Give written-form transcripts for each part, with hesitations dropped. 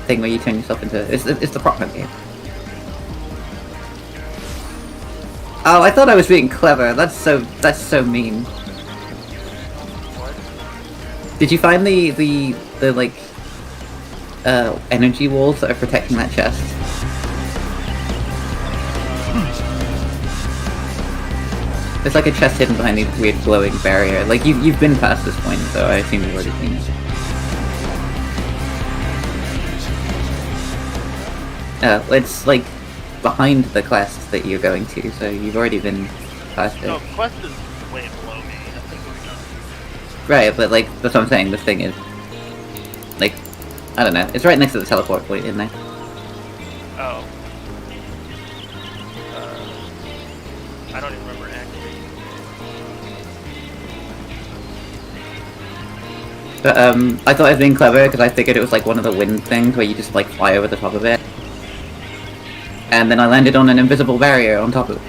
thing where you turn yourself into... It's the prop hunt game. Oh, I thought I was being clever. That's so mean. What? Did you find the like energy walls that are protecting that chest? There's like a chest hidden behind these weird glowing barrier. Like you've been past this point, so I assume you've already seen it. It's like behind the quest that you're going to, so you've already been past it. No, quest is way below me. I think we're done. Right, but like that's what I'm saying. This thing is like I don't know. It's right next to the teleport point, isn't it? Oh. I don't even remember activating. But I thought I was being clever because I figured it was like one of the wind things where you just like fly over the top of it. And then I landed on an invisible barrier on top of it.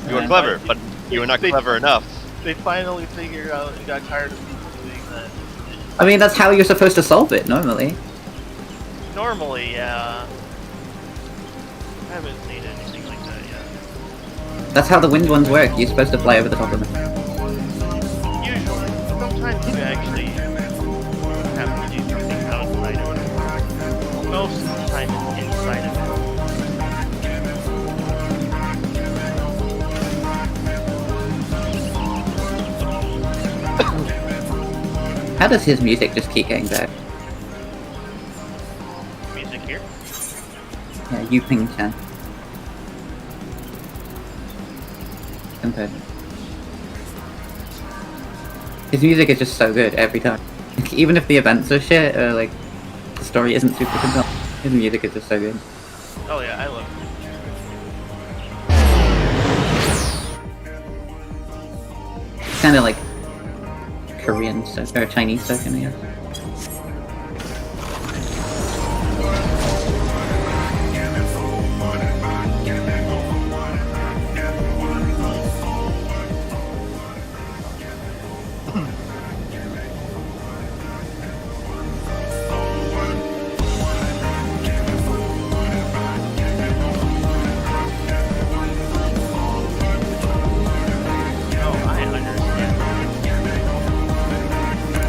You were clever, but you were not clever enough. They finally figured out and got tired of people doing that. I mean, that's how you're supposed to solve it, normally. Normally, yeah. I haven't seen anything like that yet. That's how the wind ones work. You're supposed to fly over the top of them. Usually. Sometimes you actually have to do something outside of it. Most of the time it's inside of it. How does his music just keep getting better? Music here? Yeah, Yu Ping Chan. Compared. His music is just so good every time. Even if the events are shit, or like the story isn't super compelling, his music is just so good. Oh yeah, I love it. It's kind of like Korean stuff, or Chinese stuff in here.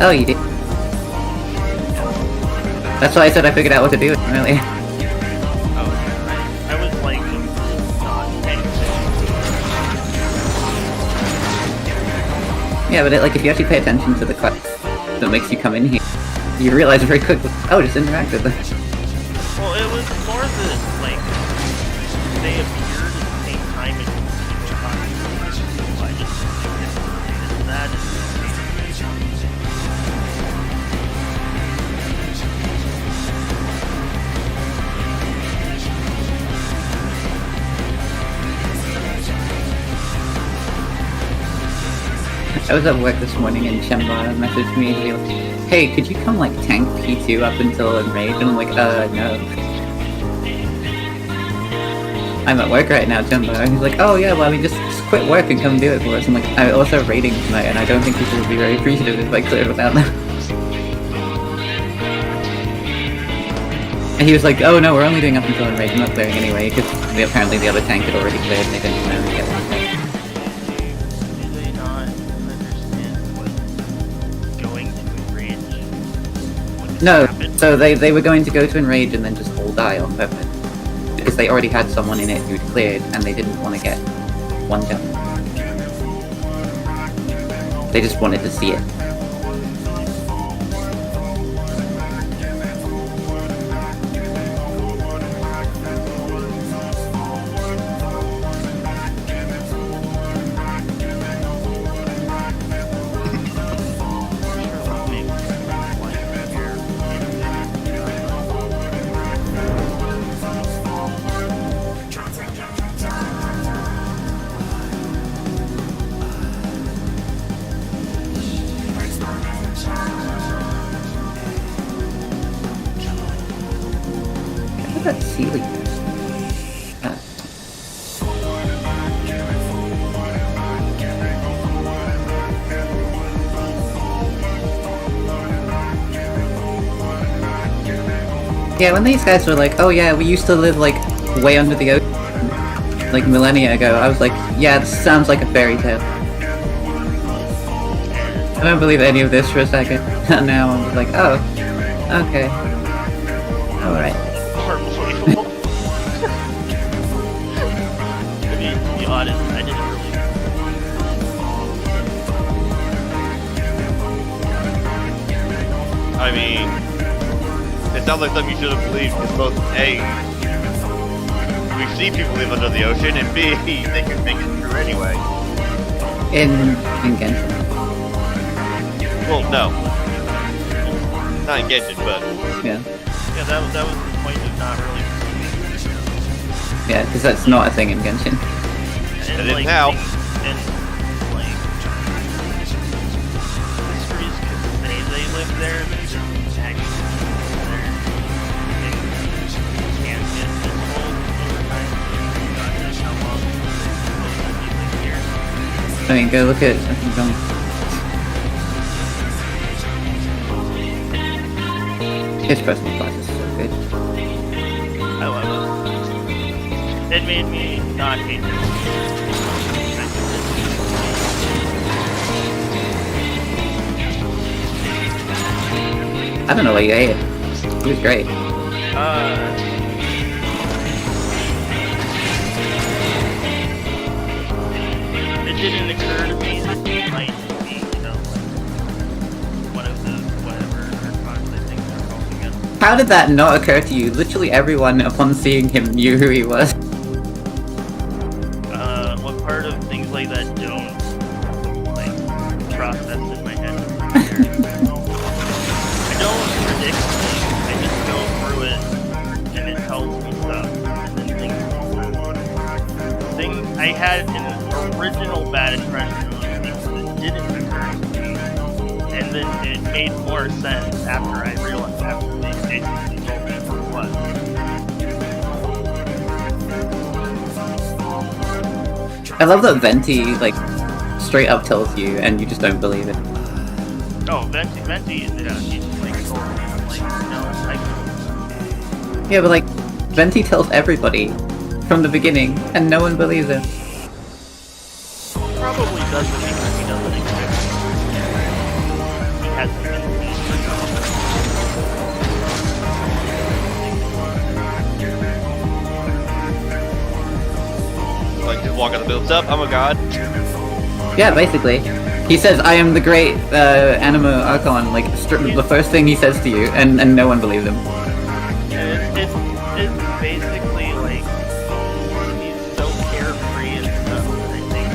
Oh, you did. That's why I said I figured out what to do earlier. Oh, I was like, not paying attention. Yeah, but like if you actually pay attention to the quest that makes you come in here, you realize very quickly, oh, just interact with them. Well, it was more that, like, they appeared at the same time and you were talking to them, so I just did that and I was at work this morning and Chemba messaged me and he was like, hey, could you come like tank P2 up until Enrage? And I'm like, no. I'm at work right now, Chemba. And he's like, oh yeah, well I mean just quit work and come do it for us. I'm like, I'm also raiding tonight and I don't think people would be very appreciative if I cleared without them. And he was like, oh no, we're only doing up until Enrage, I'm not clearing anyway, because apparently the other tank had already cleared and they didn't know get one. do they not understand what going to Enrage would No, happen? so they were going to go to Enrage and then just all die on purpose. Because they already had someone in it who'd cleared and they didn't want to get one jump. They just wanted to see it. That ceiling. Yeah, when these guys were like, oh yeah, we used to live like way under the ocean, like millennia ago, I was like, yeah, this sounds like a fairy tale. I don't believe any of this for a second. And now I'm just like, oh, okay. Alright. Unbelievable. To be honest, I didn't really. I mean, it sounds like something you should have believed. Because both A, we've seen people live under the ocean, and B, they can make it through anyway. In Genshin. Well, no, not in Genshin, but Yeah. Yeah, that was the point of not really. Yeah, because that's not a thing in Genshin. And it is now. And like mysteries could say they live there, but they don't actually live there. They can't get visible over time. Not just how long they live here. I mean, go look at John. His personal class is so good. I love it. It made me not hate it. I don't know why you hate it. He was great. It didn't occur to me that he might be, you know, like one of the whatever conflict things they're called again. How did that not occur to you? Literally everyone, upon seeing him, knew who he was. What part of things like that don't like process in my head? I don't predict things. I just go through it and it tells me stuff, and then things I had an original bad impression of things that didn't occur to me, and then it made more sense after I realized after they basically told me what it was. I love that Venti, like, straight up tells you, and you just don't believe it. Oh, Venti, yeah, she's like totally, like, no, Yeah, but like, Venti tells everybody from the beginning, and no one believes him. probably doesn't because he doesn't exist. He hasn't been seen for like just walk out the builds up. I'm a god. Yeah, basically. He says, I am the great Anima Archon, like, the first thing he says to you, and no one believes him. It's basically like he's so carefree and stuff that I think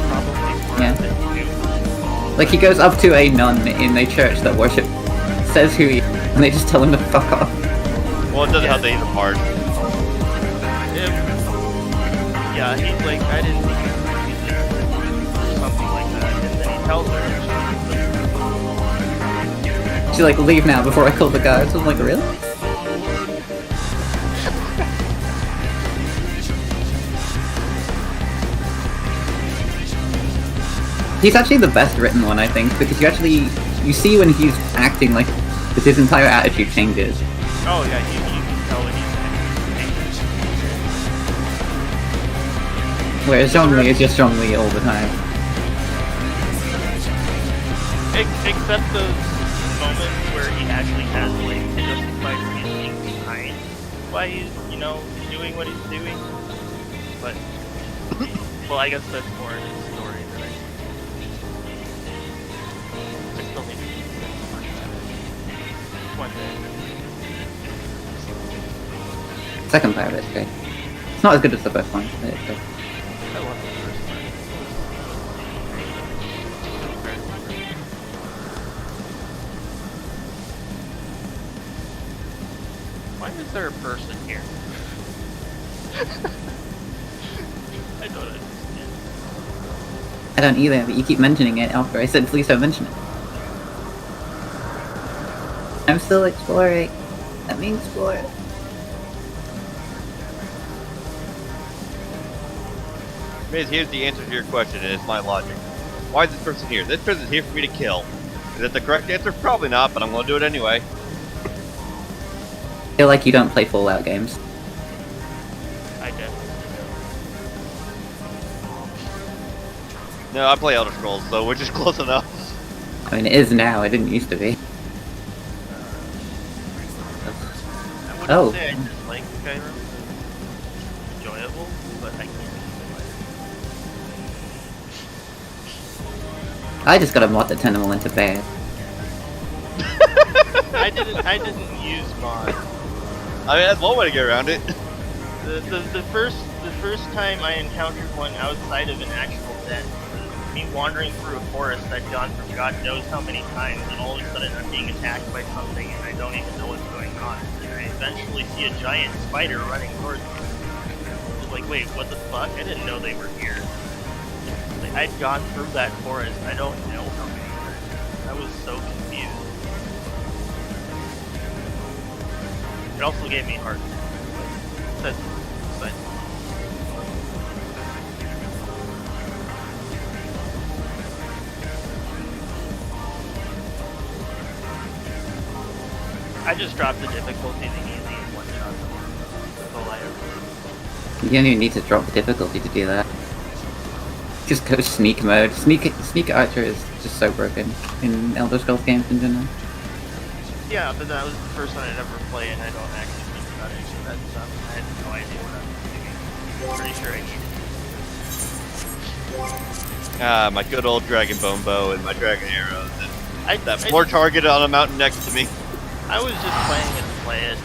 probably for Yeah. it too. Like, he goes up to a nun in a church that worship, says who he is, and they just tell him to fuck off. Well, it doesn't help that he's a bard. Yeah, he's like, I didn't think he was music or something like that, and then he tells her, and She's like, leave now before I call the guards. I'm like, really? He's actually the best written one, I think, because you see when he's acting, like, that his entire attitude changes. oh yeah, you can tell when he's Whereas Zhongli is just Zhongli all the time. except those moments where he actually has like justified reasoning behind why he's, you know, doing what he's doing. But well, I guess that's more in his story than I still need to keep working on it. One day. Second part of it's great. It's not as good as the first one, but it's good. I love the first part. Why is there a person here? I don't understand. I don't either, but you keep mentioning it after I said please don't mention it. I'm still exploring. Let me explore. Miz, here's the answer to your question, and it's my logic. Why is this person here? This person's here for me to kill. Is that the correct answer? Probably not, but I'm gonna do it anyway. I feel like you don't play Fallout games. I definitely No, I play Elder Scrolls though, which is close enough. I mean, it is now, it didn't used to be. I wouldn't Oh. say I dislike Skyrim. It's enjoyable, but I can't I just got a mod that turned them all into bears. I didn't use mod. I mean, that's one way to get around it. The first time I encountered one outside of an actual den, me wandering through a forest I'd gone through God knows how many times, and all of a sudden I'm being attacked by something and I don't even know what's going on. And I eventually see a giant spider running towards me. I was like, wait, what the fuck? I didn't know they were here. Like, I'd gone through that forest, I don't know how many times. I was so confused. It also gave me heart. But I just dropped the difficulty the easy and one shot. That's all I ever did. You don't even need to drop the difficulty to do that. Just go sneak mode. Sneak Archer is just so broken in Elder Scrolls games in general. Yeah, but that was the first one I'd ever played, and I don't actually think about any of that stuff. I had no idea what I was doing. Pretty sure I needed. Ah, my good old Dragon Bone Bow and my Dragon Arrows. And that I- more targeted on a mountain next to me. I was just playing it to play it.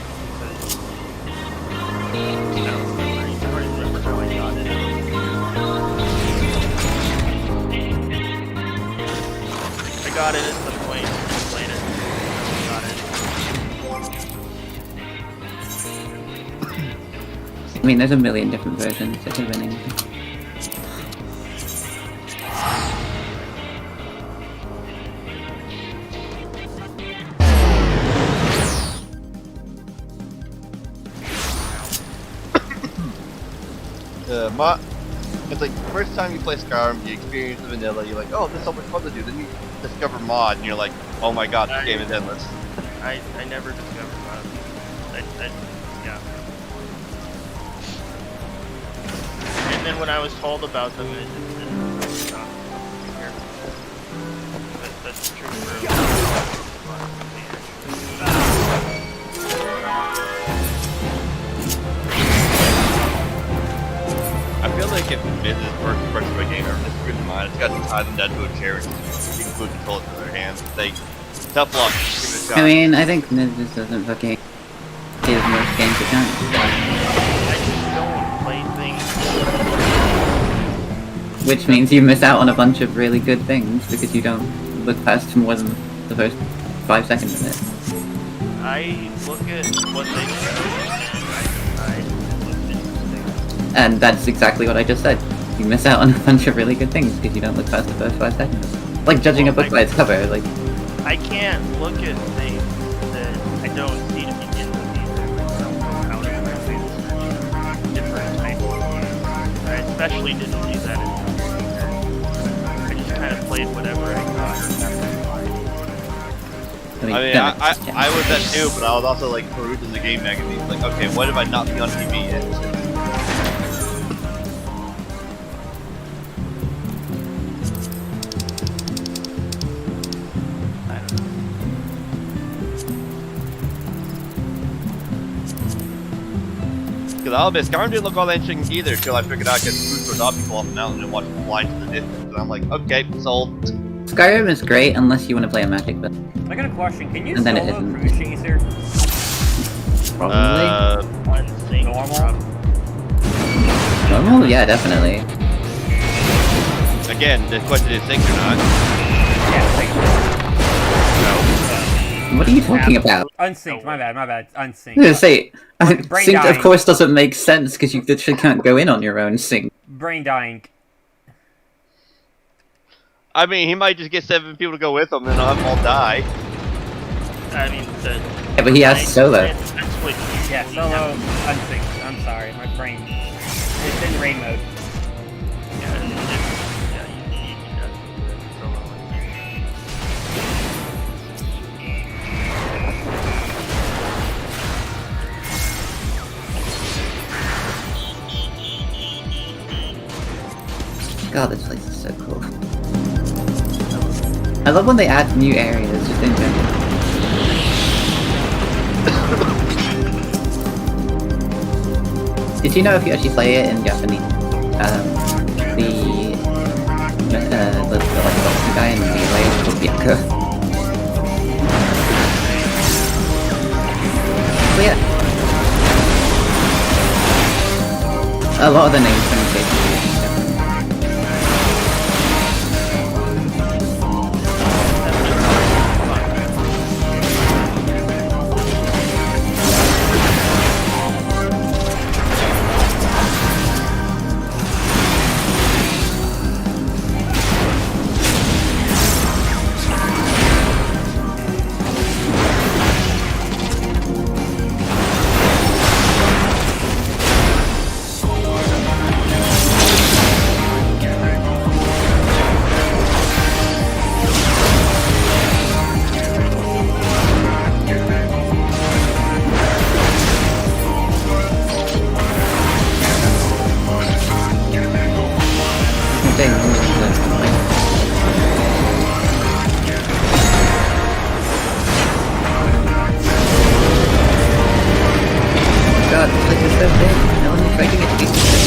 Because, I don't remember how I got it. I got it at some point. I played it. I mean, there's a million different versions. It could have been anything. It's like first time you play Skyrim, you experience the vanilla, you're like, oh, this is so much fun to do. Then you discover mod, and you're like, oh my god, this game is endless. I never discovered mod. Yeah. And then when I was told about them, it just not here. That's true for I feel like if this is first of a game or this good mod, it's got to tie them down to a chair and just include control it in their hands. They tough luck. Give it a shot. I mean, I think Nid just doesn't fucking give most games a chance. I just don't play things. Which means you miss out on a bunch of really good things because you don't look past more than the first 5 seconds of it. I look at what they do and I decide what's interesting. And that's exactly what I just said. You miss out on a bunch of really good things because you don't look past the first 5 seconds. Like judging a book by its cover, like... I can't look at things that I don't see to begin with either. I don't know how to research different types of games. I especially didn't do that in I just kind of played whatever I got or happened to like. I mean, I was that too, but I was also like perusing the game magazines. Like, okay, what if I not be on TV yet? Because I'll admit, Skyrim didn't look all that interesting either until I figured out I could cruise towards obstacles off the mountain and watch them fly into the distance. And I'm like, okay, sold. Skyrim is great unless you want to play a magic book. I got a question. Can you And then it solo isn't. Cruise Chaser? Probably. One thing. Normal? Normal? Yeah, definitely. Again, the question is synced or not. Yeah, like, What are you talking about? unsynced. My bad. I'm Unsynced. gonna say, Brain sync of dying. course doesn't make sense because you literally can't go in on your own sync. Brain dying. I mean, he might just get 7 people to go with him and have them all die. I mean, Yeah, but he has solo. That's what you Yeah, usually solo have. unsynced. I'm sorry, my brain. It's in rain mode. Yeah, you need that solo. God, this place is so cool. I love when they add new areas, just in general. Did you know if you actually play it in Japanese, the boxing guy in the way is called Byaku? So yeah. A lot of the names from the Japanese. God, this place is so big. No one's expecting it to be so big.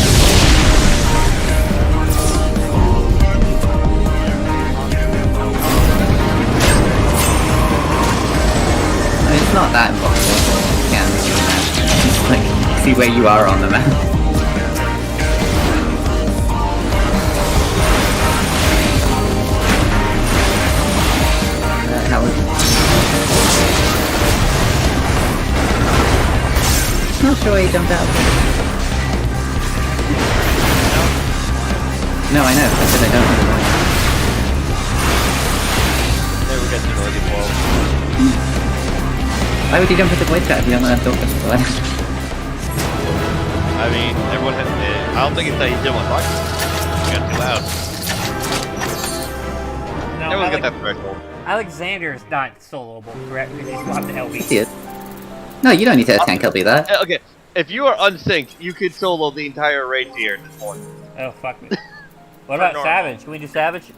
I mean, it's not that impossible. You can just, like, see where you are on the map. How is it? Not sure he jumped out. No, I know. I said I don't know why. Never get to know the ball. Why would you jump into voice chat if you don't know how to talk to someone? I mean, everyone has. I don't think it's that you didn't want to talk. You got too loud. No, Everyone's got that threshold. Alexander's not soloable, correct? Because you still have the LB. He is. No, you don't need to tank LB that. Okay, if you are unsynced, you could solo the entire raid tier at this point. Oh, fuck me. What about normal. Savage? Can we do Savage?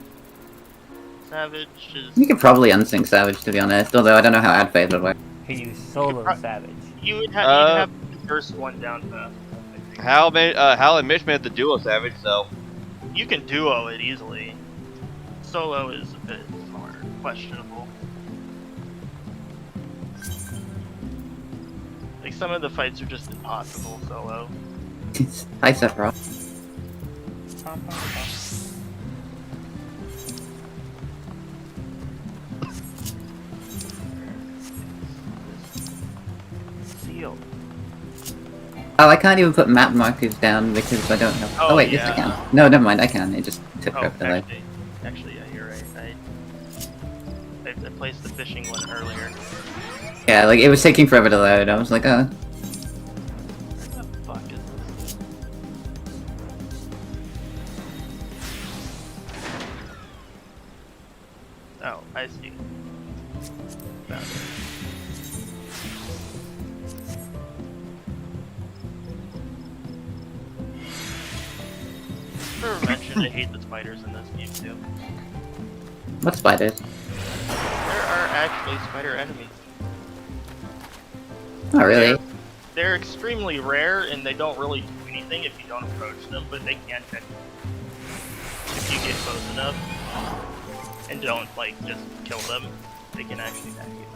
Savage is. You could probably unsync Savage, to be honest, although I don't know how ad phase would work. Can you solo Savage? You'd have the first one down to. Hal and Mitch made the duo Savage, so You can duo it easily. Solo is a bit more questionable. Like some of the fights are just impossible solo. Hi, Sephiroth. Seal. Oh, I can't even put map markers down because I don't have. Oh, wait, yes I yeah. can. No, never mind, I can. It just took Oh, forever to load. actually, yeah, you're right. I placed the fishing one earlier. Yeah, like it was taking forever to load. I was like, oh. Where the fuck is this? Oh, I see. Found it. Never mentioned I hate the spiders in this game too. What spiders? There are actually spider enemies. Oh, really? They're extremely rare and they don't really do anything if you don't approach them, but they can catch you if you get close enough and don't like just kill them. They can actually attack you.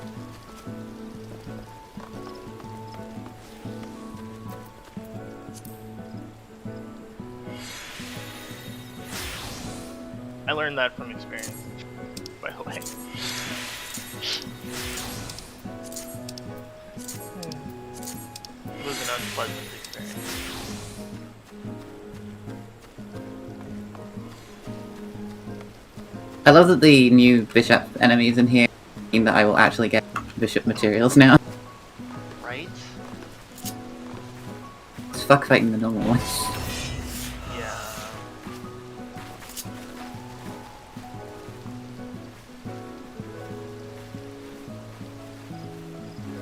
I learned that from experience, by the way. It was an unpleasant experience. I love that the new bishop enemies in here mean that I will actually get bishop materials now. Right? It's fuck fighting the normal ones. Yeah.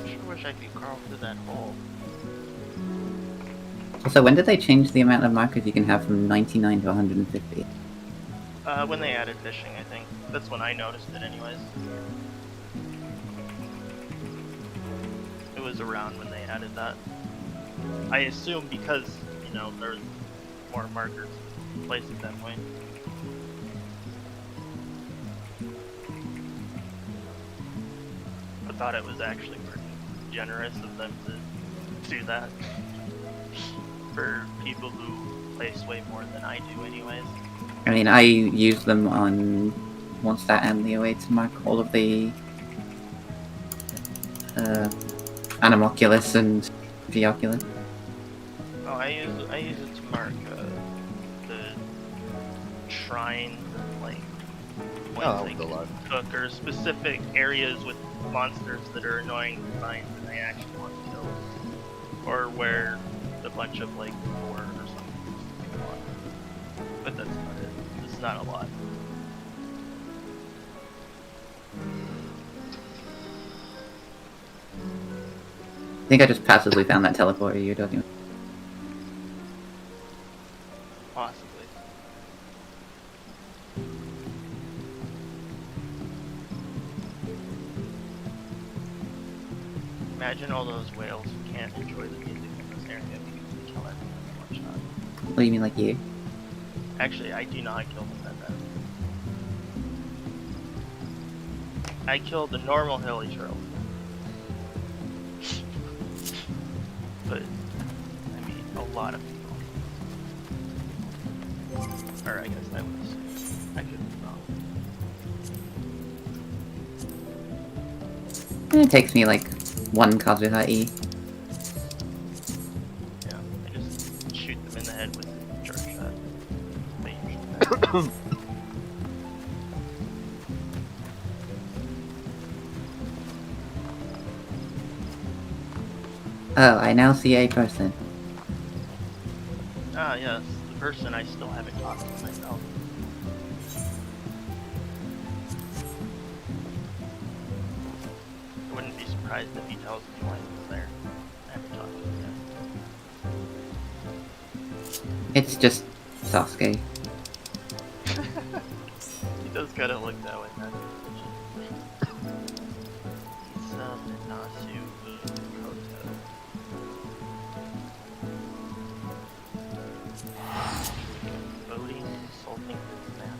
I sure wish I could crawl through that hole. Also, when did they change the amount of markers you can have from 99 to 150? When they added fishing, I think. That's when I noticed it anyways. It was around when they added that. I assume because, you know, there's more markers placed at that point. I thought it was actually pretty generous of them to do that. For people who place way more than I do anyways. I mean, I use them on Mondstadt and the OA to mark all of the Animoculus and Geoculus. Oh, I use it to mark the shrines and like ones they can cook, or specific areas with monsters that are annoying to find and I actually want to kill, or where a bunch of like war or something. But that's about it. It's not a lot. I think I just passively found that teleporter you're talking about. Possibly. Imagine all those whales who can't enjoy the music in this area because they kill everyone in one shot. What do you mean, like you? Actually, I do not kill them that bad. I killed the normal hilly turtle. But, I mean, a lot of people. Or I guess I could be wrong. It takes me like one Kazuha-E. Yeah, I just shoot them in the head with a charge shot. They usually die. Oh, I now see a person. Ah, yes, the person I still haven't talked to myself. I wouldn't be surprised if he tells me why he's there. I haven't talked to him yet. It's just Sasuke. He does kind of look that way, man. Voting, insulting this man.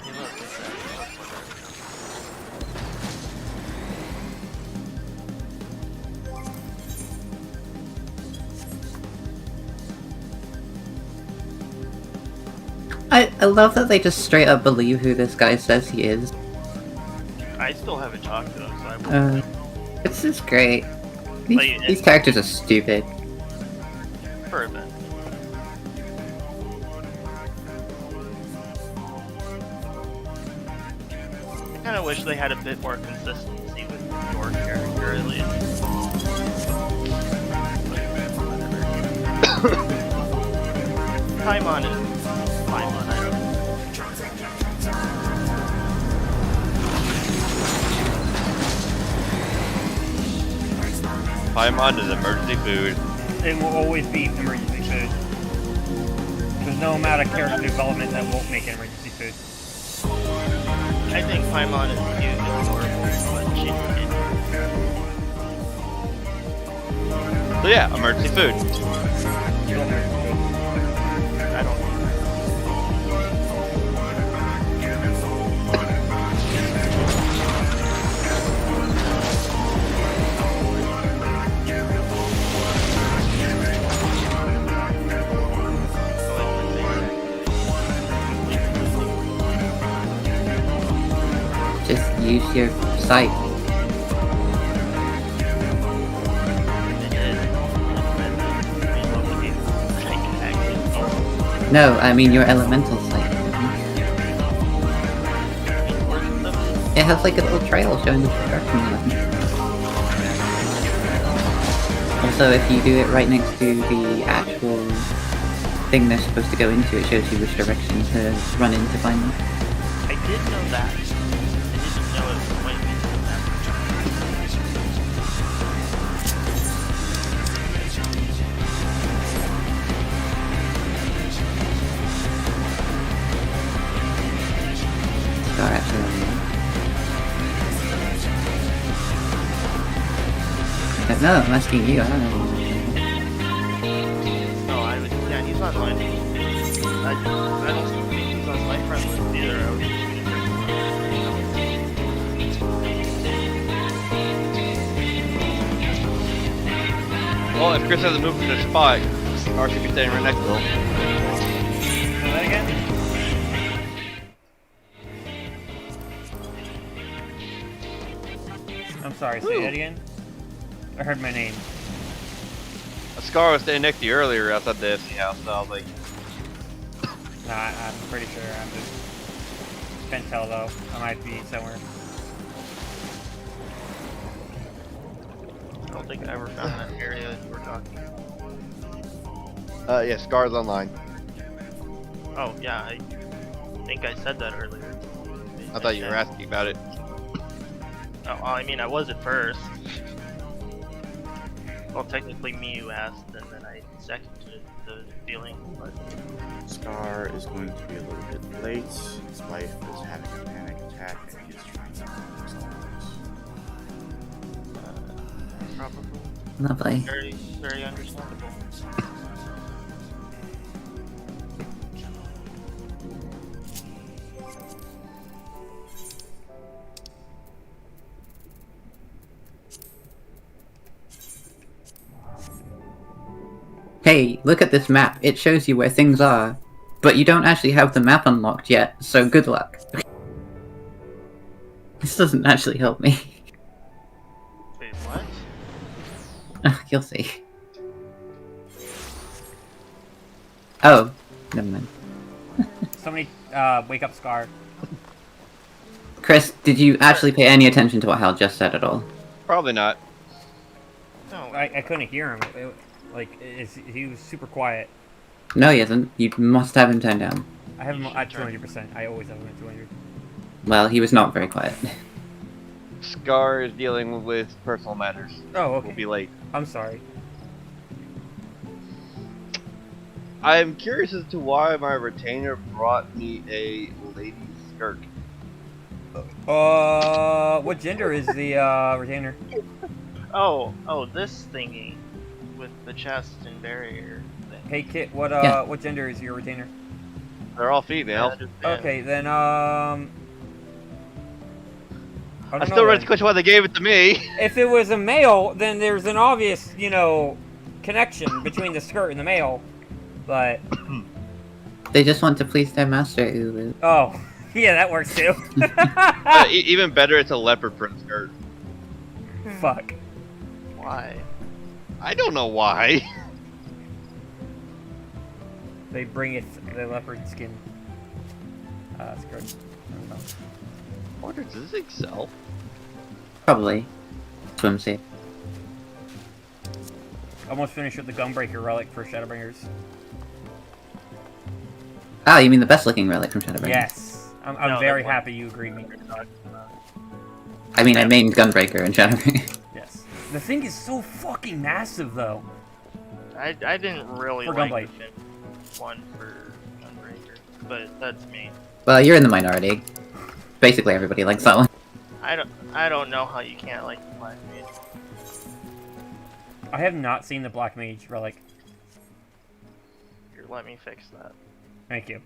Hey, look, what's that? I love that they just straight up believe who this guy says he is. I still haven't talked to him, so I wouldn't know. It's just great. Like, These characters are stupid. For a bit. I kind of wish they had a bit more consistency with your character, at least. Paimon is Paimon, I don't. Paimon is emergency food. It will always be emergency food. There's no amount of character development that won't make it emergency food. I think Paimon is cute and adorable, but she's an idiot. So yeah, emergency food. Still emergency food. I don't think Just use your sight. No, I mean your elemental sight. It has like a little trail showing the direction you're looking. Also, if you do it right next to the actual thing they're supposed to go into, it shows you which direction to run in to find them. I did know that. I didn't know it was quite that. No, I'm asking you. I don't know. No, yeah, he's not mine. I don't think he's on my friend list either. I was just Well, if Chris hasn't moved to the spot, Scar should be staying right next to him. Say that again? I'm sorry, say that again? I heard my name. Scar was staying next to you earlier outside the FC house, so I was like, Nah, I'm pretty sure I'm just... Can't tell though. I might be somewhere. I don't think I ever found that area you were talking about. yeah, Scar's online. Oh, yeah, I think I said that earlier. I thought you were asking about it. Oh, well, I mean, I was at first. Well, technically, meow asked, and then I seconded the feeling, but... Scar is going to be a little bit late. His wife is having a panic attack and he's trying to kill himself. Probably. Lovely. Very, very understandable. Hey, look at this map. It shows you where things are. But you don't actually have the map unlocked yet, so good luck. This doesn't actually help me. Wait, what? You'll see. Oh, never mind. Somebody, wake up Scar. Chris, did you actually pay any attention to what Hal just said at all? Probably not. No, I couldn't hear him. He was super quiet. No, he isn't. You must have him turned down. I have him at 200%. I always have him at 200. Well, he was not very quiet. Scar is dealing with personal matters. Oh, okay. We'll be late. I'm sorry. I'm curious as to why my retainer brought me a lady's skirt. What gender is the, retainer? oh, this thingy with the chest and barrier thing. Hey, Kit, what gender is your retainer? They're all female. Okay, then, I I still read the then. question why they gave it to me. If it was a male, then there's an obvious, connection between the skirt and the male. But... They just want to please their master, Ulu. Oh, yeah, that works too. Even better, it's a leopard print skirt. Fuck. Why? I don't know why. They bring it the leopard skin skirt. I don't know. I wonder, does this sell? Probably. Swimsuit. Almost finished with the Gunbreaker relic for Shadowbringers. Ah, you mean the best looking relic from Shadowbringers? Yes. I'm No, very that one. happy you agreed with me. I mean, I mained Gunbreaker in Shadowbringers. Yes. The thing is so fucking massive, though. I didn't really For like Gunblade. the Finn one for Gunbreaker, but that's me. Well, you're in the minority. Basically, everybody likes that one. I don't know how you can't like the Black Mage. I have not seen the Black Mage relic. Here, let me fix that. Thank you.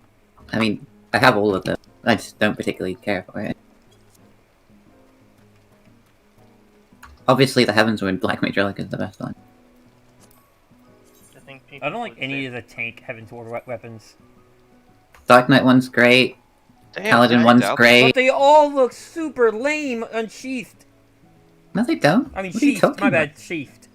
I mean, I have all of them. I just don't particularly care for it. Obviously, the Heavensward Black Mage Relic is the best one. I think people I don't like would any say- of the tank Heavensward weapons. Dark Knight one's great. Damn, Paladin giant one's out. great. But they all look super lame unsheathed. No, they don't. I mean, What are you sheathed. talking My about? bad, sheathed.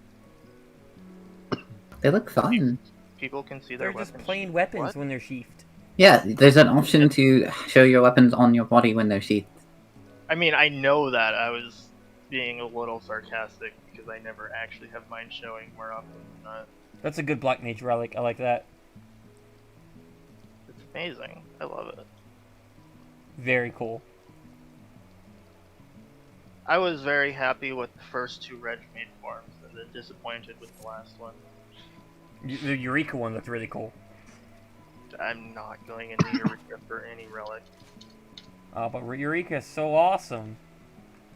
They look fun. People can see their They're just weapons. plain weapons What? when they're sheathed. Yeah, there's an option to show your weapons on your body when they're sheathed. I mean, I know that. I was being a little sarcastic because I never actually have mine showing more often than not. That's a good Black Mage relic. I like that. It's amazing. I love it. Very cool. I was very happy with the first two Regimate forms, and then disappointed with the last one. The Eureka one looked really cool. I'm not going into Eureka for any relic. Oh, but Eureka is so awesome.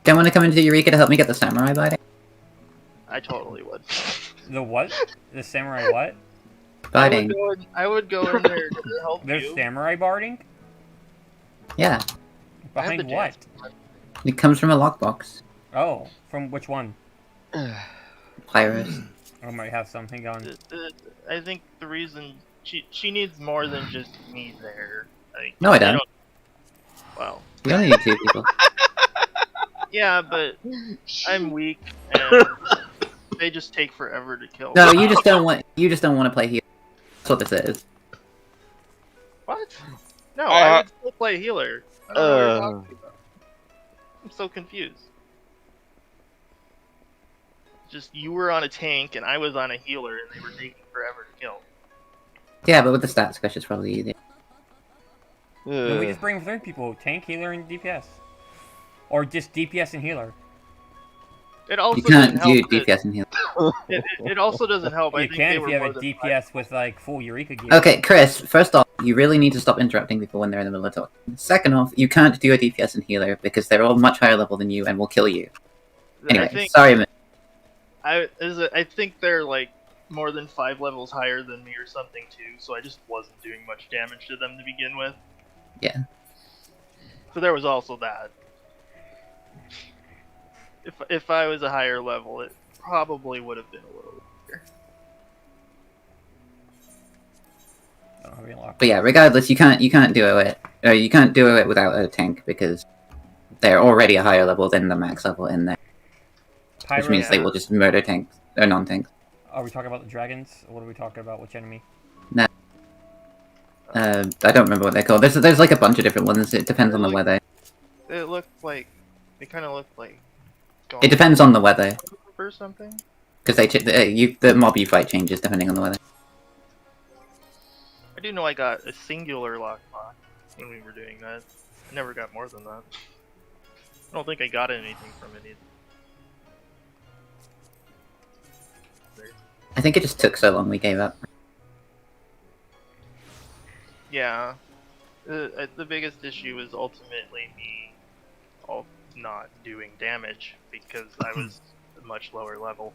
Don't want to come into Eureka to help me get the samurai bite? I totally would. The what? The samurai what? Fighting. I would go in there to help There's you. samurai barding? Yeah. I have the Behind what? dance. It comes from a lockbox. Oh, from which one? Pyrus. I might have something on. I think the reason she needs more than just me there. Like, No, I they don't. Well, We only need 2 people. yeah, but I'm weak and they just take forever to kill. No, you just don't want to play healer. That's what this is. What? No, I would still play healer. I don't know what you're talking about. I'm so confused. Just you were on a tank and I was on a healer and they were taking forever to kill. Yeah, but with the stats, Squish is probably easier. Then we just bring 3 people: tank, healer, and DPS, or just DPS and healer. It also You can't doesn't do help that- DPS and healer. It also doesn't help. I You think can they if were you have more a than DPS with like full Eureka gear. Okay, Chris, first off, you really need to stop interrupting people when they're in the middle of talking. Second off, you can't do a DPS and healer because they're all much higher level than you and will kill you. Anyway, I think sorry, man. I think they're like more than 5 levels higher than me or something too. So I just wasn't doing much damage to them to begin with. Yeah. So there was also that. If I was a higher level, it probably would have been a little weaker. But yeah, regardless, you can't do it. You can't do it without a tank because they're already a higher level than the max level in there, which means they will just murder tanks or non-tanks. Are we talking about the dragons? Or what are we talking about? Which enemy? No. I don't remember what they're called. There's like a bunch of different ones. It depends on the weather. It looked like they kind of looked like. It depends on the weather or something. because the mob you fight changes depending on the weather. I do know I got a singular lockbox when we were doing that. I never got more than that. I don't think I got anything from it either. I think it just took so long we gave up. Yeah. The biggest issue was ultimately me not doing damage because I was a much lower level.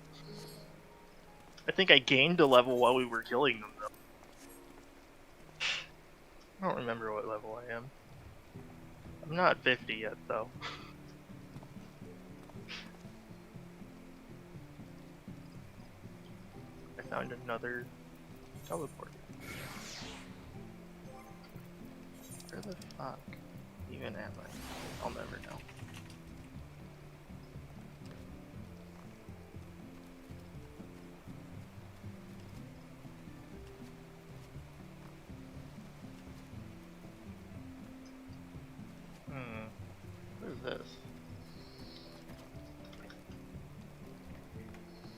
I think I gained a level while we were killing them though. I don't remember what level I am. I'm not 50 yet though. I found another teleport. Where the fuck even am I? I'll never know. What is this?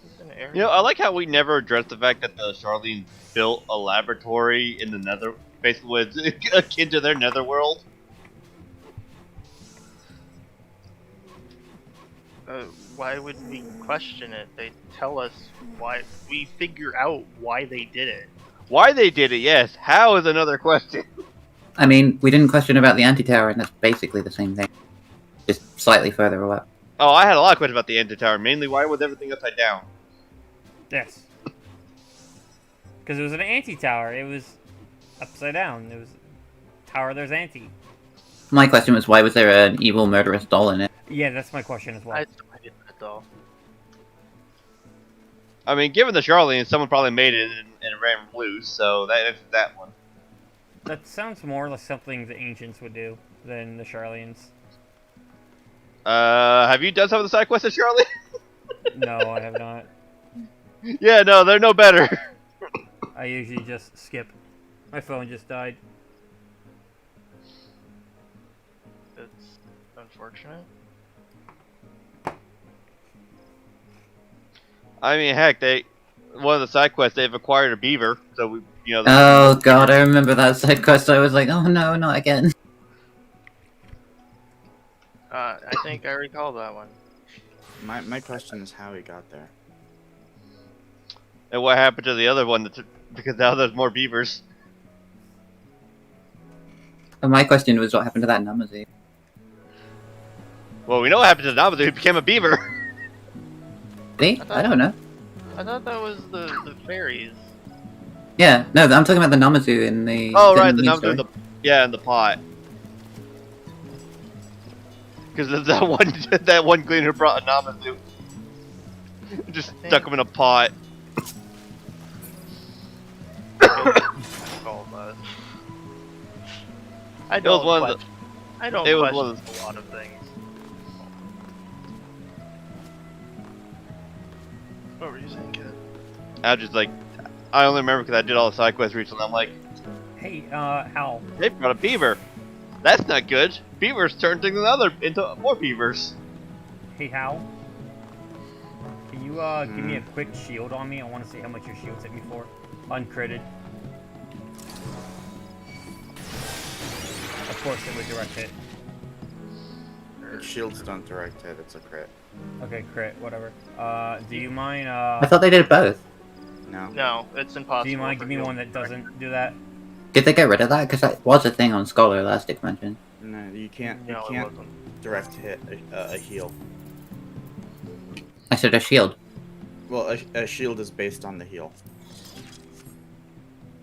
Is this an area? You know, I like how we never addressed the fact that the Charlene built a laboratory in the Nether, basically was akin to their Netherworld. Why would we question it? They tell us why. We figure out why they did it. Why they did it, yes. How is another question. I mean, we didn't question about the anti-tower, and that's basically the same thing. Just slightly further away. Oh, I had a lot of questions about the Anti-Tower. Mainly, why was everything upside down? Yes. Because it was an anti-tower. It was upside down. It was tower. There's anti. My question was, why was there an evil murderous doll in it? Yeah, that's my question as well. I get that though. I mean, given the Charlene, someone probably made it and it ran loose, so that's that one. That sounds more like something the ancients would do than the Charlians. Have you done some of the side quests at Charlene? No, I have not. Yeah, no, they're no better. I usually just skip. My phone just died. It's unfortunate. I mean, heck, one of the side quests, they've acquired a beaver, so we, you know. Oh god, I remember that side quest. I was like, oh no, not again. I think I recall that one. My question is how he got there. And what happened to the other one? Because now there's more beavers. And my question was, what happened to that Namazi? Well, we know what happened to Namazu. He became a beaver. See? I don't know. I thought that was the fairies. Yeah, no, I'm talking about the Namazu in the... Oh, in right, the news number in story. the in the pot. Because that one cleaner brought a Namazu. Just stuck him in a pot. All of us. I don't one of question. I don't it was question one of a lot of things. What were you saying, kid? I was just like, I only remember because I did all the side quests recently. I'm like, Hey, Hal. they brought a beaver. That's not good. Beavers turn things into more beavers. Hey, Hal. Can you give me a quick shield on me? I want to see how much your shields hit me for. Uncritted. Of course, it was direct hit. If shields don't direct hit, it's a crit. Okay, crit, whatever. Do you mind, I thought they did both. No. No, it's impossible. do you mind for give me heal one that doesn't do that? Did they get rid of that? Because that was a thing on Scholar last expansion. No, you can't. No, You it can't wasn't. direct hit a heal. I said a shield. Well, a shield is based on the heal.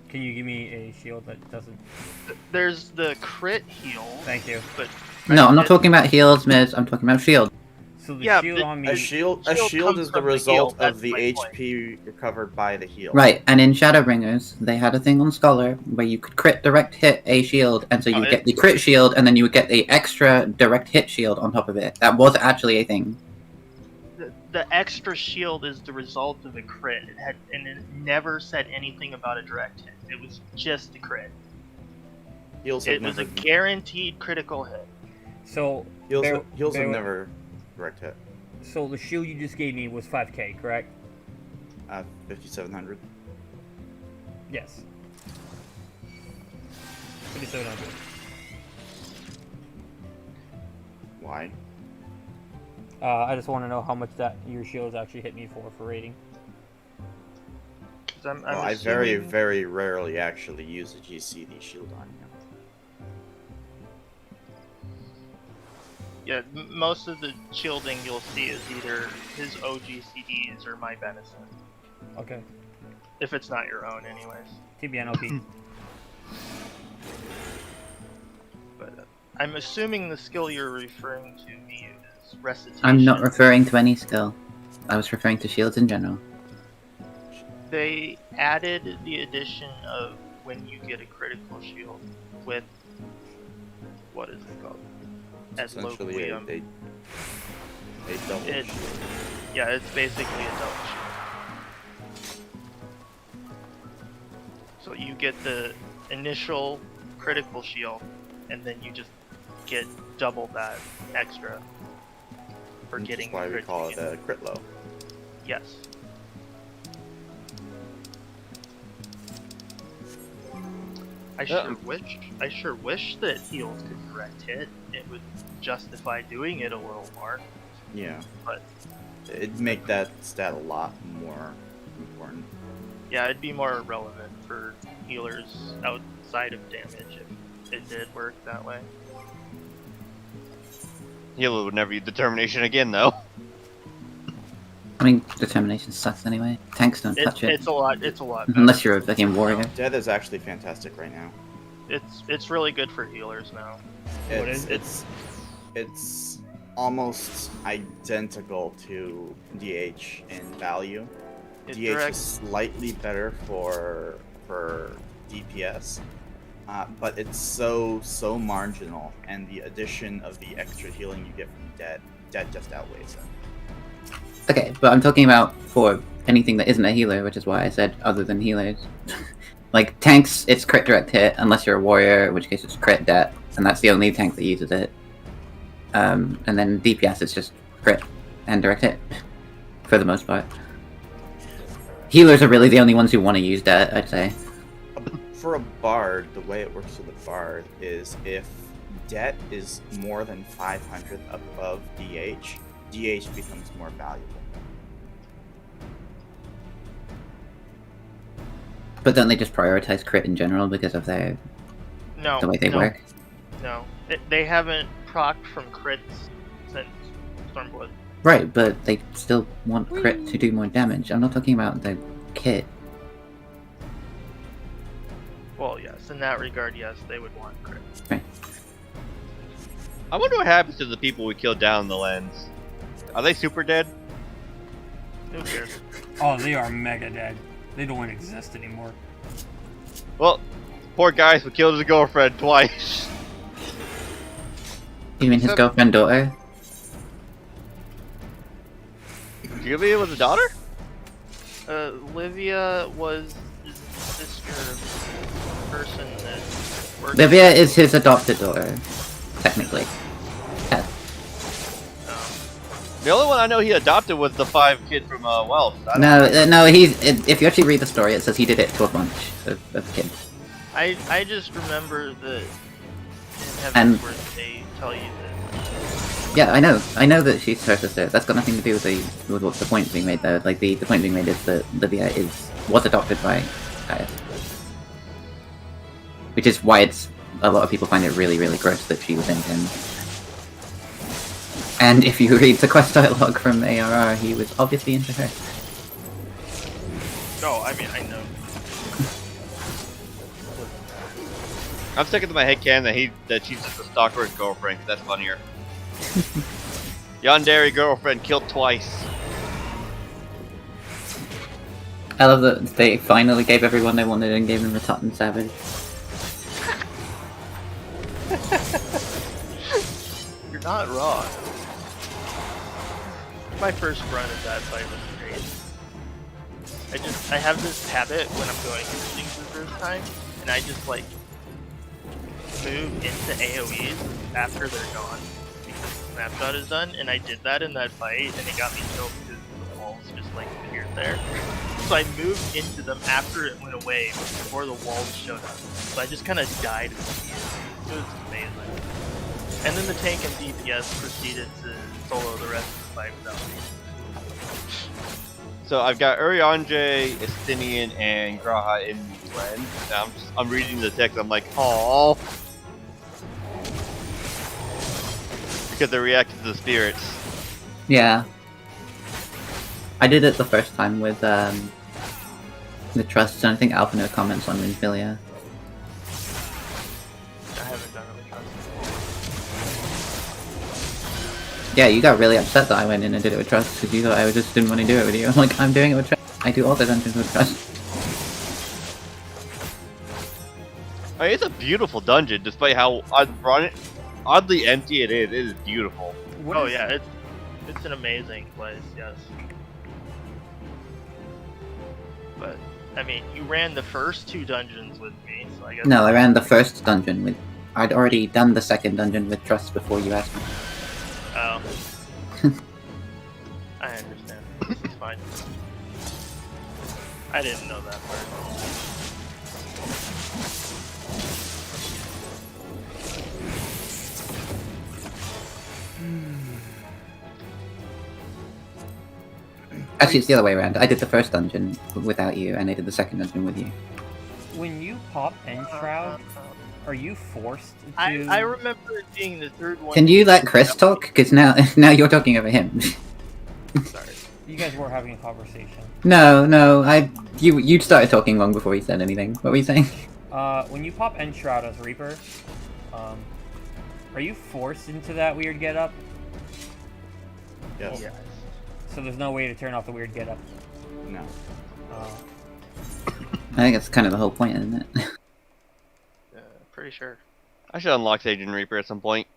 Can you give me a shield that doesn't? There's the crit heal, Thank you. but No, I'm not talking about heals, Miz. I'm talking about shield. So the Yeah, shield but on me. A shield comes is the from the result heal, of the that's my HP recovered by the heal. Right, and in Shadowbringers, they had a thing on Scholar where you could crit direct hit a shield, and so you would get the crit shield, and then you would get the extra direct hit shield on top of it. That was actually a thing. the extra shield is the result of a crit. And it never said anything about a direct hit. It was just a crit. Heals It have was a never. guaranteed critical hit. So Heals bear- have, heals bear have with- never direct hit. So the shield you just gave me was 5k, correct? 5700. Yes. 5700. Why? I just want to know how much that your shields actually hit me for rating. 'Cause I'm Well, I very, assuming- very rarely actually use a GCD shield on you. Yeah, most of the shielding you'll see is either his OG CDs or my Benison. Okay. If it's not your own, anyways. TBNOP. But I'm assuming the skill you're referring to me is recitation. I'm not referring to any skill. I was referring to shields in general. They added the addition of when you get a critical shield with what is it called? As Essentially, locally, a double it- shield. yeah, it's basically a double shield. So you get the initial critical shield, and then you just get double that extra for Which getting is why we crit call it shield. a crit low. Yes. I sure wish that heals could direct hit. It would justify doing it a little more. Yeah. But It'd make that stat a lot more important. yeah, it'd be more relevant for healers outside of damage if it did work that way. Healer would never use determination again, though. I mean, determination sucks anyway. Tanks don't touch it. It's a lot. It's a lot. Better. Unless you're a fucking warrior. Death is actually fantastic right now. It's really good for healers now. What is it? It's almost identical to DH in value. It DH is directs. slightly better for DPS, but it's so marginal, and the addition of the extra healing you get from dead just outweighs it. Okay, but I'm talking about for anything that isn't a healer, which is why I said other than healers. Like, tanks, it's crit direct hit, unless you're a warrior, in which case it's crit det, and that's the only tank that uses it. And then DPS is just crit and direct hit, for the most part. Healers are really the only ones who want to use det, I'd say. For a bard, the way it works with a bard is if det is more than 500 above DH, DH becomes more valuable. But don't they just prioritize crit in general because of their No. the way they no, work? No. They haven't procced from crits since Stormblood. Right, but they still want crit to do more damage. I'm not talking about the kit. Well, yes, in that regard, yes, they would want crit. Right. I wonder what happens to the people we killed down in the lens. Are they super dead? Who cares? Oh, they are mega dead. They don't exist anymore. Well, poor guys, we killed his girlfriend twice. You mean his So- girlfriend daughter? Julia was a daughter? Livia was his sister person that worked. Livia is his adopted daughter, technically. Yeah. The only one I know he adopted was the 5 kid from Welsh. I don't No, no, if you actually read the story, it says he did it to a bunch of kids. I just remember that in And- Heaven's Word they tell you that. Yeah, I know that she's her sister. That's got nothing to do with what the point being made though. Like the point being made is that Livia was adopted by Caius. Which is why a lot of people find it really, really gross that she was into him. And if you read the quest dialogue from ARR, he was obviously into her. No, I mean I know. I'm sticking to my headcanon that she's just a stalker's girlfriend, 'cause that's funnier. Yandere girlfriend killed twice. I love that they finally gave everyone they wanted and gave them the Totten Savage. You're not wrong. My first run of that fight was great. I have this habit when I'm going through things the first time, and I just like move into AoEs after they're gone because the snapshot is done, and I did that in that fight, and it got me killed because the walls just like appeared there. So I moved into them after it went away, but before the walls showed up. So I just kind of died immediately. It was amazing. And then the tank and DPS proceeded to solo the rest of the fight without me. So I've got Urianger, Estinian, and Graha in the lens. And I'm reading the text. I'm like, aww, because they're reacting to the spirits. Yeah. I did it the first time with the trusts, and I think Alpha no comments on Winfilia. I haven't done it with trust. Yeah, you got really upset that I went in and did it with trust because you thought I just didn't want to do it with you. I'm like, I'm doing it with trust. I do all the dungeons with trust. I mean, it's a beautiful dungeon, despite how oddly empty it is. It is beautiful. What Oh is- yeah, it's an amazing place, yes. But I mean, you ran the first 2 dungeons with me, so I guess. No, I ran the first dungeon with... I'd already done the second dungeon with trust before you asked me. Oh. I understand. This is fine. I didn't know that part. Actually, it's the other way around. I did the first dungeon without you, and I did the second dungeon with you. When you pop Enshroud, are you forced to? I remember it being the 3rd one. Can you let Chris talk? Because now you're talking over him. Sorry. You guys were having a conversation. No, you started talking long before he said anything. What were you saying? When you pop Enshroud as Reaper, are you forced into that weird getup? Yes. Yeah. So there's no way to turn off the weird getup. No. I think that's kind of the whole point, isn't it? Pretty sure. I should unlock Sage and Reaper at some point.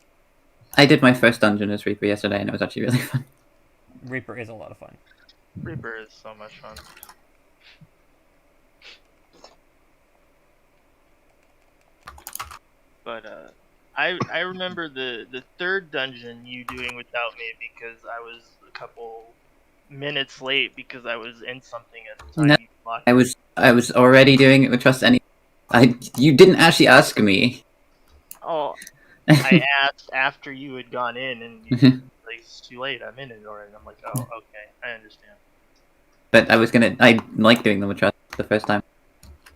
I did my first dungeon as Reaper yesterday, and it was actually really fun. Reaper is a lot of fun. Reaper is so much fun. But I remember the 3rd dungeon you doing without me because I was a couple minutes late because I was in something at the time. No, you locked I was already doing it with trust. You didn't actually ask me. Oh, I asked after you had gone in, and you said, like, it's too late. I'm in it already. I'm like, oh, okay, I understand. But I like doing them with trust the first time.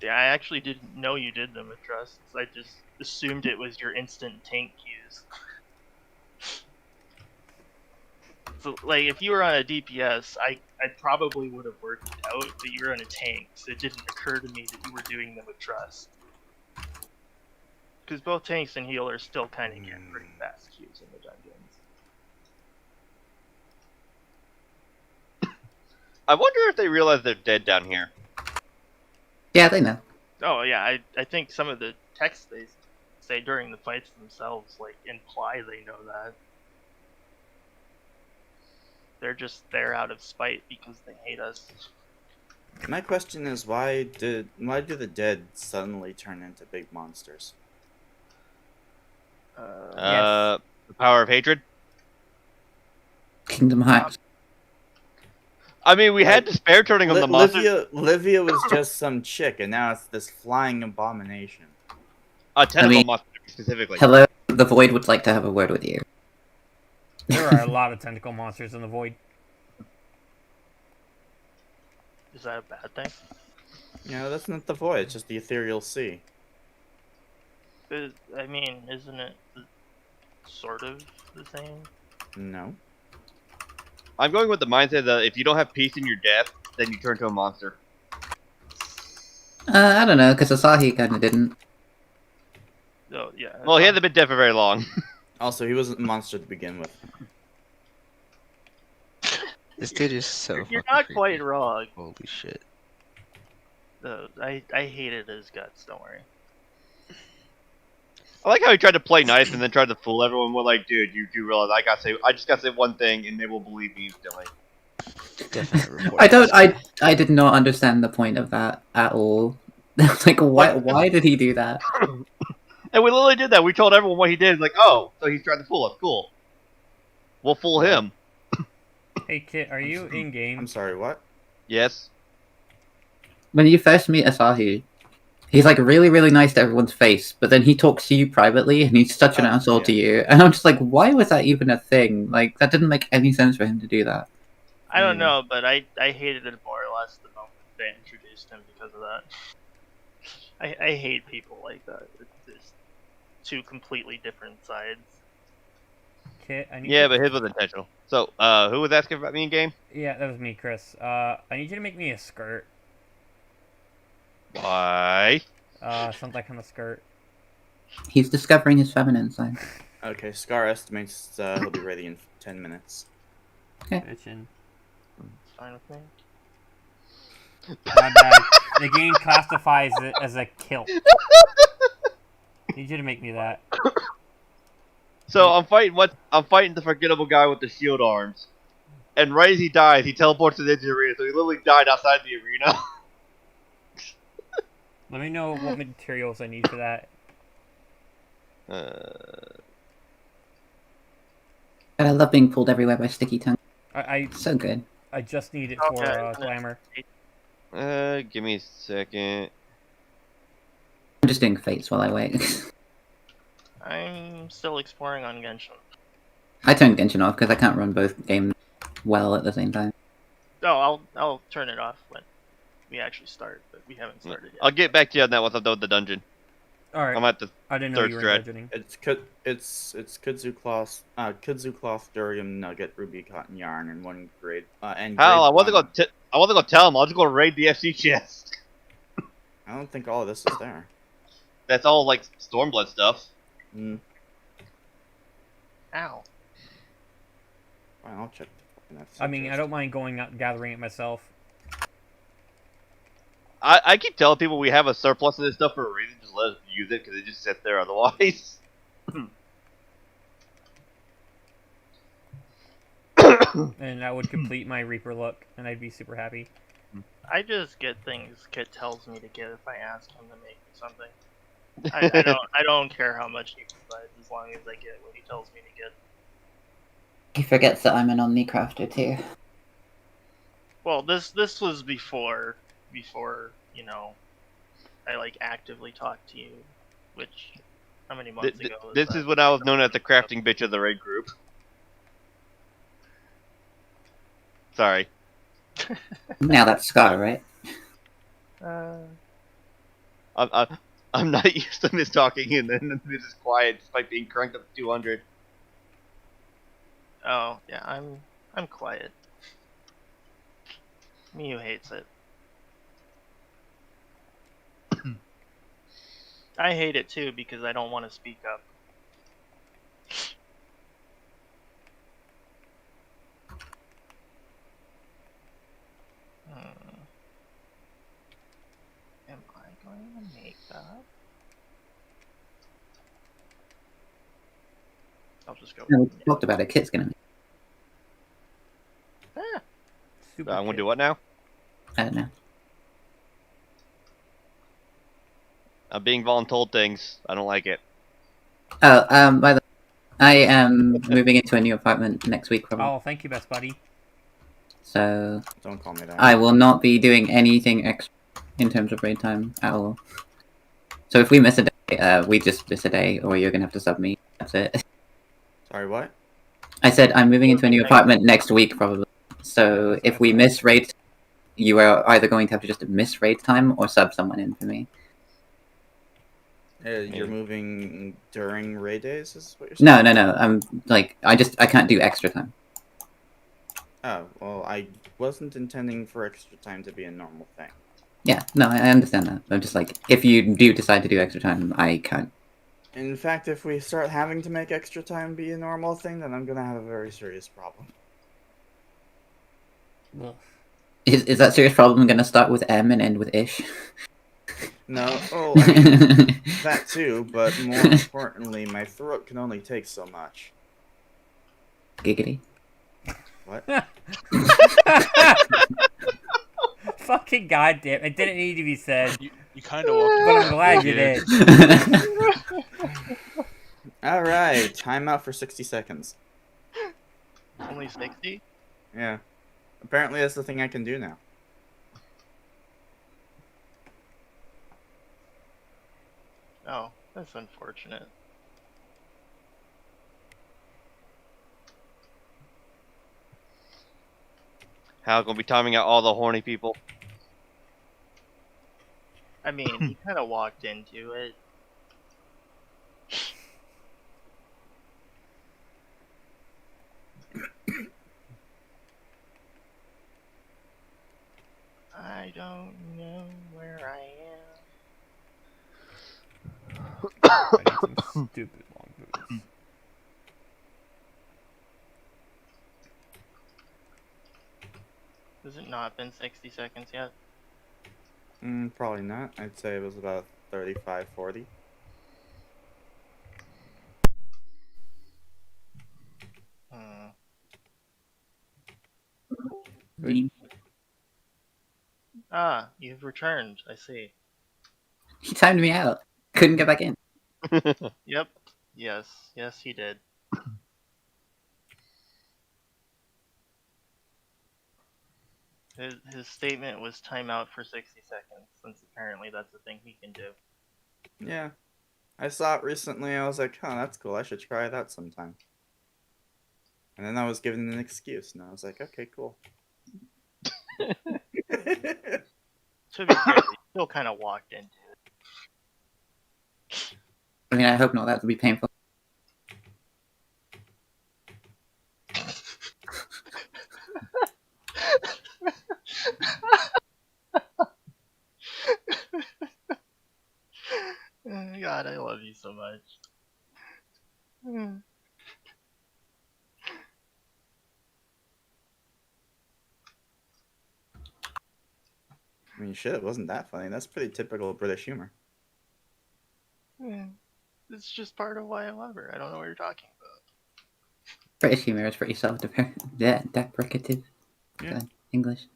Yeah, I actually didn't know you did them with trust. I just assumed it was your instant tank use. So, like, if you were on a DPS, I probably would have worked it out, but you're on a tank, so it didn't occur to me that you were doing them with trust. Because both tanks and healers still kind of get pretty fast queues in the dungeons. I wonder if they realize they're dead down here. Yeah, they know. Oh yeah, I think some of the text they say during the fights themselves like imply they know that. They're just there out of spite because they hate us. My question is, why do the dead suddenly turn into big monsters? The power of hatred. Kingdom Hearts. I mean, we had despair turning on the monster. Livia was just some chick, and now it's this flying abomination. A tentacle I mean, monster specifically. Hello, the Void would like to have a word with you. There are a lot of tentacle monsters in the void. Is that a bad thing? No, that's not the void. It's just the ethereal sea. I mean, isn't it sort of the same? No. I'm going with the mindset that if you don't have peace in your death, then you turn to a monster. I don't know, because Asahi kind of didn't. Oh yeah. Well, he hasn't been dead for very long. Also, he wasn't a monster to begin with. This dude is so You're fucking not creepy. quite wrong. Holy shit. I hated his guts. Don't worry. I like how he tried to play nice and then tried to fool everyone. We're like, dude, you do realize I just gotta say one thing and they will believe me instantly. Definite report. I did not understand the point of that at all. Like, why did he do that? And we literally did that. We told everyone what he did. Like, oh, so he's trying to fool us. Cool. We'll fool him. Hey Kit, are you in game? I'm sorry, what? Yes. When you first meet Asahi, he's like really, really nice to everyone's face, but then he talks to you privately, and he's such an asshole to you. And I'm just like, why was that even a thing? Like, that didn't make any sense for him to do that. I don't know, but I hated it more or less the moment they introduced him because of that. I hate people like that. It's just two completely different sides. Kit, I need Yeah, you... but his was intentional. So, who was asking about me in game? Yeah, that was me, Chris. I need you to make me a skirt. Why? Some kind of skirt. He's discovering his feminine side. Okay, Scar estimates he'll be ready in 10 minutes. Bitchin'. It's fine with me. My bad. The game classifies it as a kilt. Need you to make me that. So I'm fighting the forgettable guy with the shield arms. And right as he dies, he teleports to the edge of the arena, so he literally died outside the arena. Let me know what materials I need for that. And I love being pulled everywhere by Sticky Tongue. I So good. I just need it Oh, for yeah, glamour. Give me a second. I'm just doing fates while I wait. I'm still exploring on Genshin. I turned Genshin off because I can't run both games well at the same time. Oh, I'll turn it off when we actually start, but we haven't started yet. I'll get back to you on that once I'm done with the dungeon. Alright. I'm at the I didn't know third you were thread. budgeting. It's kudzu cloth, durium nugget, ruby cotton yarn, and one grade. And Hell, I grade wasn't gonna tell him. I'll just go raid the FC chest. I don't think all of this is there. That's all like Stormblood stuff. Mm. Ow. Fine, I'll check. I mean, I don't mind going out and gathering it myself. I keep telling people we have a surplus of this stuff for a reason. Just let us use it because it just sits there otherwise. And that would complete my Reaper look, and I'd be super happy. I just get things Kit tells me to get if I ask him to make me something. I don't care how much he provides as long as I get what he tells me to get. He forgets that I'm an Omnicrafter too. Well, this was before you know I like actively talked to you, which how many months ago? This is when I was known as the crafting bitch of the raid group. Sorry. Now that's Scar, right? I'm not used to this talking and then this is quiet despite being cranked up to 200. Oh yeah, I'm quiet. Mew hates it. I hate it too because I don't want to speak up. Am I going to make that? I'll just go We with meow. talked about it. Kit's gonna. Ah, Super I'm gonna kid. do what now? I don't know. I'm being voluntold things. I don't like it. Oh, by the way, I am moving into a new apartment next week, probably. Oh, thank you, best buddy. Oh, So don't call me that. I will not be doing anything extra in terms of raid time at all. So if we miss a day, we just miss a day, or you're gonna have to sub me. That's it. Sorry, what? I said I'm moving into a new apartment next week, probably. So if we miss raid, you are either going to have to just miss raid time or sub someone in for me. You're moving during raid days, is what you're saying? No. I'm like I can't do extra time. Oh, well, I wasn't intending for extra time to be a normal thing. Yeah, no, I understand that. I'm just like, if you do decide to do extra time, I can't. In fact, if we start having to make extra time be a normal thing, then I'm gonna have a very serious problem. Ugh. Is that serious problem gonna start with M and end with ish? No, oh, I mean, that too, but more importantly, my throat can only take so much. Giggity. What? Fucking goddamn! It didn't need to be said, You kind of walked. but I'm glad you did. Alright, timeout for 60 seconds. only 60? Yeah. Apparently that's the thing I can do now. Oh, that's unfortunate. Hal gonna be timing out all the horny people. I mean, he kind of walked into it. I don't know where I am. I need some stupid long boots. Has it not been 60 seconds yet? Probably not. I'd say it was about 35, 40. Hmm. Ah, you've returned. I see. He timed me out. Couldn't get back in. Yep. Yes. Yes, he did. His statement was timeout for 60 seconds, since apparently that's a thing he can do. Yeah. I saw it recently, I was like, huh, that's cool, I should try that sometime. And then I was given an excuse, and I was like, okay, cool. To be fair, he still kind of walked into it. I mean, I hope not. That would be painful. God, I love you so much. I mean, shit, it wasn't that funny. That's pretty typical British humor. It's just part of why I love her. I don't know what you're talking about. British humor is pretty self-deprecative. Yeah. English.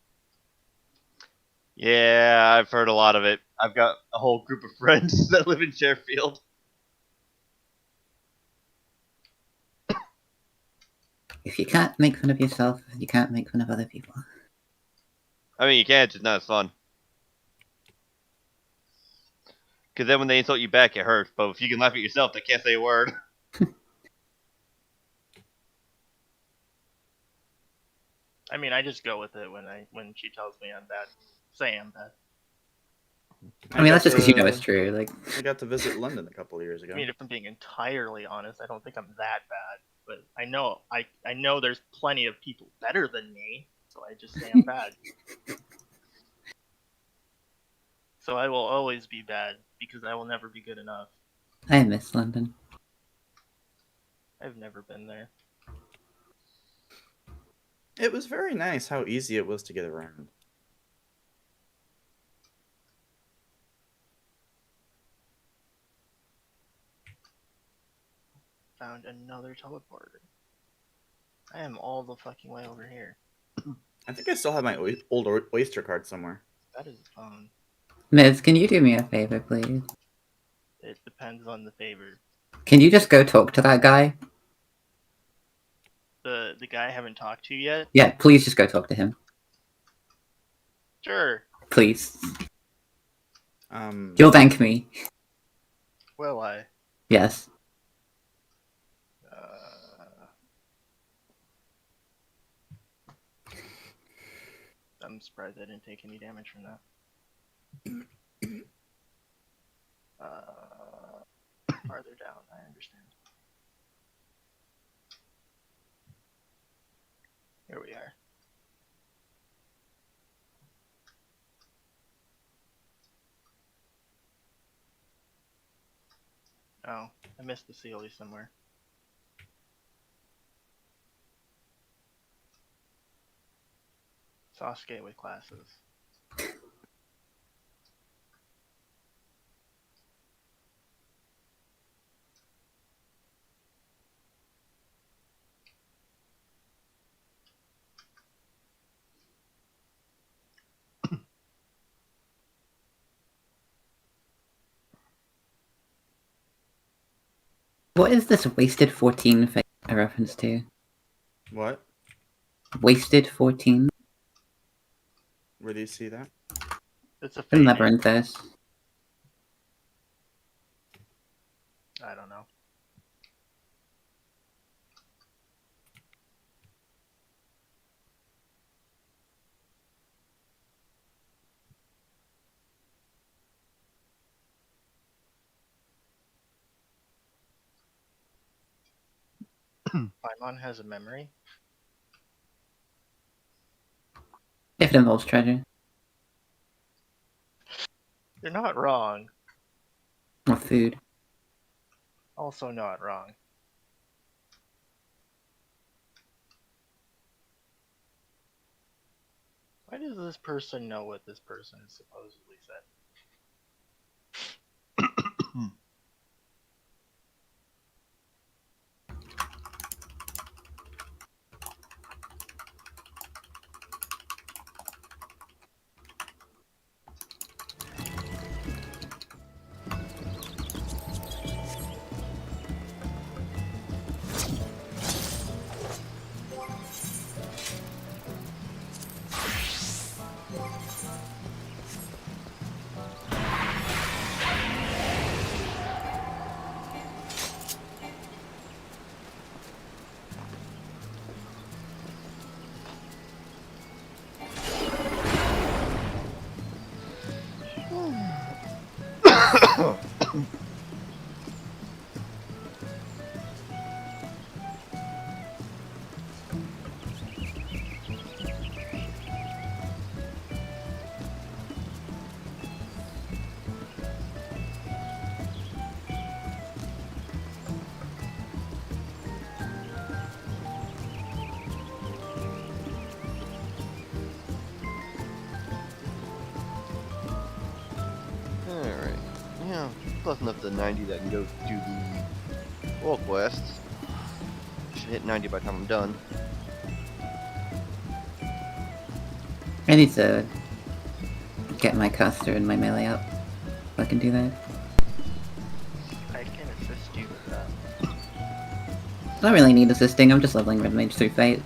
Yeah, I've heard a lot of it. I've got a whole group of friends that live in Sheffield. If you can't make fun of yourself, you can't make fun of other people. I mean, you can, it's just not as fun. Because then when they insult you back, it hurts. But if you can laugh at yourself, they can't say a word. I mean, I just go with it when she tells me I'm bad. Say I'm bad. I mean, that's just because you know it's true. Like, I got to visit London a couple of years ago. I mean, if I'm being entirely honest, I don't think I'm that bad. but I know there's plenty of people better than me, so I just say I'm bad. So I will always be bad because I will never be good enough. I miss London. I've never been there. It was very nice how easy it was to get around. Found another teleporter. I am all the fucking way over here. I think I still have my old Oyster card somewhere. That is fun. Miz, can you do me a favor, please? It depends on the favor. Can you just go talk to that guy? The guy I haven't talked to yet? Yeah, please just go talk to him. Sure. Please. Um, You'll thank me. Will I? Yes. I'm surprised I didn't take any damage from that. Farther down, I understand. Here we are. Oh, I missed the Sealy somewhere. Sasuke with classes. What is this Wasted 14 thing a reference to? what? Wasted 14? Where do you see that? It's a In fake. Labyrinthus. I don't know. Paimon has a memory? If it involves treasure. You're not wrong. Or food. Also not wrong. Why does this person know what this person has supposedly said? Alright. Yeah, close enough to 90 that I can go do the world quests. Should hit 90 by the time I'm done. I need to get my caster and my melee up. So I can do that. I can assist you with that. I don't really need assisting, I'm just leveling Red Mage through Fate.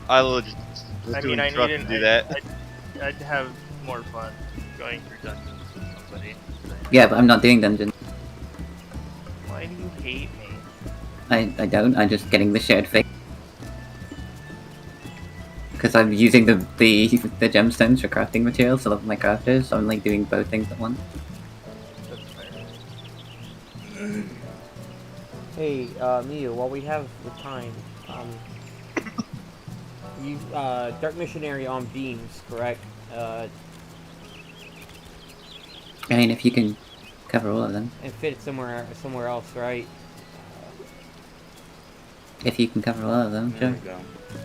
I will just I do mean, I truck need to do that. I'd have more fun going through dungeons with somebody. Yeah, but I'm not doing dungeons. Why do you hate me? I don't, I'm just getting the shared Fate. Because I'm using the gemstones for crafting materials to level my crafters, so I'm like doing both things at once. That's fair. Hey, Mia, while we have the time, you, Dark Missionary on beams, correct? I mean, if you can cover all of them. And fit it somewhere else, right? If you can cover all of them, There sure. we go.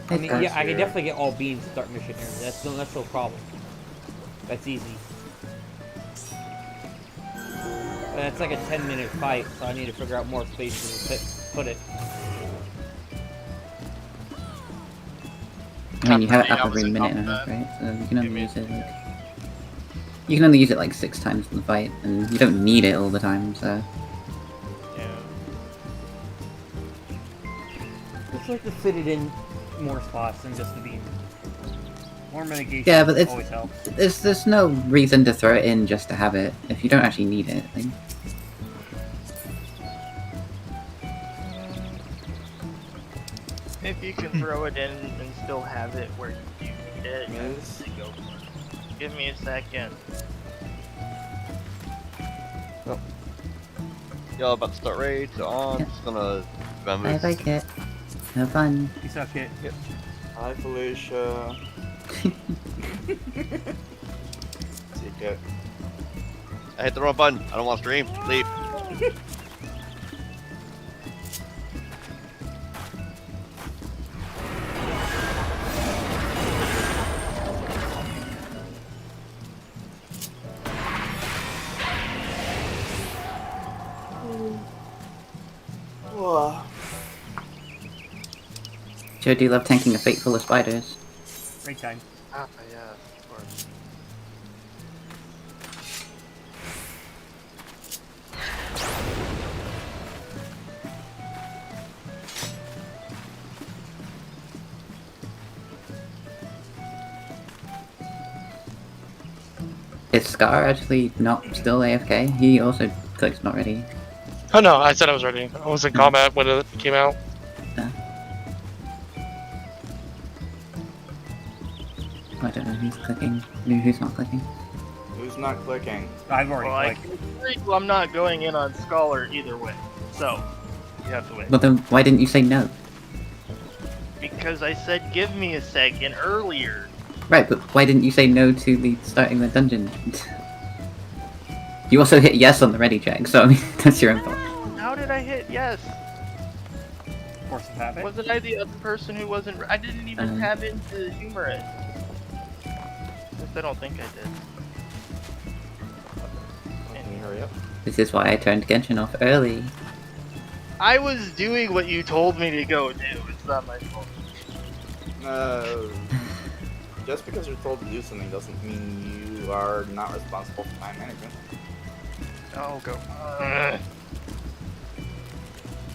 I mean, Hey, yeah, I can Here. definitely get all beams with Dark Missionary. That's no problem. That's easy. But that's like a 10-minute fight, so I need to figure out more spaces to put it. I mean, you have it Time up for every me, minute and a obviously, half, right? So you can only Give me a use it like... You can only use it like 6 times in the fight, and you don't need it all the time, so... Yeah. Just like to fit it in more spots than just the beam. More mitigation Yeah, but it's... always helps. There's no reason to throw it in just to have it, if you don't actually need it, like... If you can throw it in and still have it where you do need it, Yes. then go for it. Give me a second. Y'all about to start raid, so I'm Yeah. just gonna I like it. Have fun. You suck it. Yep. Hi, Felicia. Secret. I hit the wrong button. I don't want to stream. Leave. Whoa. Joe, do you love tanking a fate full of spiders? Great time. Ah, yeah, of course. Is Scar actually not still AFK? He also clicked not ready. Oh no, I said I was ready. I was in combat when it came out. I don't know who's clicking. Who's not clicking? Who's not clicking? I've already Well, I clicked. can tell you I'm not going in on Scholar either way, so you have to wait. Well then, why didn't you say no? Because I said give me a second earlier. Right, but why didn't you say no to the starting the dungeon? You also hit yes on the ready check, so I mean, that's your own fault. How did I hit yes? Force of habit. Wasn't I the other person who wasn't? I didn't even have in to humor it. At least I don't think I did. Can you hurry up? This is why I turned Genshin off early. I was doing what you told me to go do. It's not my fault. Just because you're told to do something doesn't mean you are not responsible for time management. Oh, go.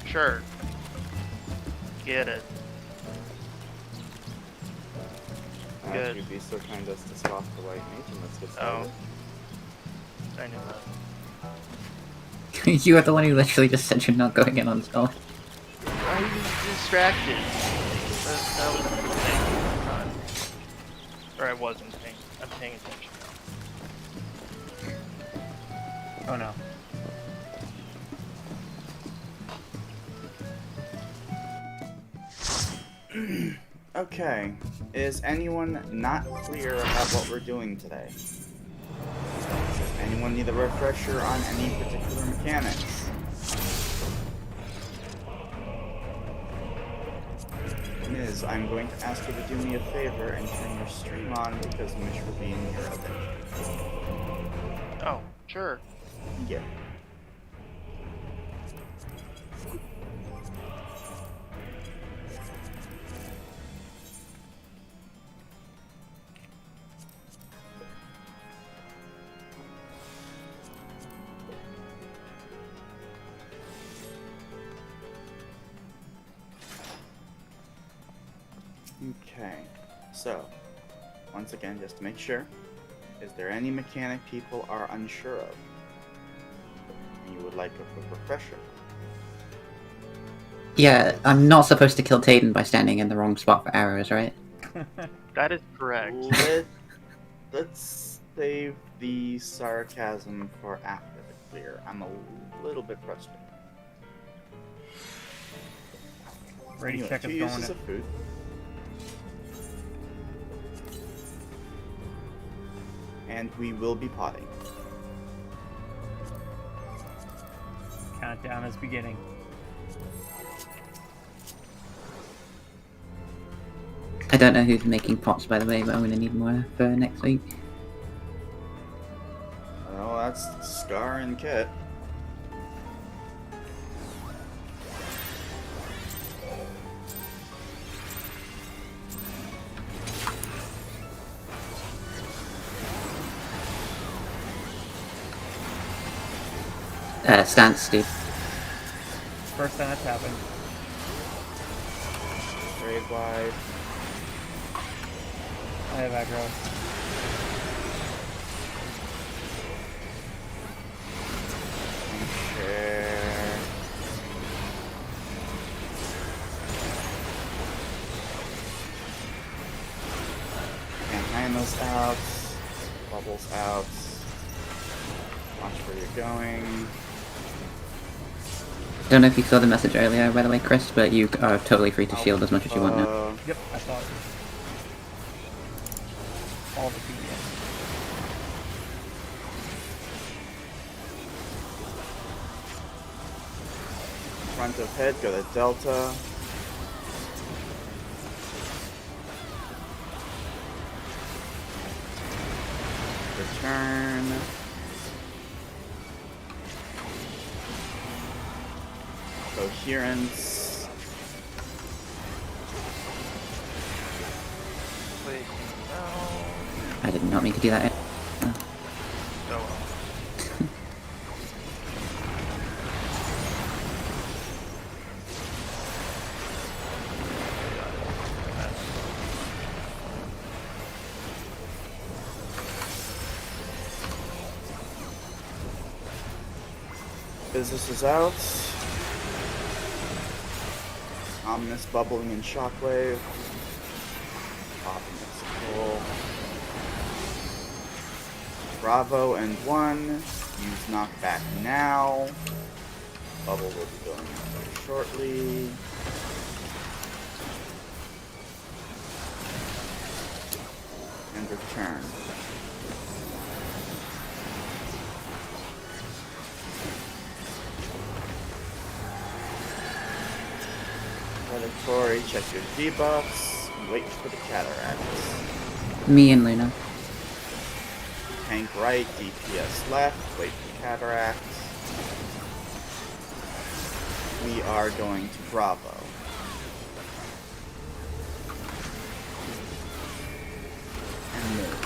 Sure. Get it. Good. If you'd be so kind as to swap the white mage and let's get Oh. started. I knew that. You are the one who literally just said you're not going in on Skull. I was distracted. That was the thing at the time. Or I wasn't paying. I'm paying attention now. Oh no. Okay. Is anyone not clear about what we're doing today? Does anyone need a refresher on any particular mechanics? Miz, I'm going to ask you to do me a favor and turn your stream on because Mish will be in here eventually. Oh, sure. Yeah. Okay, so, once again, just to make sure, is there any mechanic people are unsure of? And you would like a quick refresher? Yeah, I'm not supposed to kill Tayden by standing in the wrong spot for arrows, right? That is correct. Let's save the sarcasm for after the clear. I'm a little bit frustrated. Ready Anyway, check 2 is going uses in. of food. And we will be potting. Countdown is beginning. I don't know who's making pots, by the way, but I'm gonna need more for next week. Oh, that's Scar and Kit. Stance, dude. First time that's happened. Raid wide. I have aggro. Share. And Hannah's out. Bubbles out. Watch where you're going. Don't know if you saw the message earlier, by the way, Chris, but you are totally free to shield as much as you want now. Yep, I saw it. All the PDS. Front of head, go to Delta. Return. Coherence. Wait, no. I did not mean to do that. Oh well. Business is out. Ominous bubbling in shockwave. Popping its cool. Bravo and 1. Use knockback now. Bubble will be going out very shortly. And return. Predatory, check your debuffs. Wait for the cataracts. Me and Luna. Tank right, DPS left. Wait for cataracts. We are going to Bravo. And move.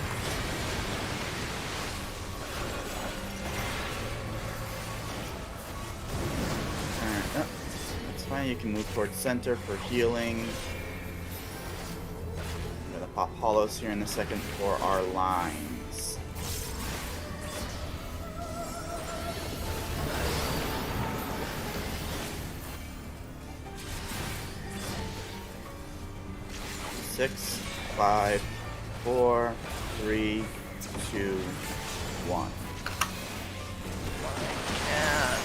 Alright, that's fine. You can move towards center for healing. I'm gonna pop hollows here in a second for our lines. Six, 5, 4, 3, 2, 1. Yeah.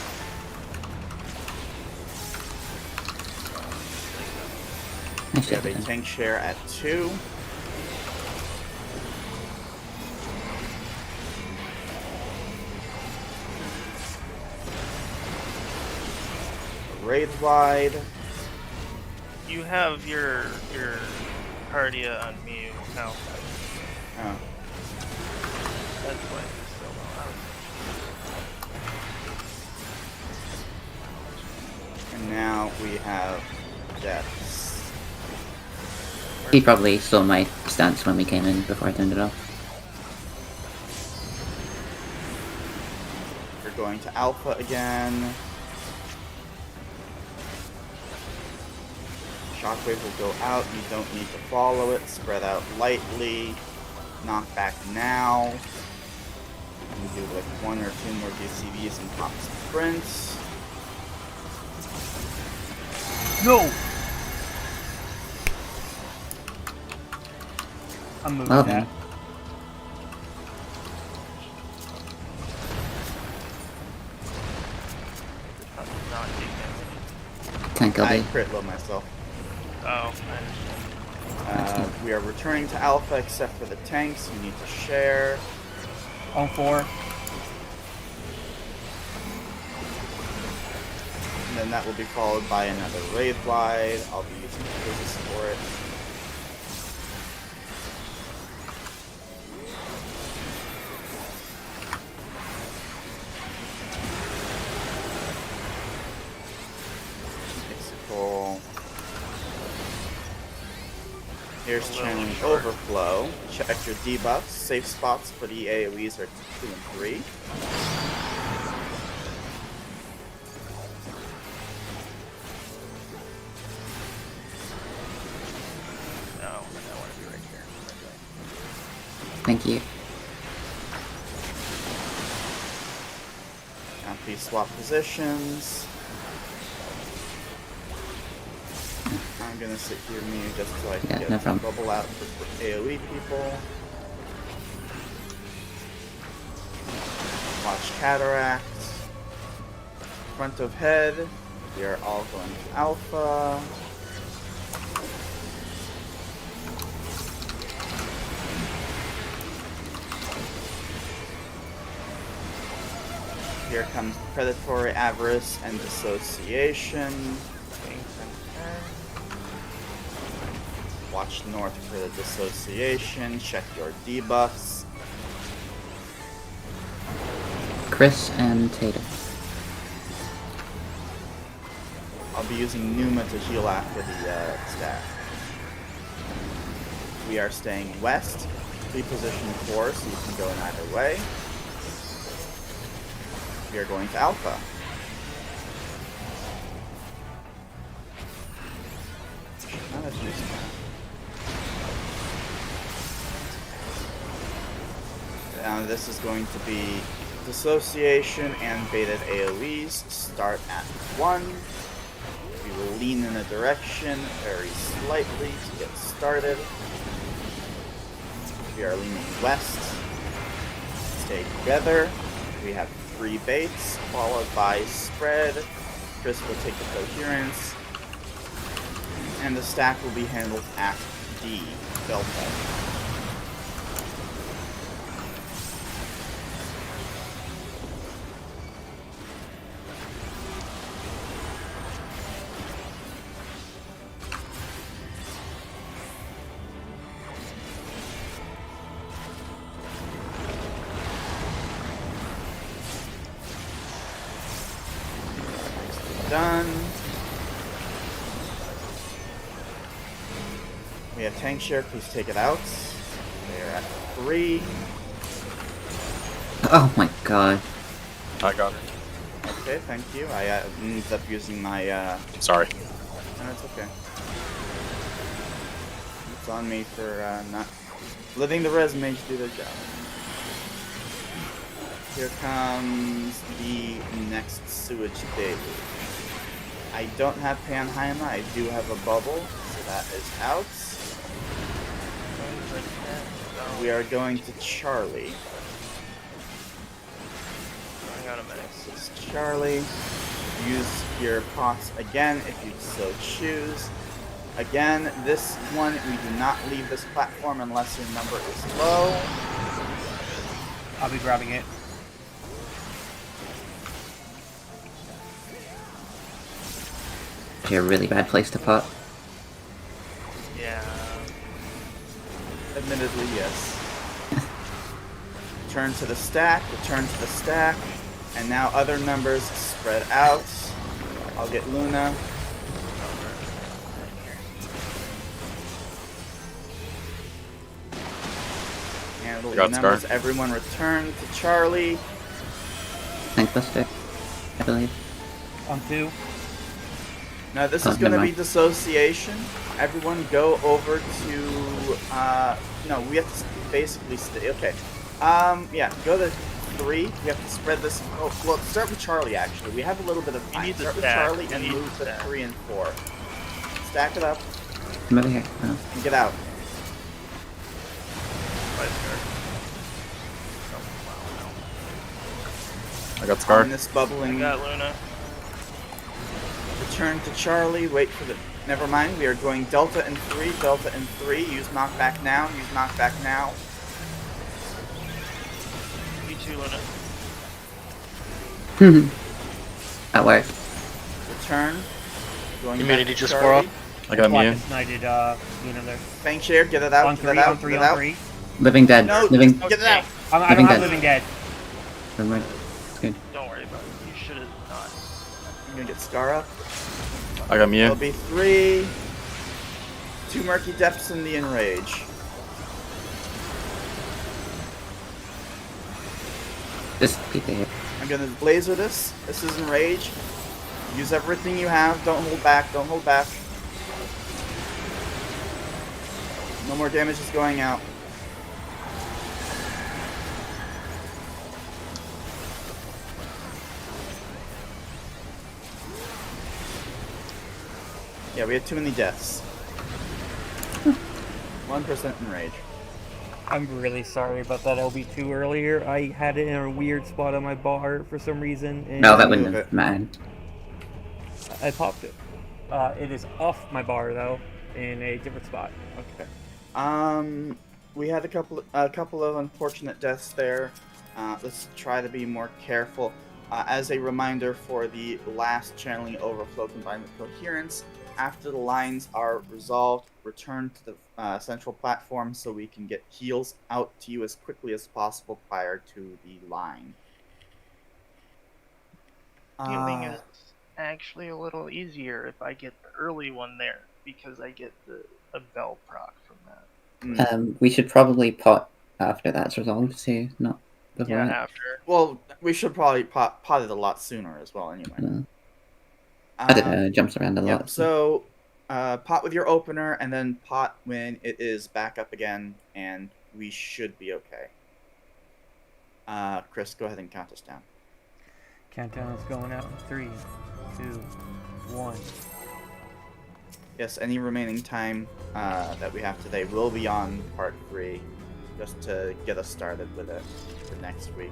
Nice We have a job. tank share at 2. Raid wide. You have your Cardia on meow now. Oh, That's why it's so low. and now we have deaths. He probably saw my stance when we came in before I turned it off. We're going to Alpha again. Shockwave will go out. You don't need to follow it. Spread out lightly. Knock back now. And do like 1 or 2 more DCVs and pop sprints. No! I'm moving Well that. then. Not take damage. Tank I LB. crit low myself. Oh, We are returning to Alpha except for the tanks. You need to share. On 4. And then that will be followed by another Wraith Glide. I'll be using Physics for it. Physical. Here's channeling overflow. Check your debuffs. Safe spots for the AoEs are 2 and 3. no, I want to be right here. Thank you. Now please swap positions. I'm gonna sit here mute just so I can Yeah, get no the problem. bubble out for AoE people. Watch Cataract. Front of head. We are all going to Alpha. Here comes Predatory Avarice and Dissociation. Watch north for the Dissociation. Check your debuffs. Chris and Tatum. I'll be using Numa to heal after the stack. We are staying west. Reposition 4 so you can go in either way. We are going to Alpha. Now let's use that. Now this is going to be Dissociation and baited AoEs. Start at 1. We will lean in a direction very slightly to get started. We are leaning west. Stay together. We have 3 baits, followed by spread. Chris will take the coherence. And the stack will be handled at D, Delta. Done. We have tank share, please take it out. They are at 3. Oh my god. I got it. Okay, thank you. I ended up using my, Sorry. No, it's okay. It's on me for, not letting the resumes do their job. Here comes the next sewage deluge. I don't have Panheima, I do have a bubble, so that is out. We are going to Charlie. I got a minute. This is Charlie. Use your pots again if you so choose. Again, this one, we do not leave this platform unless your number is low. I'll be grabbing it. Actually a really bad place to pot. Yeah. Admittedly, yes. Return to the stack, return to the stack, and now other numbers spread out. I'll get Luna. Handle the Got numbers. Scar. Everyone return to Charlie. Thankless, I believe. On 2. Now this Oh, is going to never be mind. Dissociation. Everyone go over to, no, we have to basically stay, okay. Yeah, go to 3. We have to spread this, oh, well, start with Charlie actually. We have a little bit of time. need to Start with stack. Charlie You and need to move to stack. 3 and 4. Stack it up Come over here. Oh. and get out. I got Scar. On this bubbling, I got Luna. return to Charlie, wait for the Never mind. We are going Delta and 3. Delta and 3. Use knockback now. Use knockback now. You too, Luna. That worked. Return. Going Immunity back just to wore Charlie. off. I got Black Mew. is knighted, Luna there. Fang share. Get it out. On Get 3, it out. on 3, Get it on out. 3. Living dead. No, Living. get it out. I don't Living have dead. living dead. Never mind. It's good. Don't worry about it. You should have not. I'm gonna get Scar up. I got There'll Mew. be 3. 2 Murky Depths in the Enrage. Just keep it here. I'm gonna laser this. This is Enrage. Use everything you have. Don't hold back. Don't hold back. No more damage is going out. Yeah, we had too many deaths. 1% Enrage. I'm really sorry about that LB2 earlier. I had it in a weird spot on my bar for some reason. And No, that wouldn't Move have it. mattered. I popped it. It is off my bar though, in a different spot. Okay. We had a couple of unfortunate deaths there. Let's try to be more careful. As a reminder for the last channeling overflow combined with coherence, after the lines are resolved, return to the central platform so we can get heals out to you as quickly as possible prior to the line. Healing is actually a little easier if I get the early one there, because I get a bell proc from that. We should probably pot after that's resolved too, not before Yeah, it. after. Well, we should probably pot it a lot sooner as well anyway. I don't know, it jumps around a Yep, lot. so pot with your opener and then pot when it is back up again, and we should be okay. Chris, go ahead and count us down. Countdown is going out in 3, 2, 1. Yes, any remaining time that we have today will be on part 3, just to get us started with it for next week.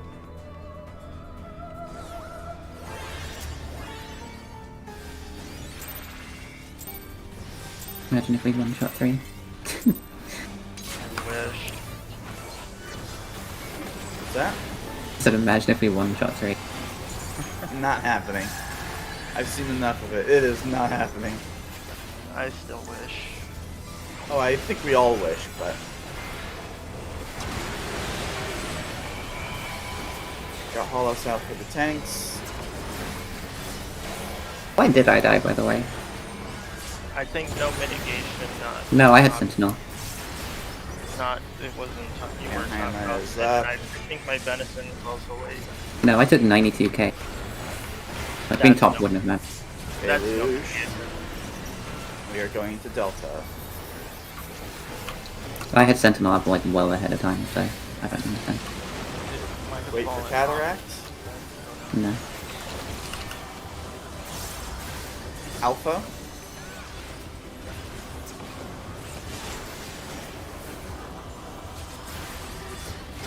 Imagine if we one-shot 3. I wish. What's that? So imagine if we one-shot 3. Not happening. I've seen enough of it. It is not happening. I still wish. Oh, I think we all wish, but... Got Holos out for the tanks. Why did I die, by the way? I think no mitigation, No, I had Sentinel. it wasn't, you weren't Yeah, top hammer up, is and up. I think my venison was also late. No, I took 92k. But being That's top no- wouldn't have mattered. That's no Deluge. mitigation. We are going to Delta. I had Sentinel up like well ahead of time, so I don't understand. Might have Wait for fallen Cataract. No. Alpha.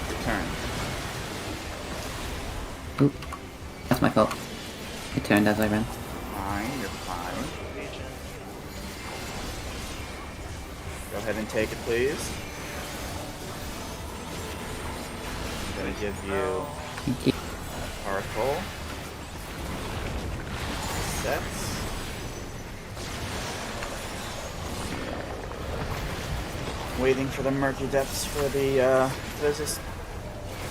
Return. Oop. That's my fault. It turned as I ran. Fine, you're fine. off. Agent. Go ahead and take it, please. I'm gonna give you Oh, Thank you. Particle. Sets. Waiting for the murky depths for the Physis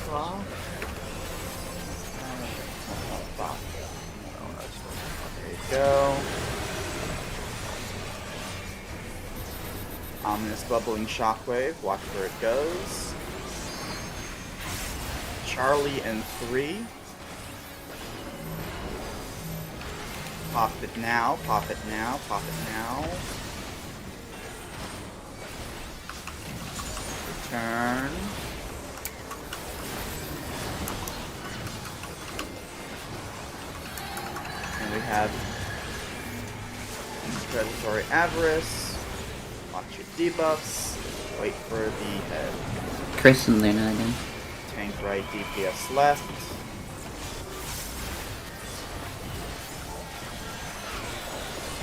claw. There you go. Ominous bubbling shockwave. Watch where it goes. Charlie and 3. Pop it now, pop it now, pop it now. Return. And we have Predatory Avarice. Watch your debuffs. Wait for the head. Chris and Luna again. Tank right, DPS left.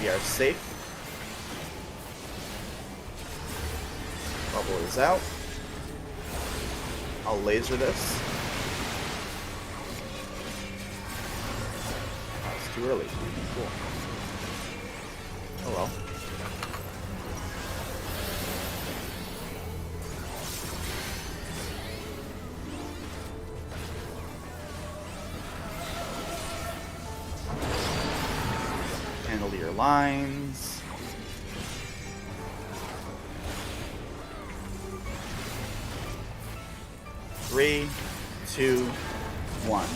We are safe. Bubble is out. I'll laser this. Oh, it's too early. Cool. Oh well. Handle your lines. 3, 2, 1.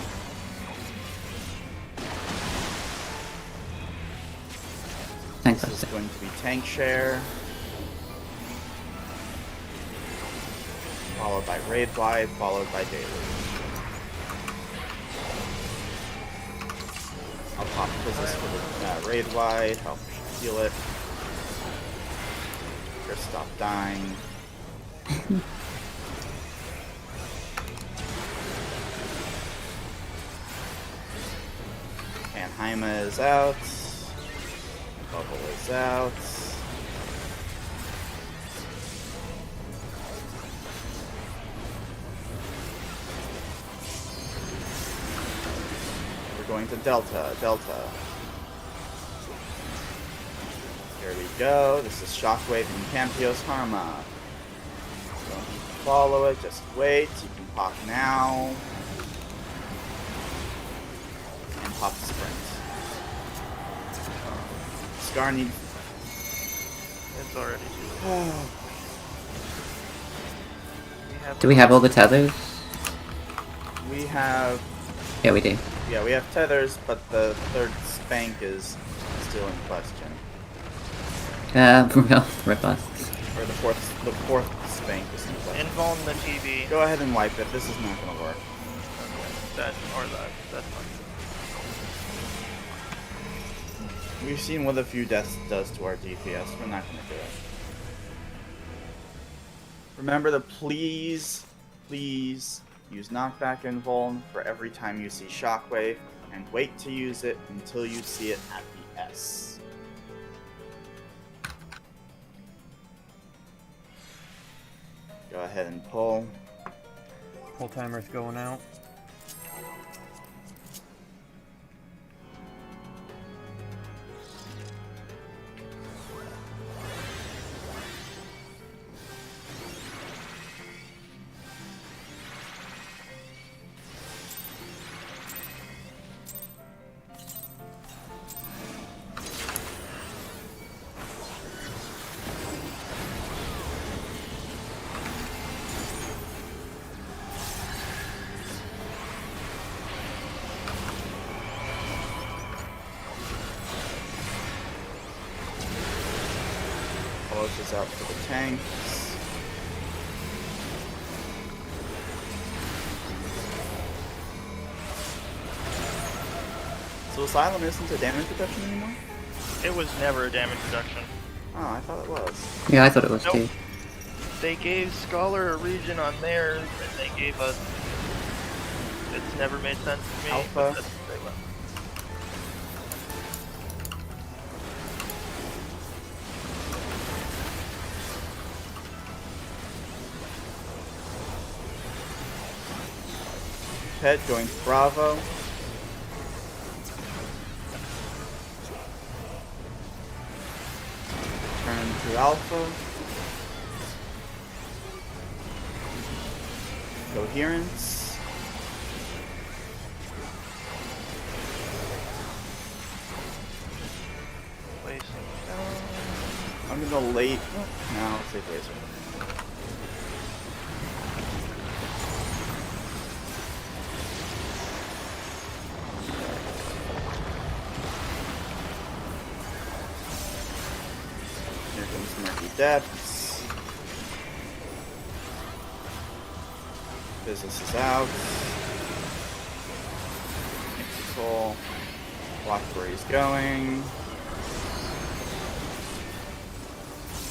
Thanks. This is going to be tank share. Followed by raid wide, followed by daily. I'll pop this for the raid wide, help heal it. Just stop dying. Jaime is out. Bubble is out. We're going to Delta. Delta. Here we go. This is Shockwave and Campio's Harma. Don't need to follow it. Just wait. You can pop now. And pop sprint. Scar needs. It's already. Do we have all the tethers? We have. Yeah, we do. Yeah, we have tethers, but the third spank is still in question. Rip us. Or the fourth spank is in question. Invuln the TV. Go ahead and wipe it. This is not gonna work. That's fine. We've seen what a few deaths does to our DPS. We're not gonna do it. Remember to please use knockback invuln for every time you see Shockwave, and wait to use it until you see it at the S. Go ahead and pull. Whole timer's going out. This out for the tanks. So Asylum isn't a damage reduction anymore? It was never a damage reduction. Oh, I thought it was. Yeah, I thought it was Nope. too. They gave Scholar a region on theirs, and they gave us. It's never made sense to me. Alpha. But that's what they went. Pet going to Bravo. Turn to Alpha. Coherence. Placing. I'm gonna late. No, I'll save laser. Here comes Murky Depths. Business is out. Control. Watch where he's going.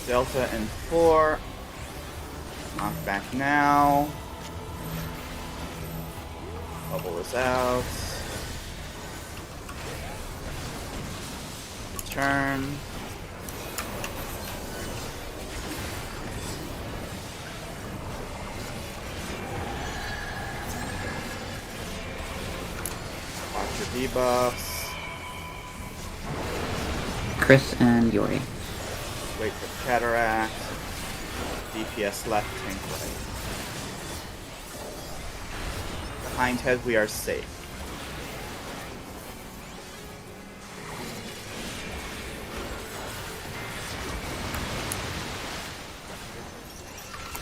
Delta and 4. Knock back now. Bubble is out. Return. debuffs. Chris and Yori. Wait for the cataract. DPS left, tank right. Behind head, we are safe.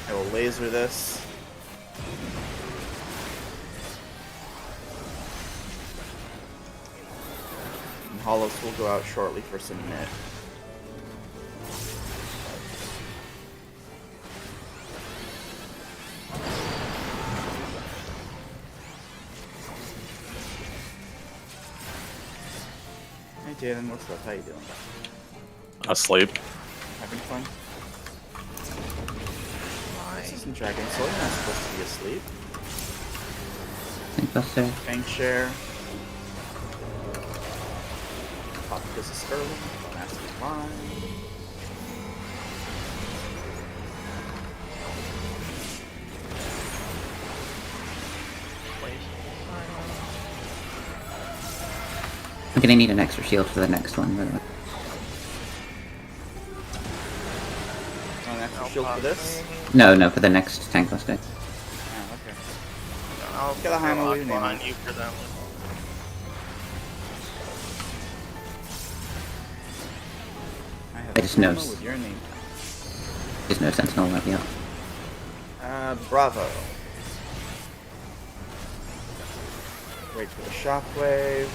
I will laser this. And Hollows will go out shortly for some mid. Hey Jaden, what's up? How you doing? Asleep. Having fun? This isn't Dragon Soul, you're not supposed to be asleep. Tank Buster. Tank share. Pop this is early, that's fine. I'm gonna need an extra shield for the next one, by the way. An extra shield for this? No, for the next Tank Buster. Oh, okay. I'll Get a high move, your name on on. you for that one. I have I just a hammer noticed. with your name. There's no Sentinel left yet. Bravo. Wait for the shockwave.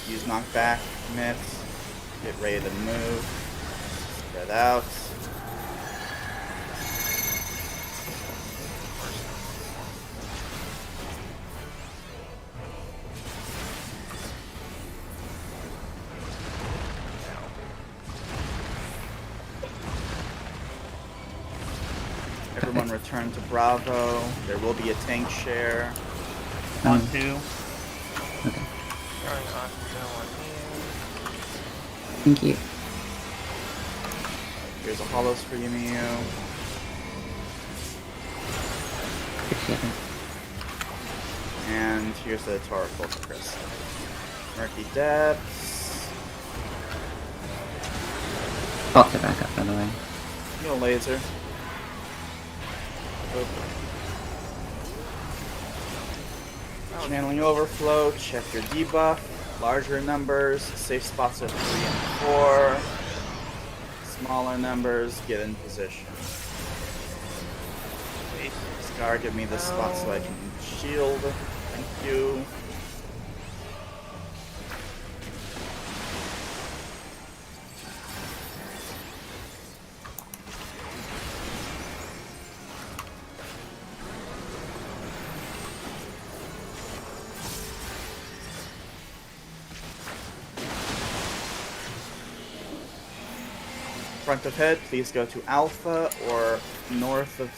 Use knockback, miss. Get ready to move. Spread out. Everyone return to Bravo. There will be a tank share. 1, 2. Okay. Going on one Thank you. Here's a hollows for you, Mew. Appreciate it. And here's the Torricle for Chris. Murky Depths. Pops it back up, by the way. No laser. Channeling overflow, check your debuff, larger numbers, safe spots are 3 and 4, smaller numbers, get in position. Scar, give me this spot so I can shield, thank you. Front of head, please go to Alpha or north of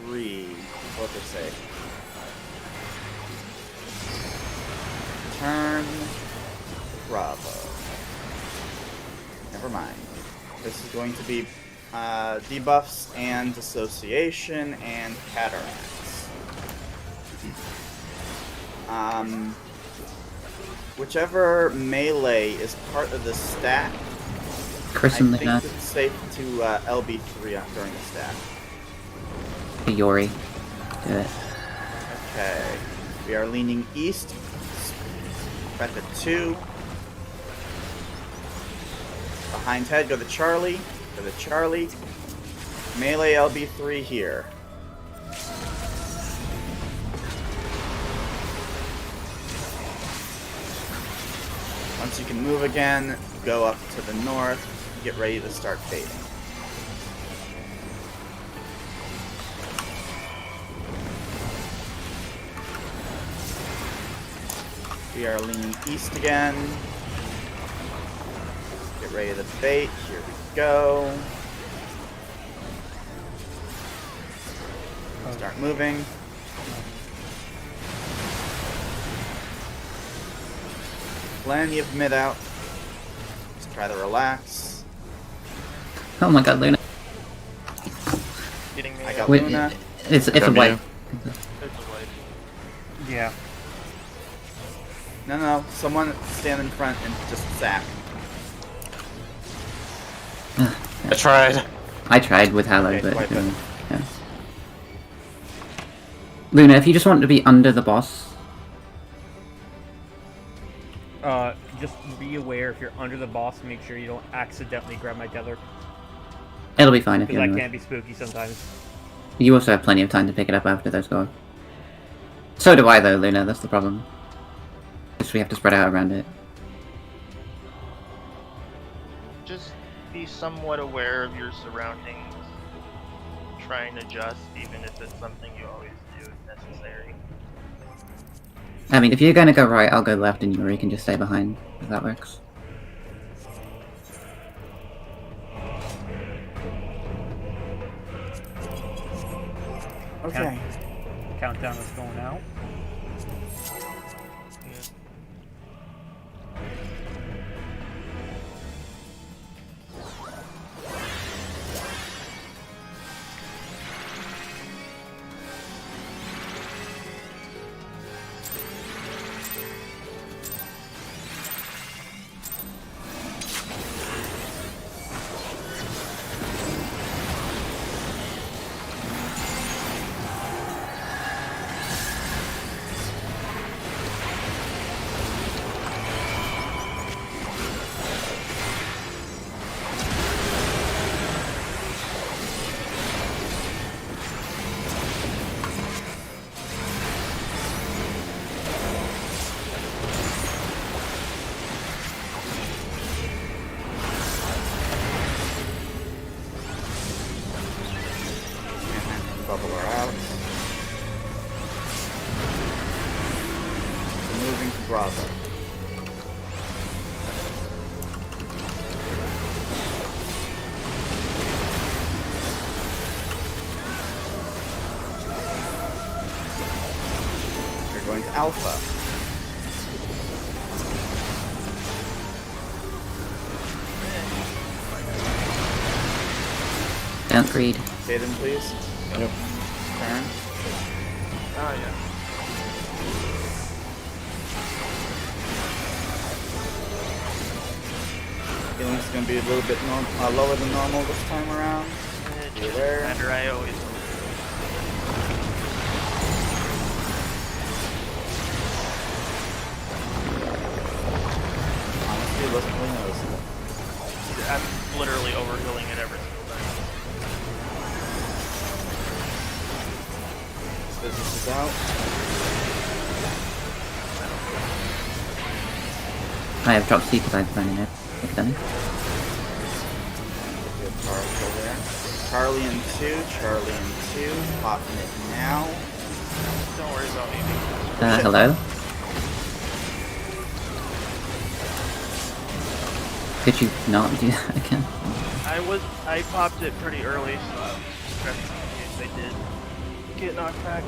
3. Both are safe. Turn Bravo. Never mind. This is going to be debuffs and dissociation and cataracts. Whichever melee is part of the stack, Chris I and think Luna. it's safe to LB3 during the stack. Yori. Do it. Okay. We are leaning east. Back to 2. Behind head, go to Charlie. Go to Charlie. Melee LB3 here. Once you can move again, go up to the north. Get ready to start fading. We are leaning east again. Get ready to bait. Here we go. Start moving. Plenty of mid out. Just try to relax. Oh my god, Luna. Getting me I got Wait, Luna. It's a Come wipe. here. It's a wipe. Yeah. No. Someone stand in front and just sack. I tried. I tried with Hallow, Okay, but wipe it. yeah. Luna, if you just want to be under the boss, Just be aware if you're under the boss, make sure you don't accidentally grab my tether. it'll be fine if Because you're that in the can be spooky sometimes. You also have plenty of time to pick it up after those go. So do I, though, Luna. That's the problem. Just we have to spread out around it. Just be somewhat aware of your surroundings. Try and adjust, even if it's something you always do if necessary. I mean, if you're going to go right, I'll go left, and Yuri can just stay behind, if that works. Okay. Countdown is going out. Bubble her out. Moving to Bravo. You're going to Alpha. Don't greed. Satan, please. Yep. Turn. Oh yeah. Healing's gonna be a little bit lower than normal this time around. You're there. Commander, I always. Honestly, it wasn't really noticeable. I'm literally overhealing it every single time. Business is out. I have dropped C because I have done it. I've done it. Good partial there. Charlie and 2, Charlie and 2. Popping it now. Don't worry about me. Hello? Could you not do that again? I popped it pretty early, so just in case I did get knocked back.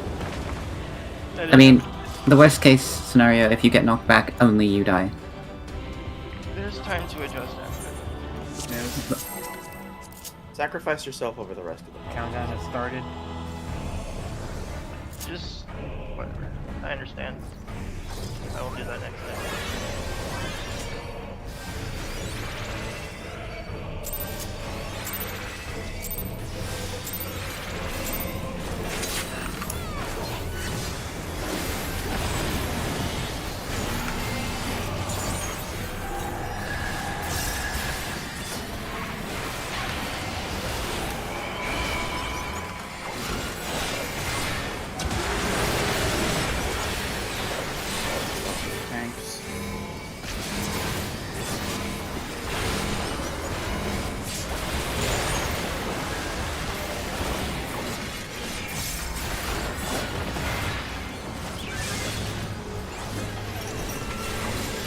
I mean, the worst case scenario, if you get knocked back, only you die. There's time to adjust after. Yeah. Sacrifice yourself over the rest of them. Countdown has started. Just whatever. I understand. I will do that next time. Tanks.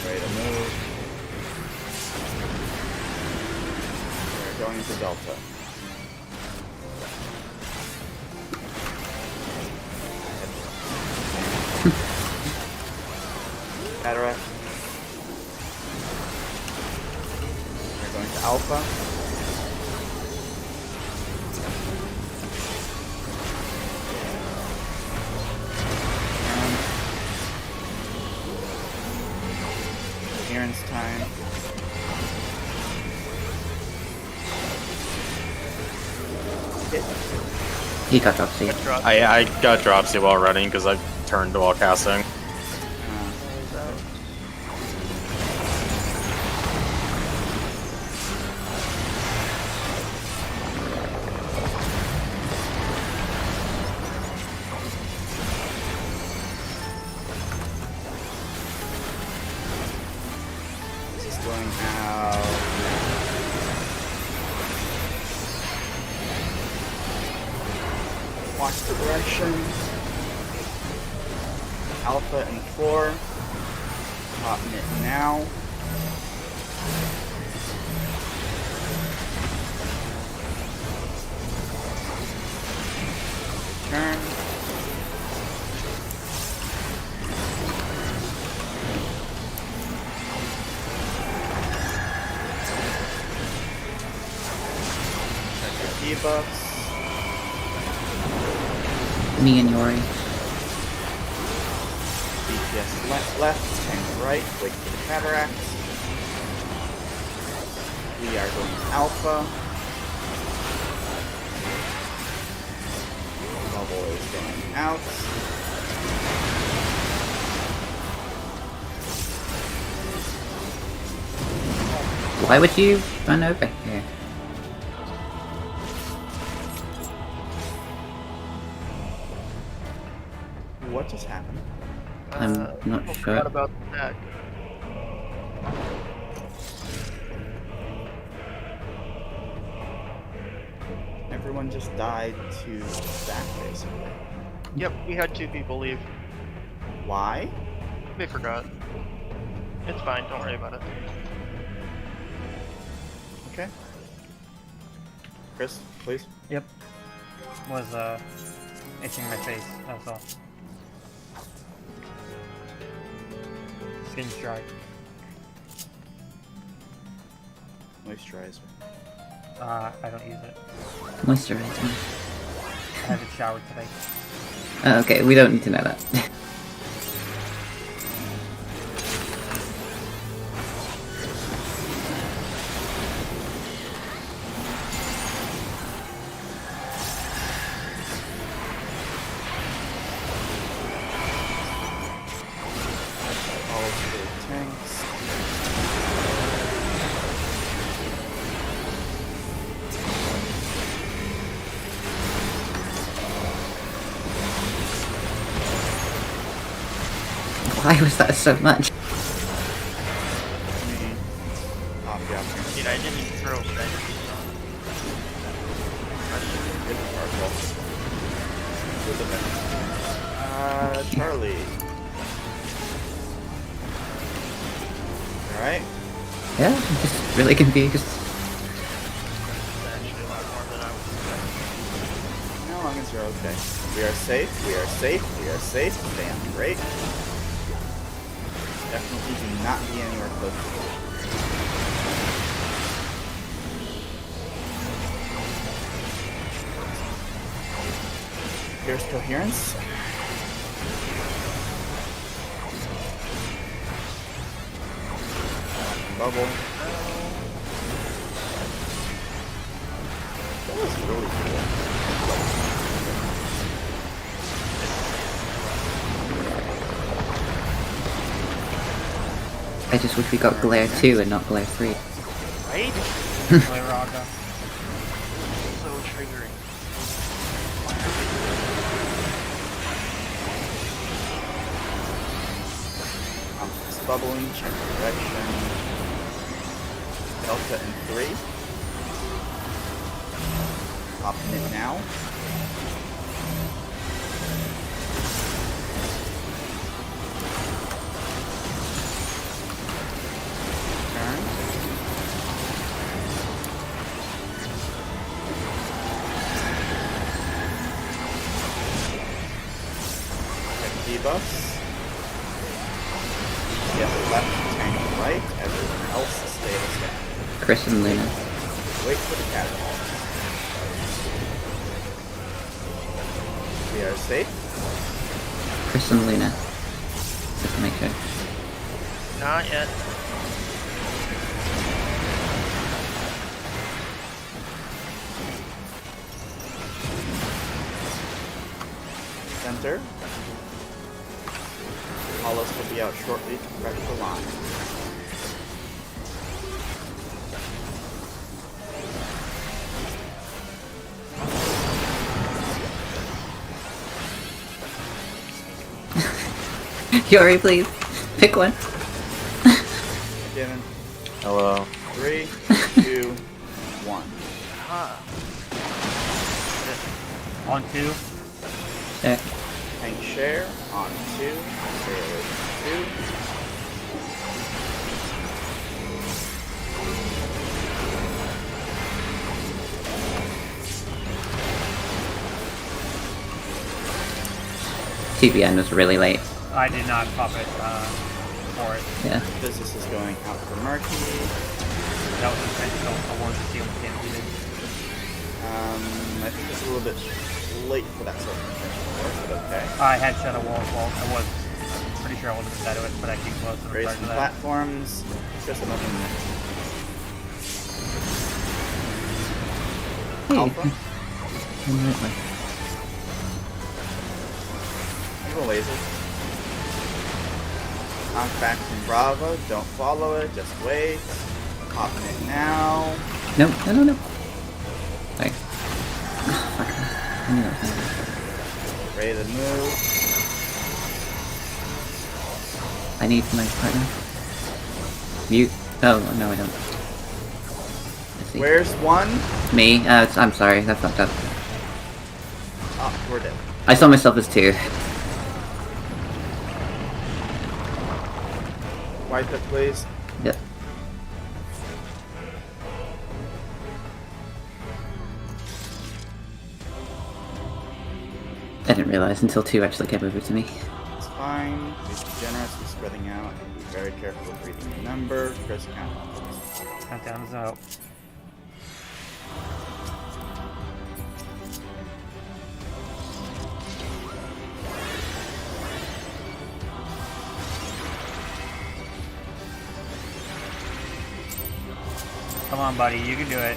Ready to move. We're going into Delta. Cataract. We're going to Alpha. coherence time. Hit. He got dropsy. Drop. I got dropsy while running because I turned while casting. This is going out. Watch the direction. Alpha and 4. Top mid now. Turn. Check your debuffs. Me and Yori. DPS left, tank right, wait for the cataracts. We are going alpha. Bubble is going out. Why would you run over here? What just happened? I'm not I sure. forgot about that. Everyone just died to that, basically. Yep, we had 2 people leave. Why? They forgot. It's fine, don't worry about it. Okay. Chris, please. Yep. Was itching my face. That's all. Skin's dry. Moisturizer. I don't use it. Moisturizer. I haven't showered today. Okay, we don't need to know that. All of the tanks. Why was that so much? Me. Off the opportunity. Dude, I didn't even throw a bench. Good particle. Good event. Charlie. Alright. Yeah, I'm just really confused. Actually, a lot more than I was expecting. How long as you're okay? We are safe, we are safe, we are safe. Damn, great. Definitely do not be anywhere close to it. Here's coherence. Bubble. That was really cool. I just wish we got Glare 2 and not Glare 3. Right? Play Raga. So triggering. It's bubbling, check direction. Delta and 3. Popping it now. Turn. Check debuffs. Yes, left, tank right, everyone else stay the same. Chris and Luna. Wait for the catapult. We are safe. Chris and Luna. Just to make sure. Not yet. Center. Hollis will be out shortly to correct the line. Yuri, please. Pick one. Given. Hello. 3, 2, 1. On 2. There. Tank share on 2. Sailor 2. TBN was really late. I did not pop it for it. Yeah. Business is going out for Murky. That was intentional. I wanted to see him stampeded. I think it's a little bit late for that sort of intentional work, but okay. I had Shadow Wall as well. I was pretty sure I wasn't going to do it, but I came close in Raise regard to some that. platforms. Just another minute. Alpha. You have a laser. Knockback from Bravo. Don't follow it. Just wait. Popping it now. No. Sorry. Fuck. I knew that was gonna Ready to move. I need my partner. Mute. Oh, no, I don't. Let's see. Where's one? Me? I'm sorry, that's fucked up. Oh, we're dead. I saw myself as 2. Wipe it, please. Yep. I didn't realize until 2 actually came over to me. It's fine. Be generously spreading out and be very careful with reading the number. Chris count on. Countdown is out. Come on, buddy, you can do it.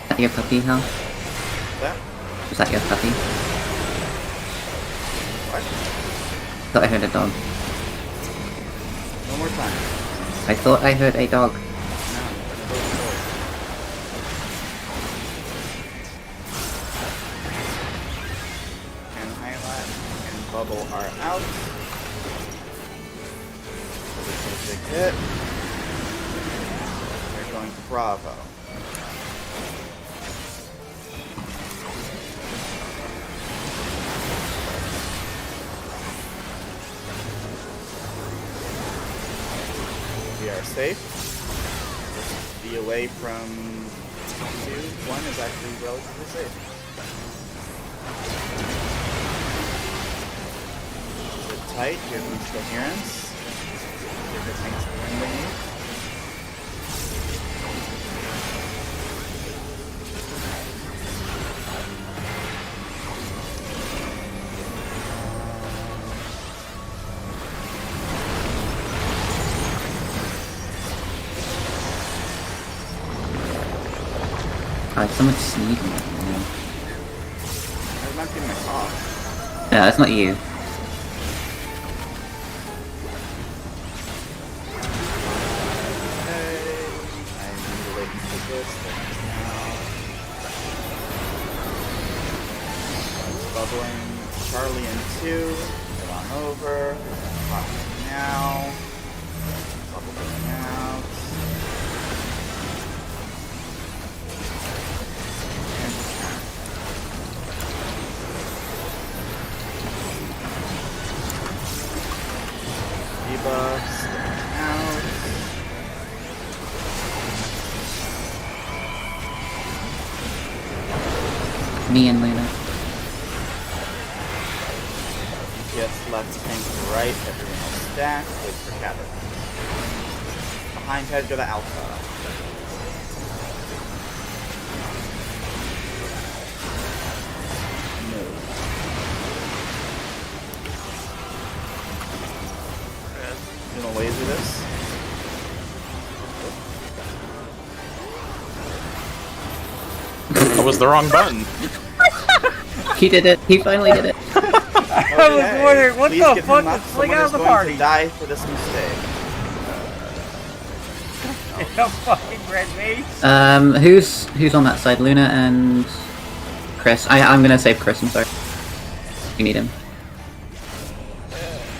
Is that your puppy, Hal? That? Was that your puppy? What? Thought I heard a dog. One more time. I thought I heard a dog. No, that's both forward. And highlight and bubble are out. This is a big hit. They're going to Bravo. We are safe. Just be away from 2. 1 is actually relatively safe. Sit tight, give them coherence. Give the tanks the wind they need. Oh, so much sneezing. That might be my cough. No, that's not you. Okay. I need to wait and take this. Now. It's bubbling. Charlie and 2. Get on over. Pop it now. Bubble going out. Debuffs out. Me and Luna. DPS left, tank right, everyone else stack, wait for Cavern. Behind head, go to Alpha. Move. Gonna laser this. That was the wrong button. He did it. He finally did it. I was wondering, what Please the give fuck him up. is playing Someone out is of the going party? to die for this mistake. A fucking red mace. Who's on that side? Luna and Chris. I'm gonna save Chris. I'm sorry. You need him.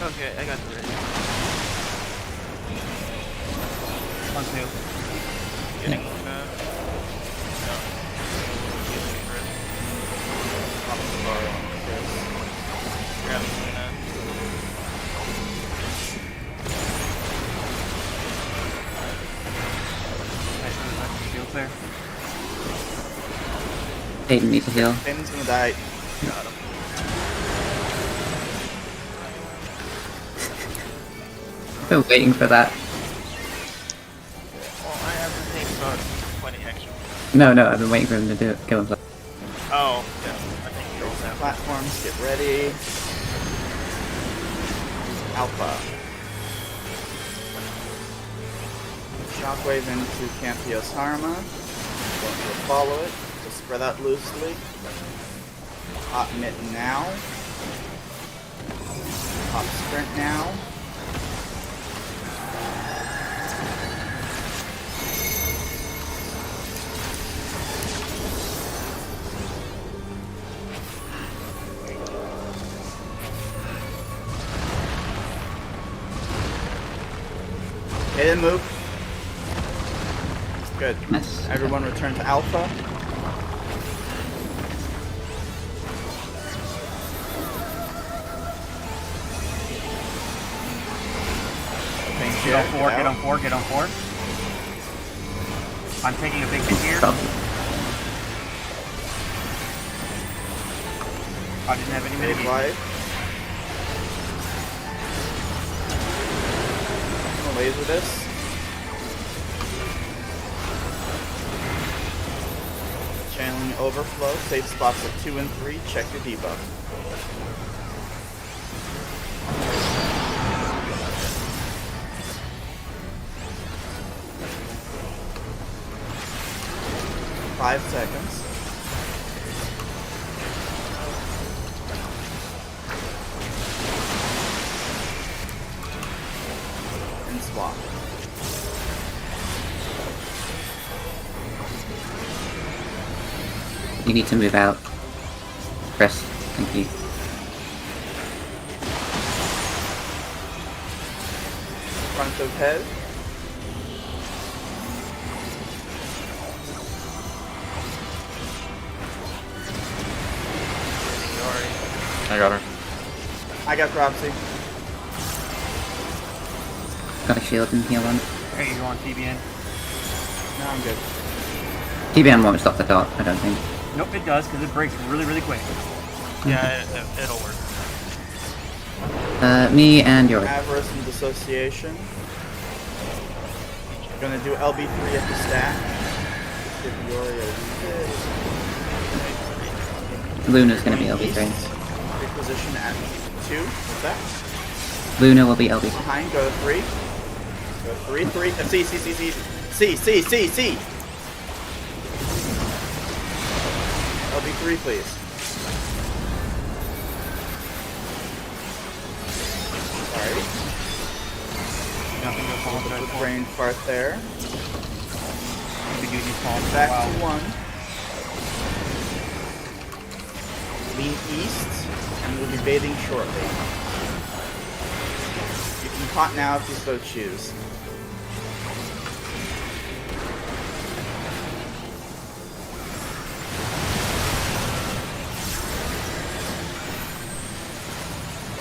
Okay, I got the ready. 1, 2. Getting Luna. No. Using Chris. Up the bar on Chris. Grabbing Luna. Nice shield there. Aiden needs a heal. Aiden's gonna die. Got him. I've been waiting for that. Well, I have to think about 20 extra. No, I've been waiting for him to do it. Kill him. Oh, yeah. I think he rolls out. Platforms, get ready. Alpha. Shockwave into Campio's Harma. Going to follow it. Just spread out loosely. Hot mid now. Hot sprint now. Okay, then move. Good. Nice. Everyone return to Alpha. Thank you. Get on 4, get on 4, get on 4. I'm taking a big hit here. Stop. I didn't have any Big mitigation. life. I'm gonna laser this. Channeling overflow. Safe spots at 2 and 3. Check your debuff. Five seconds. And swap. You need to move out. Chris, thank you. Front of head. I got her. I got Dropsy. Got a shield and heal on. Hey, you on TBN? No, I'm good. TBM won't stop the dot, I don't think. Nope, it does, because it breaks really, really quick. Yeah, it'll work. Me and Yorick. Avarice and Dissociation. We're gonna do LB3 at the stack. Just give Yori a Luna's gonna be Going LB3. east. Reposition at 2. What's that? Luna will be LB3. Behind, go to 3. Go 3, 3. C, C, C, C. C, C, C, C. LB3, please. Sorry. Nothing to apologize Good for. brain fart there. You've been doing these calls for a Back while. to 1. Lean east, and we'll be baiting shortly. You can pot now if you so choose.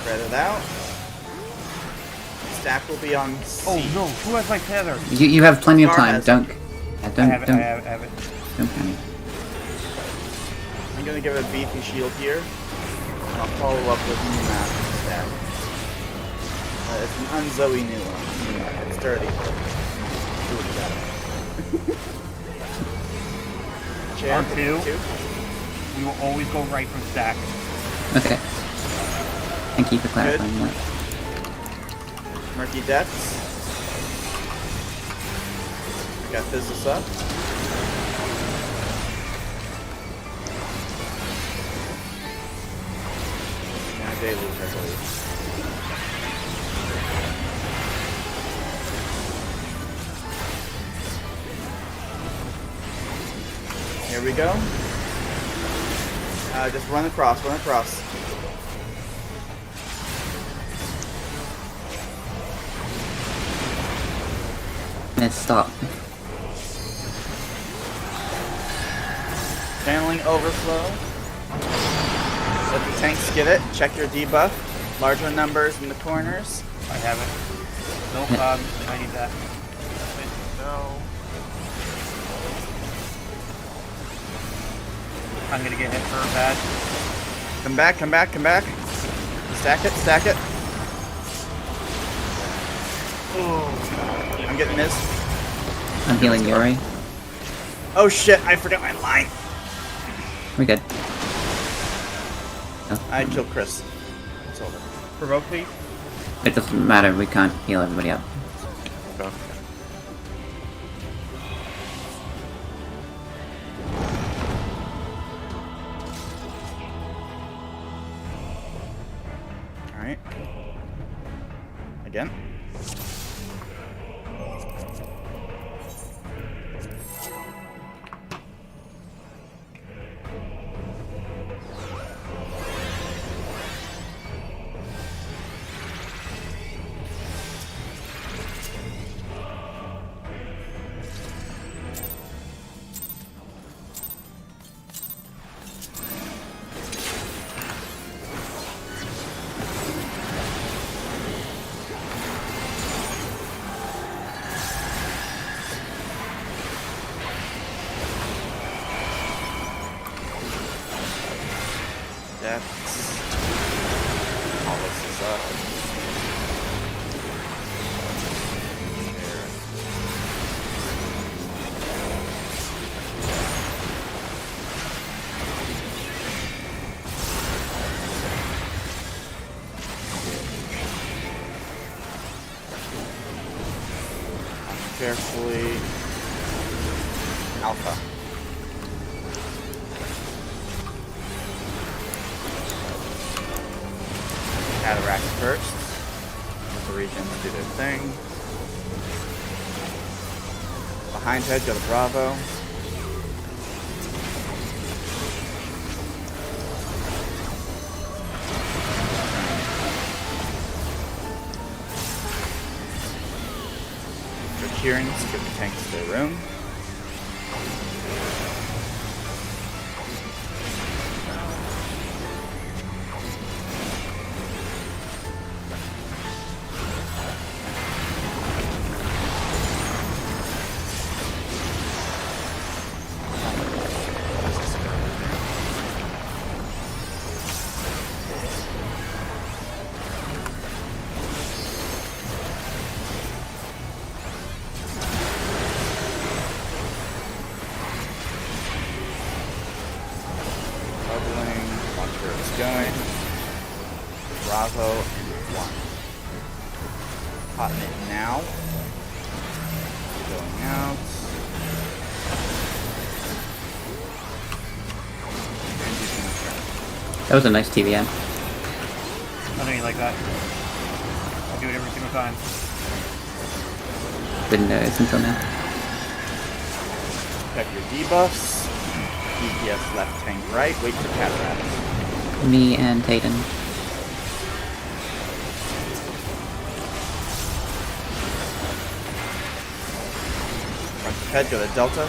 Spread it out. Stack will be on C. Oh no, who has my tether? You have plenty of Scar time. has Don't. it. Yeah, I don't. have it, Don't. I have it. Don't panic. I'm gonna give it a beefy shield here. And I'll follow up with new map stack. It's an un-Zoe new one. It's dirty. Do what you gotta. Champ, R2. We will always go right from stack. Okay. Thank you for clarifying that. Murky Depths. I got Fizzles up. Now Deluge, I believe. Here we go. Just run across, run across. Let's stop. Channeling overflow. Let the tanks get it. Check your debuff. Larger numbers in the corners. I have it. Nope, I need that. No. I'm gonna get hit for a bad. Come back, come back, come back. Stack it, stack it. I'm getting missed. I'm healing Yori. Oh shit, I forgot my line. We're good. Oh, I killed Chris. It's over. Provoke, please. it doesn't matter, we can't heal everybody up. Okay. Alright. Again. That's all this is up. Carefully. Alpha. Cataracts first. Let the regions do their thing. Behind head, go to Bravo. For Kieran's, give the tanks their room. Bubbling, watch where it's going. Bravo and 1. Popping it now. Going out. And using the turn. That was a nice TVN. I know you like that. I do it every single time. Didn't notice until now. Check your debuffs. DPS left, tank right. Wait for cataracts. Me and Tayden. Front head, go to Delta.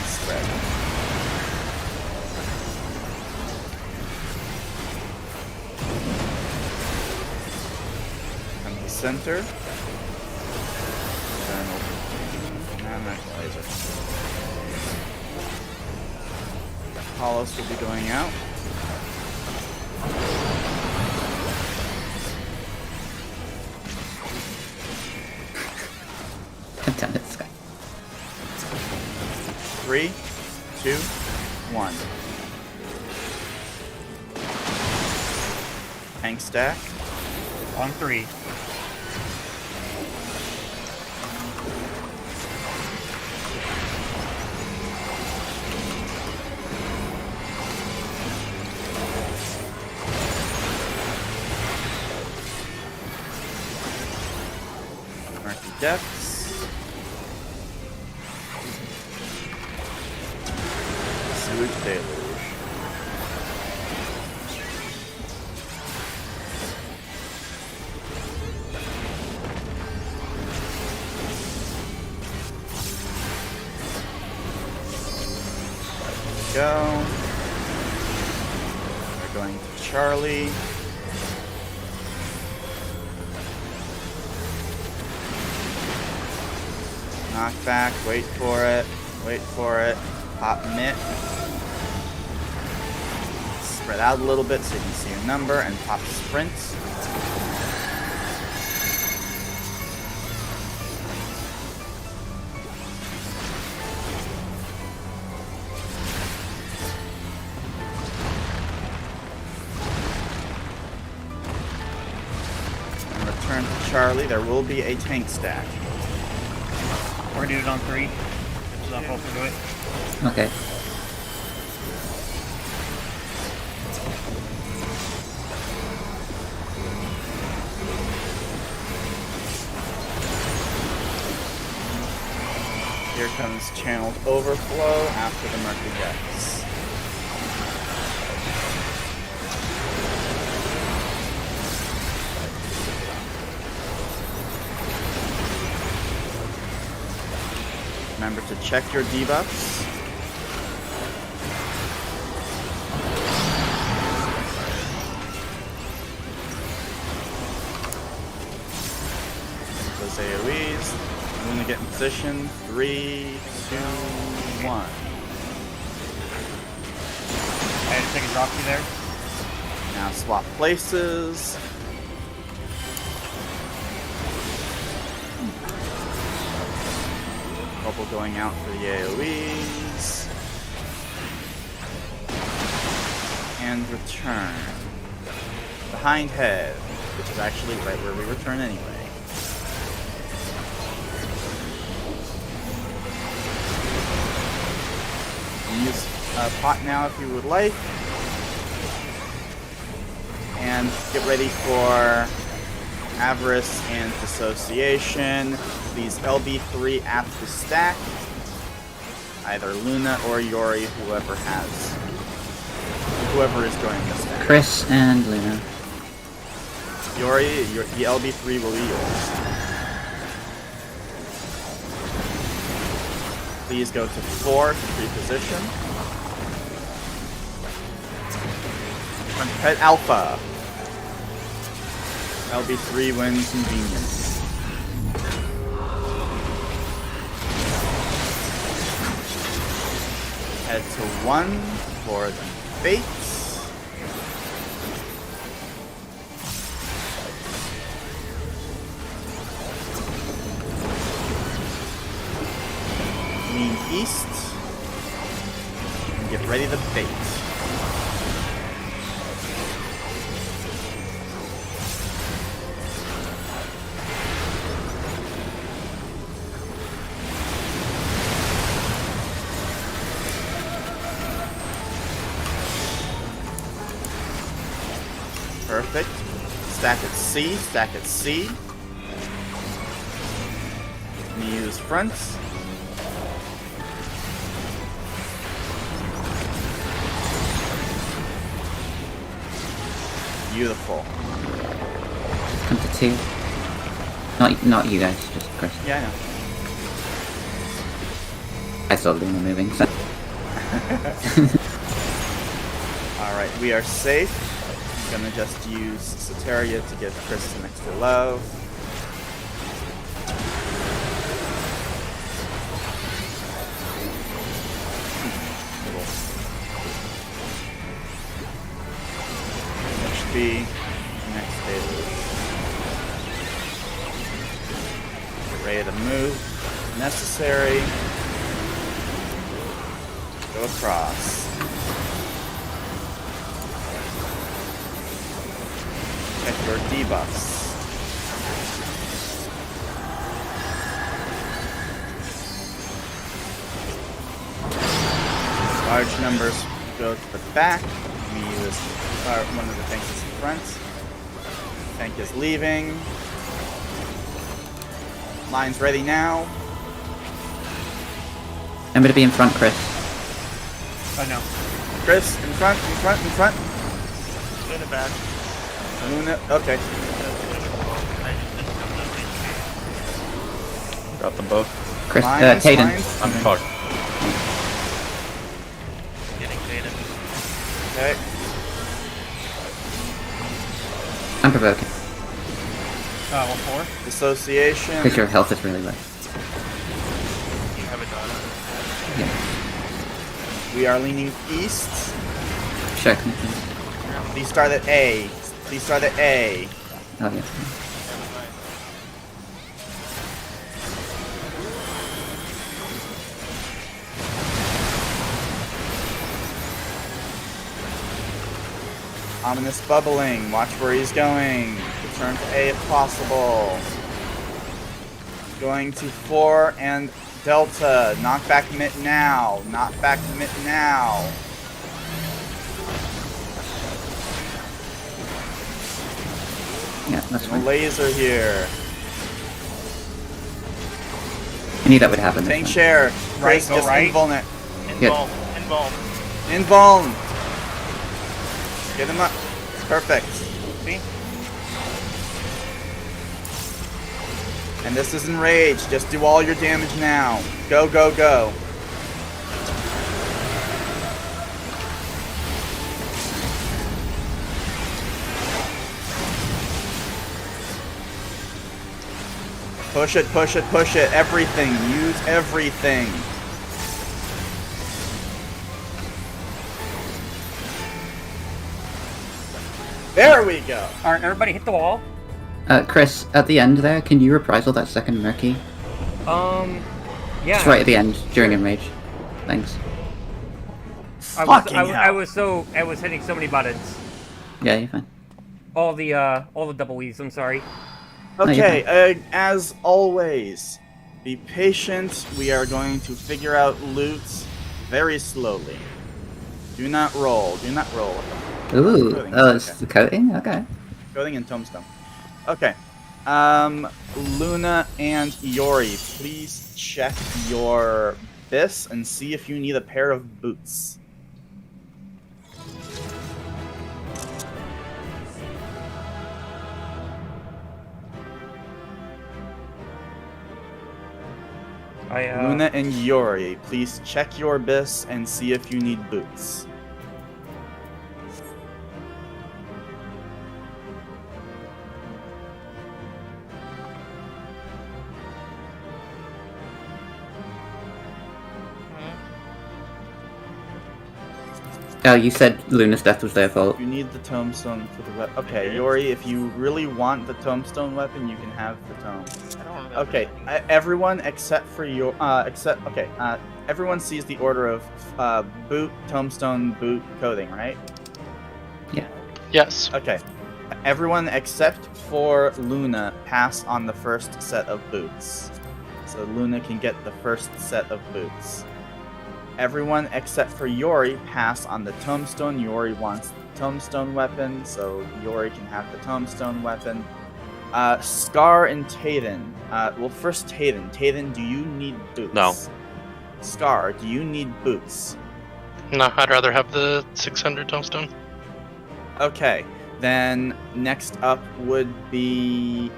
Spread. Come to center. Laser. Hollows should be going out. I've done this guy. 3, 2, 1. tank stack. On 3. Murky Depths. Sewage Deluge. Go. We're going to Charlie. Knockback, wait for it, pop mitt. Spread out a little bit so you can see your number, and pop sprint. And return to Charlie, there will be a tank stack. We're gonna do it on 3. So I'm supposed to do it. Okay. Here comes channeled overflow after the murky depths. Remember to check your debuffs. Those AoEs. I'm gonna get in position. 3, 2, 1. I had to take a drop you there. Now swap places. Bubble going out for the AoEs. And return. Behind head, which is actually right where we return anyway. Use a pot now if you would like. And get ready for Avarice and Dissociation. Please LB3 at the stack. Either Luna or Yori, whoever is joining the stack. Chris and Luna. Yori, the LB3 will be yours. Please go to 4 to pre-position. Head Alpha. LB3 when convenient. Head to 1 for the Fates. Lean east. And get ready to bait. Perfect. Stack at C, stack at C. Let me use fronts. Beautiful. Come to 2. Not you guys, just Chris. Yeah, I know. I saw Luna moving, so. Alright, we are safe. I'm gonna just use Soteria to give Chris some extra love. HP, next stage. Get ready to move. Necessary. Go across. your debuffs. Large numbers go to the back. We use one of the tanks is in front. Tank is leaving. Line's ready now. I'm gonna be in front, Chris. Oh no. Chris, in front, in front, in front. Luna back. Luna, okay. Got them both. Chris, Lines, Tayden. lines. I'm fucked. Getting Jaden. Okay. I'm provoking. What for? Dissociation. Because your health is really low. You have it done. Yeah. We are leaning east. Sure. Please start at A. Please start at A. Oh, yeah. Ominous bubbling. Watch where he's going. Return to A if possible. Going to 4 and Delta. Knock back mitt now. Knock back mitt now. Yeah, that's A fine. laser here. I knew that would happen. Tank this share. Right, Chris, go just right. invuln it. Involve. Involve. Invuln. Get him up. Perfect. See? And this is enrage. Just do all your damage now. Go, go, go. Push it, push it, push it. Everything. Use everything. There we go. Alright, everybody hit the wall. Chris, at the end there, can you reprisal that second Murky? Yeah. Just right at the end, during Enrage. Thanks. Fucking hell. I was hitting so many buttons. Yeah, you're fine. All the double E's, I'm sorry. Okay, as always, be patient. We are going to figure out loot very slowly. Do not roll. Do not roll. Ooh, Coating, oh, it's okay. the coating? Okay. Coding and tombstone. Okay. Luna and Iori, please check your bis and see if you need a pair of boots. Luna and Iori, please check your bis and see if you need boots. Oh, you said Luna's death was their fault. You need the tombstone for the weapon. Okay, Iori, if you really want the tombstone weapon, you can have the tome. I don't remember. Okay, everyone except for your everyone sees the order of boot, tombstone, boot, coding, right? Yes. Okay. Everyone except for Luna pass on the first set of boots. So Luna can get the first set of boots. Everyone except for Iori pass on the tombstone. Iori wants the tombstone weapon, so Iori can have the tombstone weapon. Scar and Tayden. Well, first Tayden. Tayden, do you need boots? No. Scar, do you need boots? No, I'd rather have the 600 tombstone. Okay, then next up would be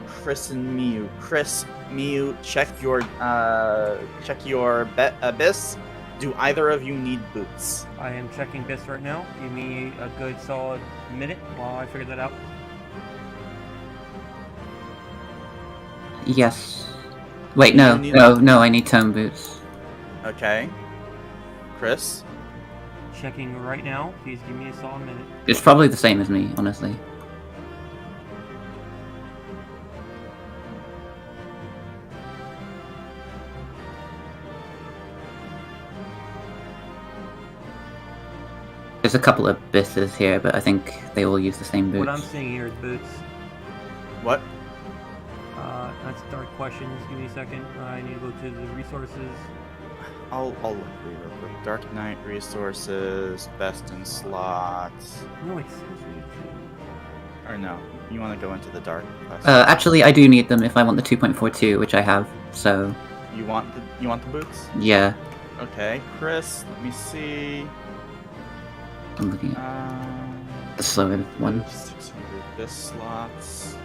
Chris and Mew. Chris, Mew, check your abyss. Do either of you need boots? I am checking this right now. Give me a good solid minute while I figure that out. Yes. Wait, no, You need no, I need tome boots. Okay. Chris? Checking right now. Please give me a solid minute. It's probably the same as me, honestly. There's a couple of Bisses here, but I think they all use the same boots. What I'm seeing here is boots. What? That's dark questions. Give me a second. I need to go to the resources. I'll look for you real quick. Dark Knight resources, best in slots. No, it says we Or no, you want to go into the dark quest? Actually, I do need them if I want the 2.42, which I have. So You want the boots? yeah, Okay, Chris. Let me see. I'm looking at the slower one. 600 this slots.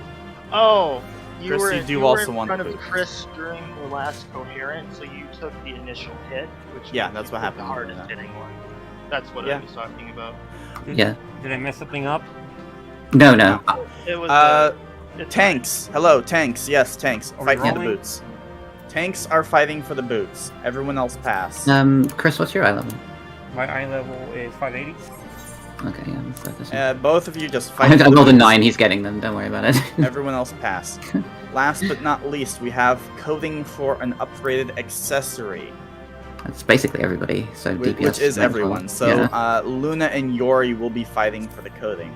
Oh, you Chris, were, you do you also were in want front the of boots. Chris during the last coherent, so you took the initial hit, which Yeah, means that's you what took happened the when hardest that- hitting one. That's what Yeah. I was talking about. Yeah. Did I mess something up? No, no. It was it's Tanks. Hello, tanks. Yes, tanks. Are we Fight for the rolling? boots. Tanks are fighting for the boots. Everyone else pass. Chris, what's your eye level? My eye level is 580. Okay, yeah, let's go this one. Both of you just I fight. for the rolled a boots. 9, he's getting them, don't worry about it. Everyone else pass. Last but not least, we have coding for an upgraded accessory, That's basically everybody, so DPS. which is might as well. everyone. So Yeah. Luna and Yori will be fighting for the coding.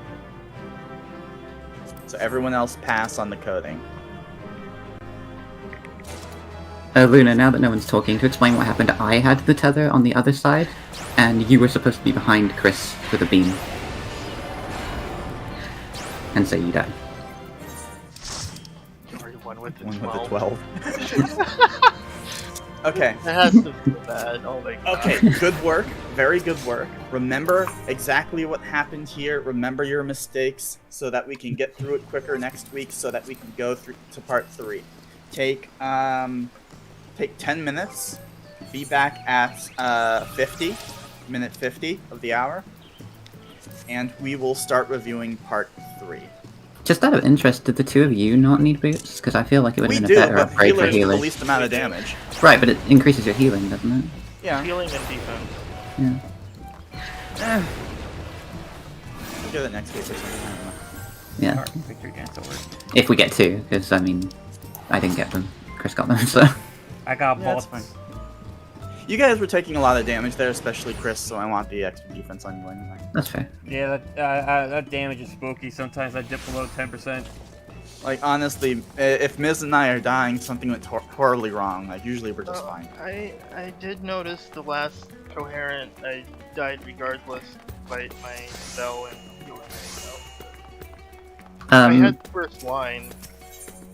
So everyone else pass on the coding. Luna, now that no one's talking, to explain what happened, I had the tether on the other side, and you were supposed to be behind Chris with a beam. And so you died. already one with the One 12. with the 12. Okay. That has to be bad. Oh my god. Okay, good work. Very good work. Remember exactly what happened here. Remember your mistakes so that we can get through it quicker next week so that we can go through to part 3. Take 10 minutes. Be back at 50, minute 50 of the hour. And we will start reviewing part 3. Just out of interest, did the two of you not need boots? Because I feel like it would We have been do, a better but upgrade for healers do the healers. least amount of damage. Right, but it increases your healing, doesn't it? Yeah. Healing and defense. Yeah. We'll get it next week or something. I don't know. Yeah. Alright, victory dance at work. If we get 2, because, I mean, I didn't get them. Chris got them, so... I got Yeah, that's bullets. You guys were taking a lot of damage there, especially Chris, so I want the extra defense on you anyway. That's fair. Yeah, that damage is spooky. Sometimes I dip below 10%. Like, honestly, if Miz and I are dying, something went horribly wrong. Like, usually we're just fine. I did notice the last coherent I died regardless despite my spell and healing myself. I had the first line,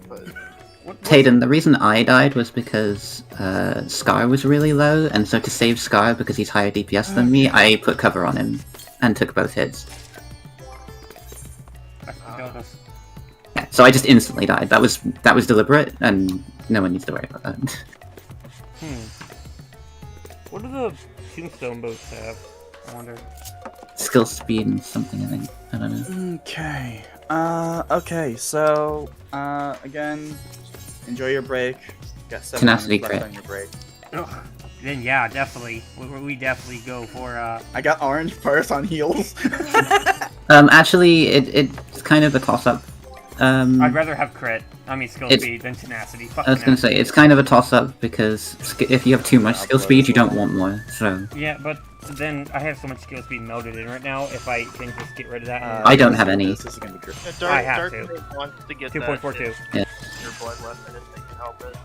but Tayden, the reason I died was because Scar was really low, and so to save Scar, because he's higher DPS than me, I put cover on him and took both hits. I forgot us. Yeah, so I just instantly died. That was deliberate, and no one needs to worry about that. What do the tombstone boats have? I wonder. Skill speed and something, I think. I don't know. Okay. Okay, so, again, enjoy your break. Got 7 Tenacity minutes left crit. on your break. Ugh. Then yeah, definitely. We definitely go for I got orange purse on heals. Actually, it's kind of a toss-up. I'd rather have crit. I mean skill It's- speed than tenacity. Fuck I was gonna say, tenacity. it's kind of a toss-up, because if you have too much skill speed, you don't want more, so... Yeah, but then I have so much skill speed melted in right now. If I can just get rid of that. I don't have any. This is gonna be great. Dark, I have Dark to. Knight wants to get 2.42. that Yeah. your bloodlust and if they can help it.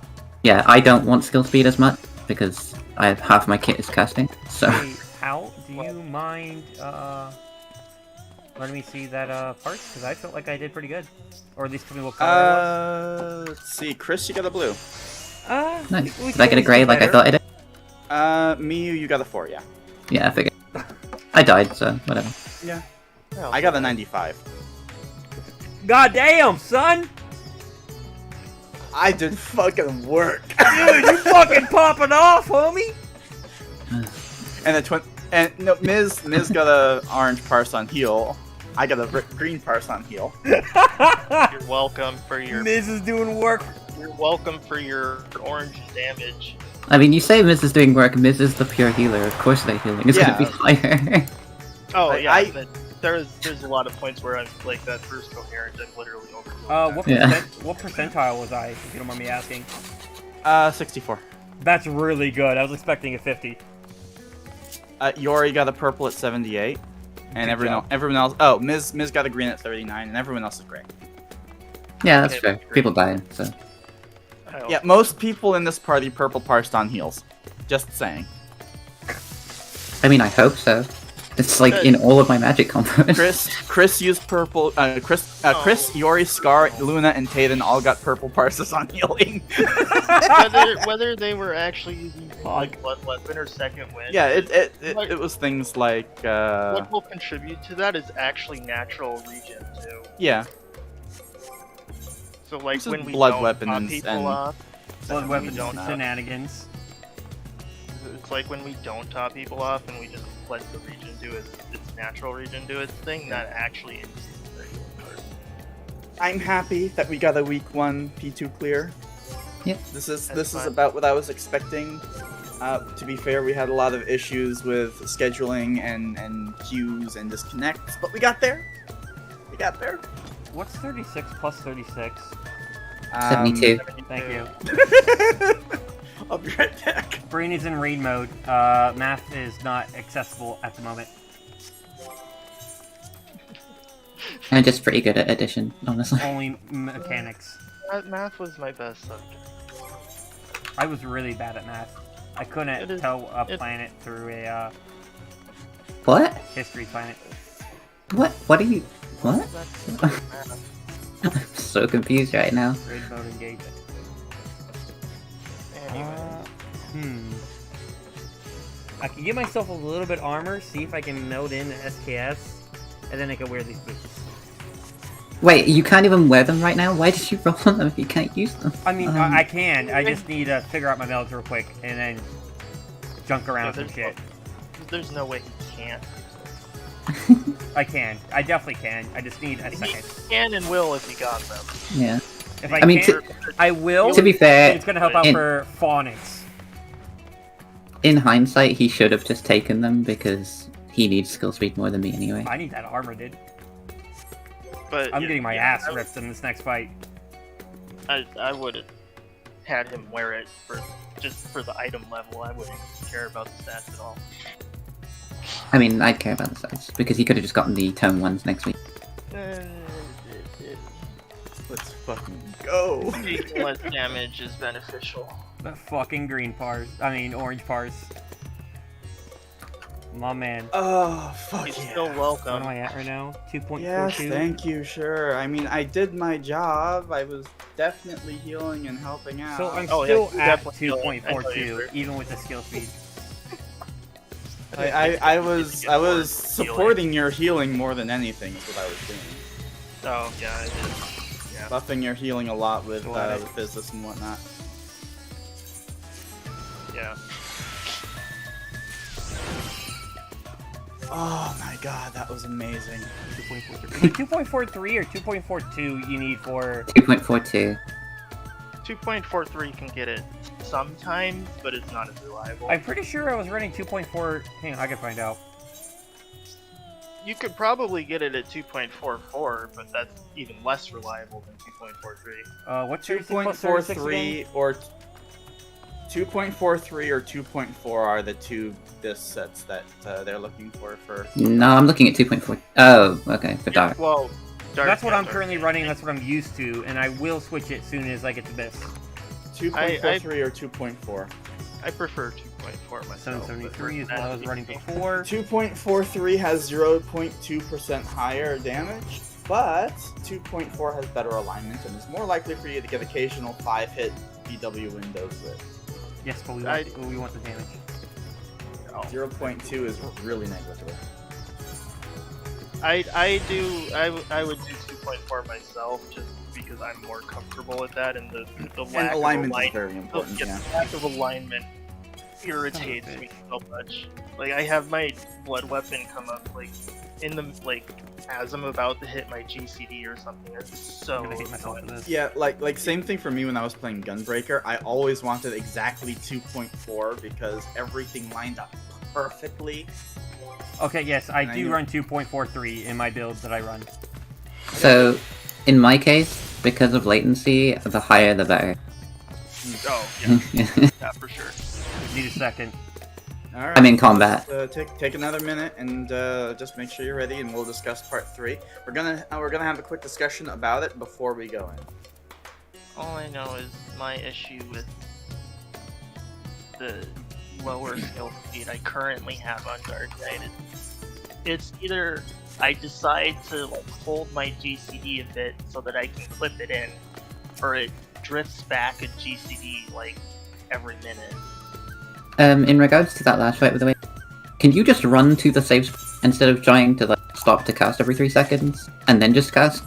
Yeah, I don't want skill speed as much, because I have half my kit is casting, so... Hey, Al, do you mind letting me see that parts? Because I felt like I did pretty good, or at least tell me what color Let's see. Chris, you got a blue. it was. Nice. we Did I get a always grade do like I better. thought I did? Miyu, you got a 4, yeah. Yeah, I figured. I died, so whatever. Yeah. Yeah, I got a 95. God damn, son! I did fucking work. Dude, you fucking popping off, homie! And the twin, and no, Miz got a orange parse on heal. I got a green parse on heal. You're welcome for your Miz is doing work. you're welcome for your orange damage. I mean, you say Miz is doing work, Miz is the pure healer, of course their healing is Yeah. gonna be higher. Oh Like, yeah, but there's a lot of points where I'm like that first coherent I'm literally over. Yeah. What percentile was I, if you don't mind me asking? 64. That's really good. I was expecting a 50. Yori got a purple at 78. And Good job. everyone else. Oh, Miz got a green at 39, and everyone else is gray. Yeah, that's Okay, fair. great. People dying, so. Oh, Yeah, most people in this party purple parsed on heals. Just saying. I mean, I hope so. It's like in all of my magic combos. Chris used purple. Chris, Yori, Scar, Luna, and Tayden all got purple parses on healing. whether they were actually using like blood weapon or second wind. Yeah, it was things like. What will contribute to that is actually natural regen too. Yeah. So like This is when we blood don't weapon top and- people and- off, Blood we weapons don't and have- shenanigans. it's like when we don't top people off and we just let the region do its natural region do its thing. That actually is very good. I'm happy that we got a week 1 P2 clear. Yeah. This is fine. about what I was expecting. To be fair, we had a lot of issues with scheduling and queues and disconnects, but we got there. We got there. What's 36 plus 36? 72. Thank you. I'll be right back. Brain is in raid mode. Math is not accessible at the moment. I'm just pretty good at addition, honestly. Only mechanics. Math was my best subject. I was really bad at math. I It couldn't is- tell a it- planet through a What? history planet. What? What are you? What? That's math. I'm so confused right now. Raid mode engaged. Anyway. I can give myself a little bit armor, see if I can meld in the SKS, and then I can wear these boots. Wait, you can't even wear them right now? Why did you roll on them if you can't use them? I mean, Um, I can. I just need to figure out my melds real quick, and then junk around some shit. There's no way he can't. I can. I definitely can. I just need a He second. can and will if he got them. Yeah. If I, I mean, can't, I will. To be fair, It's gonna help out in- for phonics. in hindsight, he should have just taken them because he needs skill speed more than me anyway. I need that armor, dude. But I'm yeah, getting my yeah, ass I- ripped in this next fight. I would have had him wear it just for the item level. I wouldn't care about the stats at all. I mean, I'd care about the stats because he could have just gotten the tone ones next week. Let's fucking go. Taking less damage is beneficial. The fucking green pars. I mean, orange pars. My man. Oh, fuck He's yeah. still What welcome. am I at right now? 2.42? Yes, thank you, sure. I mean, I did my job. I was definitely healing and helping out. So I'm Oh, yeah, still you at definitely feel it. I know you 2.42, were. even with the skill speed. I was supporting your healing more than anything is what I was doing. Oh yeah, I did. Yeah. Buffing your healing a lot with Athletic. business and whatnot. Yeah. Oh my god, that was amazing. 2.43. 2.43 or 2.42 you need for... 2.42. 2.43 can get it sometimes, but it's not as reliable. I'm pretty sure I was running 2.4... Hang on, I can find out. You could probably get it at 2.44, but that's even less reliable than 2.43. What's 36 plus 36 again? 2.43 or 2.43 or 2.4 are the two disc sets that they're looking for. No, I'm looking at 2.4. Oh, okay, for dark. Well, dark, That's what yeah, I'm dark. currently running, that's what I'm used to, and I will switch it soon as I get to this. 2.43 or 2.4. I prefer 2.4 myself. 773 is what I was running before. 2.43 has 0.2% higher damage, but 2.4 has better alignment and is more likely for you to get occasional 5-hit BW windows with. Yes, but we want the damage. 0.2 is really negligible. I would do 2.4 myself just because I'm more comfortable with that, and the And lack alignment of is alignment, very important, the yeah. lack of alignment irritates me so much. Like I have my blood weapon come up like in the as I'm about to hit my GCD or something. It's so I'm gonna hate myself for this. Yeah, like same thing for me when I was playing Gunbreaker. I always wanted exactly 2.4 because everything lined up perfectly. Okay, yes, I And I do knew- run 2.43 in my builds that I run. So, in my case, because of latency, the higher the better. Oh yeah, yeah for sure. Need a second. All right. I'm in combat. Take another minute and just make sure you're ready, and we'll discuss part 3. We're gonna have a quick discussion about it before we go in. All I know is my issue with the lower skill speed I currently have on Dark Knight. It's either I decide to like hold my GCD a bit so that I can clip it in, or it drifts back a GCD like every minute. In regards to that last fight, by the way, can you just run to the save spot instead of trying to like stop to cast every 3 seconds and then just cast?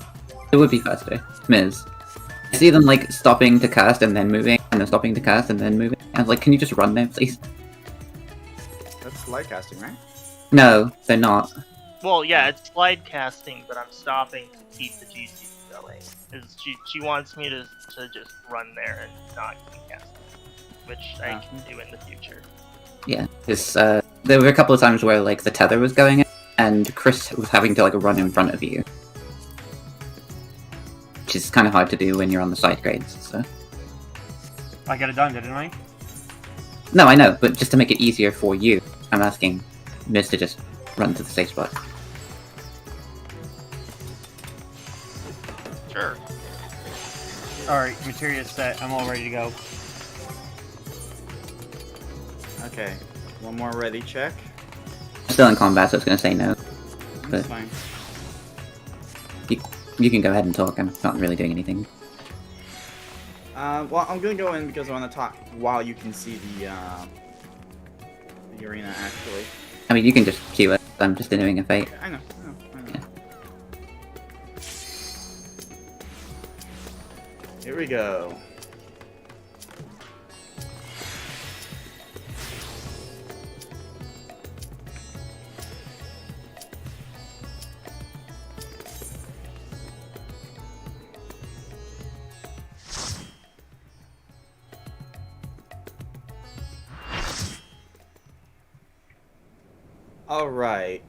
It would be faster. Miz. I see them like stopping to cast and then moving, and then stopping to cast and then moving. I was like, can you just run there, please? That's light casting, right? No, they're not. Well, yeah, it's slide casting, but I'm stopping to keep the GCD going. She wants me to just run there and not keep casting, which I can do in the future. Yeah, because there were a couple of times where like the tether was going in, and Chris was having to like run in front of you, which is kind of hard to do when you're on the side grades. So. I got it done, didn't I? No, I know, but just to make it easier for you, I'm asking Miz to just run to the safe spot. Sure. Alright, material set. I'm all ready to go. Okay. One more ready check. I'm still in combat, so I was going to say no. That's But fine. you can go ahead and talk. I'm not really doing anything. Well, I'm gonna go in because I want to talk while you can see the arena, actually. I mean, you can just queue it. I'm just doing a fate. I know. Yeah. Here we go. Alright,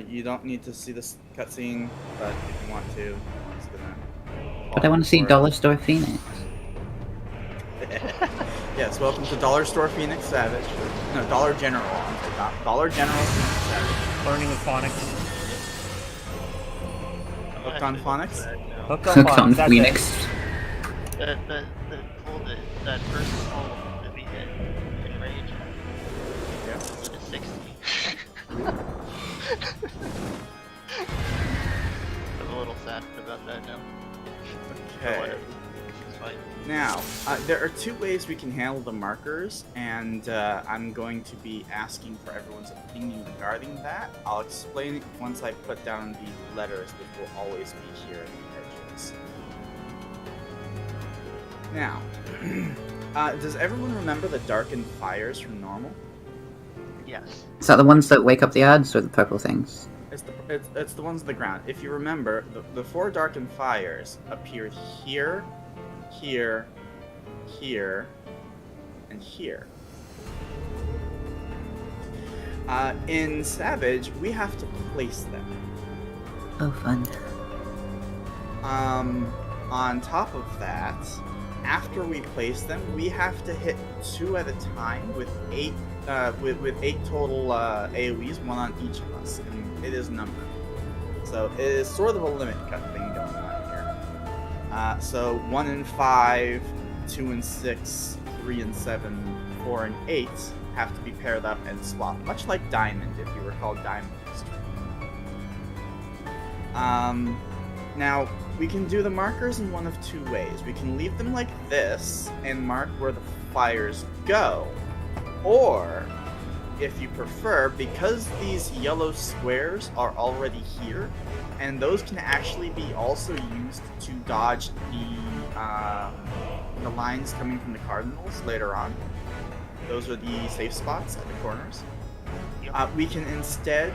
you don't need to see this cutscene, but if you want to, I'm just gonna... But I want to see Dollar Store Phoenix. Yes, welcome to Dollar Store Phoenix Savage. No, Dollar General. I'm sorry, not Dollar General Phoenix Savage. Learning with phonics. Hooked on phonics? Hooked on Hooked phonics. on That's Phoenix. That first call that we hit in Rage Yeah. was a 60. I'm a little sad about that now. Okay. It's fine. Now, there are 2 ways we can handle the markers, and I'm going to be asking for everyone's opinion regarding that. I'll explain it once I put down the letters, which will always be here at the edges. Now, does everyone remember the darkened fires from normal? Yes. Is that the ones that wake up the ads or the purple things? It's the ones on the ground. If you remember, the 4 darkened fires appeared here, here, here, and here. In Savage, we have to place them. Oh, fun. On top of that, after we place them, we have to hit 2 at a time with 8 with 8 total AoEs, 1 on each of us, and it is numbered. So it is sort of a limit cut thing going on here. So 1 and 5, 2 and 6, 3 and 7, 4 and 8 have to be paired up and swapped, much like Diamond, if you recall Diamond history. Now, we can do the markers in one of 2 ways. We can leave them like this and mark where the fires go. Or, if you prefer, because these yellow squares are already here, and those can actually be also used to dodge the lines coming from the cardinals later on. Those are the safe spots at the corners. We can instead,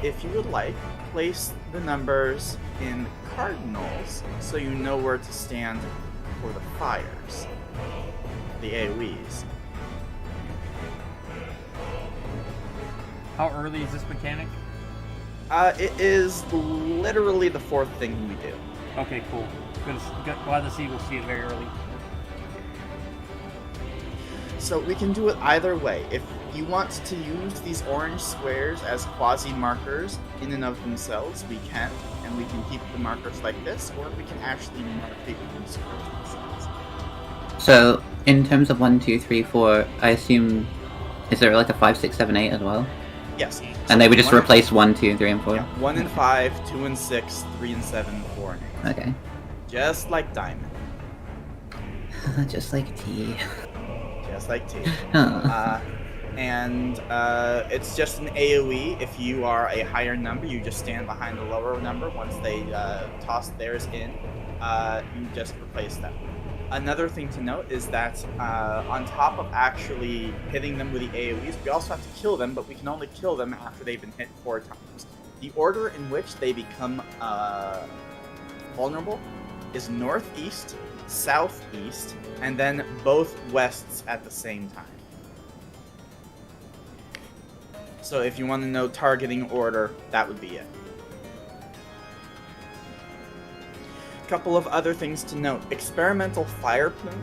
if you would like, place the numbers in cardinals so you know where to stand for the fires, the AoEs. How early is this mechanic? It is literally the 4th thing we do. Okay, cool. Glad to see we'll see it very early. So we can do it either way. If If you want to use these orange squares as quasi-markers in and of themselves, we can, and we can keep the markers like this, or we can actually mark the orange squares themselves. So, in terms of 1, 2, 3, 4, I assume, is there like a 5, 6, 7, 8 as well? Yes. And they would just 1 replace 1, 2, 3, and 4? Yeah, 1 and 5, 2 and 6, 3 and 7, 4 and 8. Okay. Just like diamond. Just like tea. Just like tea. Huh. It's just an AoE. If you are a higher number, you just stand behind the lower number. Once they toss theirs in, you just replace them. Another thing to note is that on top of actually hitting them with the AoEs, we also have to kill them, but we can only kill them after they've been hit 4 times. The order in which they become vulnerable is northeast, southeast, and then both wests at the same time. So if you want to know targeting order, that would be it. Couple of other things to note. Experimental Fire Plume,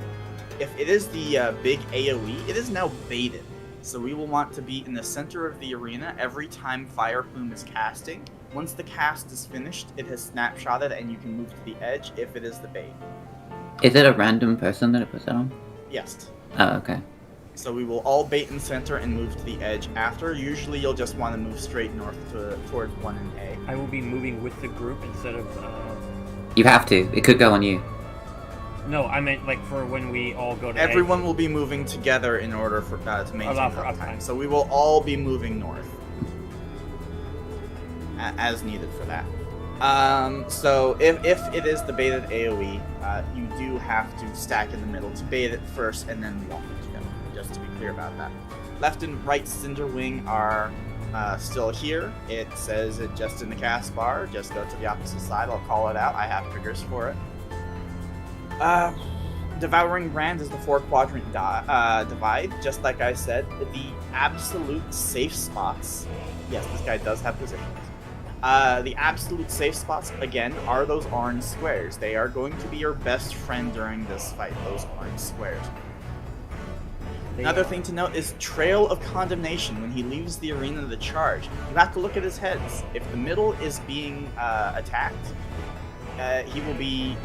if it is the big AoE, it is now baited. So we will want to be in the center of the arena every time Fire Plume is casting. Once the cast is finished, it has snapshotted and you can move to the edge if it is the bait. Is it a random person that it puts that on? Yes. Oh, okay. So we will all bait in center and move to the edge after. Usually you'll just want to move straight north towards 1 and A. I will be moving with the group instead of. You have to. It could go on you. No, I meant like for when we all go to. Everyone will be moving together in order for to maintain uptime. So we will all be moving north as needed for that. So if it is the baited AoE, you do have to stack in the middle to bait it first, and then we all move together. Just to be clear about that. Left and right Cinder Wing are still here. It says it just in the cast bar. Just go to the opposite side. I'll call it out. I have triggers for it. Devouring Brand is the 4-quadrant divide. Just like I said, the absolute safe spots. Yes, this guy does have positions. The absolute safe spots, again, are those orange squares. They are going to be your best friend during this fight, those orange squares. Another thing to note is Trail of Condemnation. When he leaves the arena of the charge, you have to look at his heads. If the middle is being attacked, he will be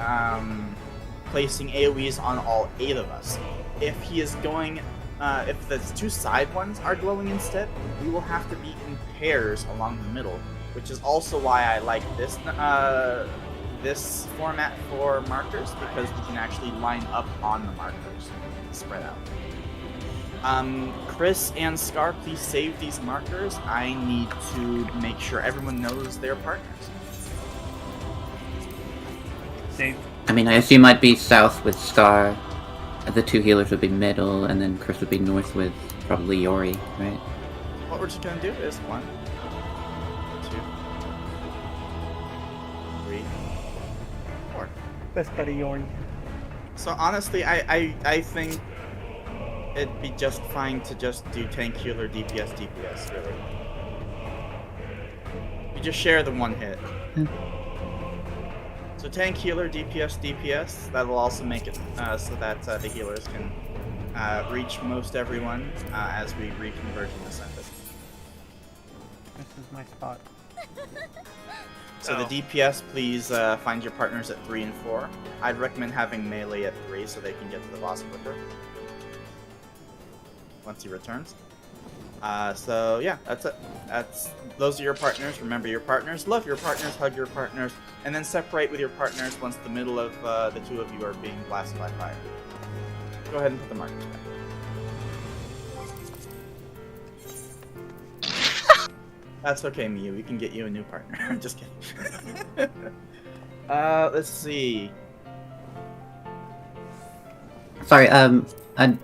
placing AoEs on all 8 of us. If he is going, if the 2 side ones are glowing instead, we will have to be in pairs along the middle, which is also why I like this this format for markers, because we can actually line up on the markers, spread out. Chris and Scar, please save these markers. I need to make sure everyone knows their partners. Save. I mean, I assume I'd be south with Scar, the 2 healers would be middle, and then Chris would be north with probably Yori, right? What we're just gonna do is 1, 2, 3, 4. Best buddy Yorn. So honestly, I think it'd be just fine to just do tank, healer, DPS, DPS, really. You just share the 1 hit. So tank, healer, DPS, DPS, that'll also make it so that the healers can reach most everyone as we reconverge in the center. This is my spot. So the DPS, please find your partners at 3 and 4. I'd recommend having melee at 3 so they can get to the boss quicker once he returns. So yeah, that's it. Those are your partners. Remember your partners, love your partners, hug your partners, and then separate with your partners once the middle of the 2 of you are being blasted by fire. Go ahead and put the markers back. That's okay, Mew. We can get you a new partner. I'm just kidding. Let's see. Sorry, I'm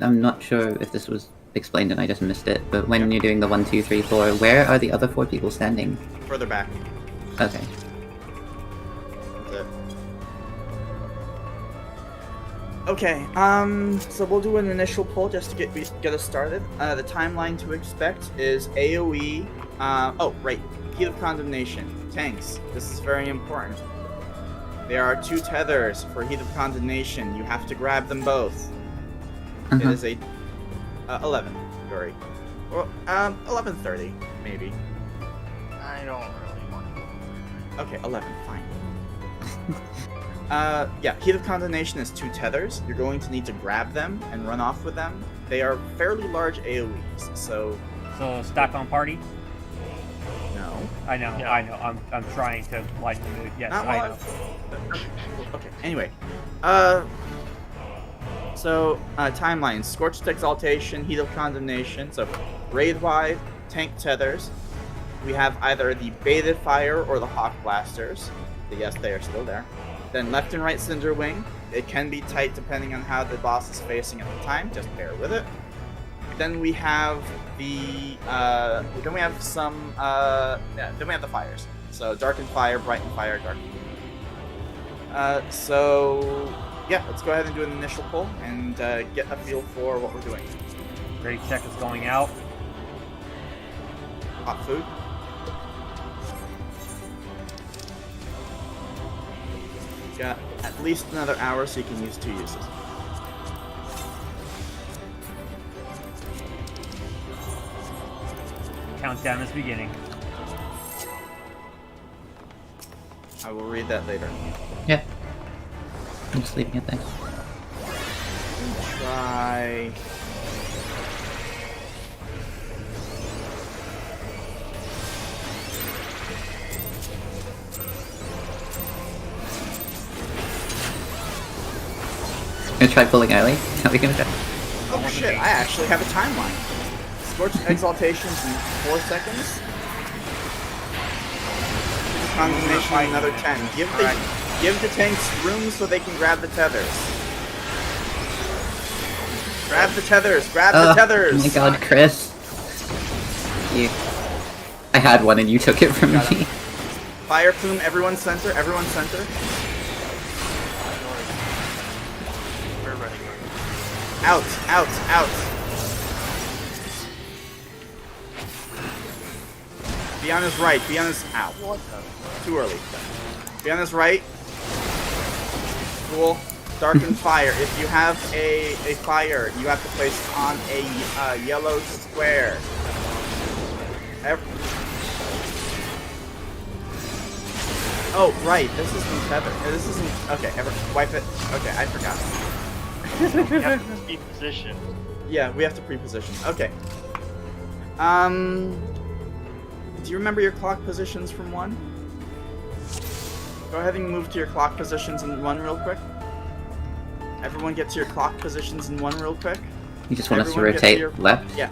not sure if this was explained and I just missed it, but when you're doing the 1, 2, 3, 4, where are the other 4 people standing? Further back. Okay. That's it. Okay, so we'll do an initial poll just to get us started. The timeline to expect is AoE. Oh, right. Heat of Condemnation. Tanks. This is very important. There are 2 tethers for Heat of Condemnation. You have to grab them both. It is a 11, Yuri. Well, 11:30 maybe. I don't really want to go. Okay, 11. Fine. Yeah. Heat of Condemnation is 2 tethers. You're going to need to grab them and run off with them. They are fairly large AOE's, so So stack on party. no. I know. Yeah. I know. I'm trying to lighten the mood. Yes, Not I while know. Okay. Anyway, so timelines: Scorched Exaltation, Heat of Condemnation. So raid-wide tank tethers. We have either the Baited Fire or the Hawk Blasters. Yes, they are still there. Then left and right Cinder Wing. It can be tight depending on how the boss is facing at the time. Just bear with it. Then we have the then we have some then we have the fires. So Darkened Fire, Brightened Fire, Darkened. So yeah, let's go ahead and do an initial pull and get a feel for what we're doing. Great check is going out. Hot food. You got at least another hour, so you can use 2 uses. Countdown is beginning. I will read that later. Yeah. I'm just leaving it there. Try. Gonna try pulling early? How are we gonna try? Oh shit! I actually have a timeline. Scorched Exaltations in 4 seconds. Condemnation another 10. Give the tanks room so they can grab the tethers. Grab the tethers! Grab the tethers! Oh my god, Chris. You. I had one and you took it from Got me. him. Fire plume, everyone center, everyone center. We're ready. Out, out, out. Be on his right, be on his... Ow. Too early. Be on his right. Cool. Darkened Fire. If you have a fire, you have to place it on a yellow square. Oh, right. This isn't feather. This isn't... Okay, wipe it. Okay, I forgot. You have to be positioned. Yeah, we have to pre-position. Okay. Do you remember your clock positions from 1? Go ahead and move to your clock positions in 1 real quick. Everyone get to your clock positions in 1 real quick. You just want us to Everyone get to rotate your- left? Yeah.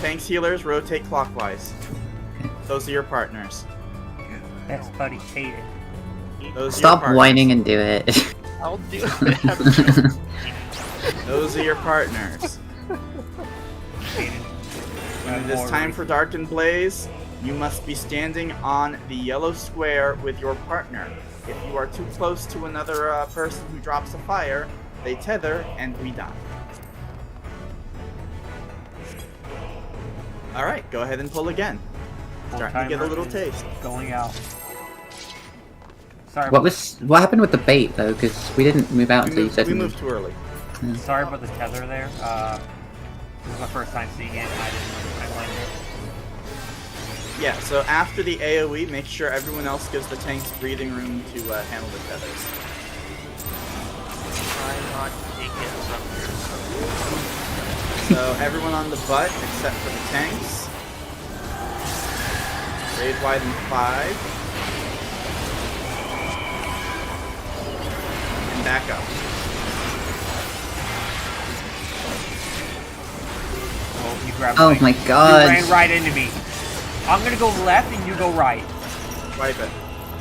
Tanks, healers, rotate clockwise. Those are your partners. Best buddy hated. Those are your Stop partners. whining and do it. I'll do it. Those are your partners. Hated. When it is time for Darkened Blaze, you must be standing on the yellow square with your partner. If you are too close to another person who drops a fire, they tether and we die. Alright, go ahead and pull again. Starting to get a Timer little is taste. Going out. Sorry. What happened with the bait though? Because we didn't move out until you said We we moved too early. Sorry about the tether there. This is my first time seeing it. I blamed it. Yeah, so after the AoE, make sure everyone else gives the tanks breathing room to handle the tethers. Try not to take it from here. So everyone on the butt except for the tanks. Raid wide in 5. And back up. Oh, you grabbed Oh me. my You god. ran right into me. I'm gonna go left and you go right. Wipe it.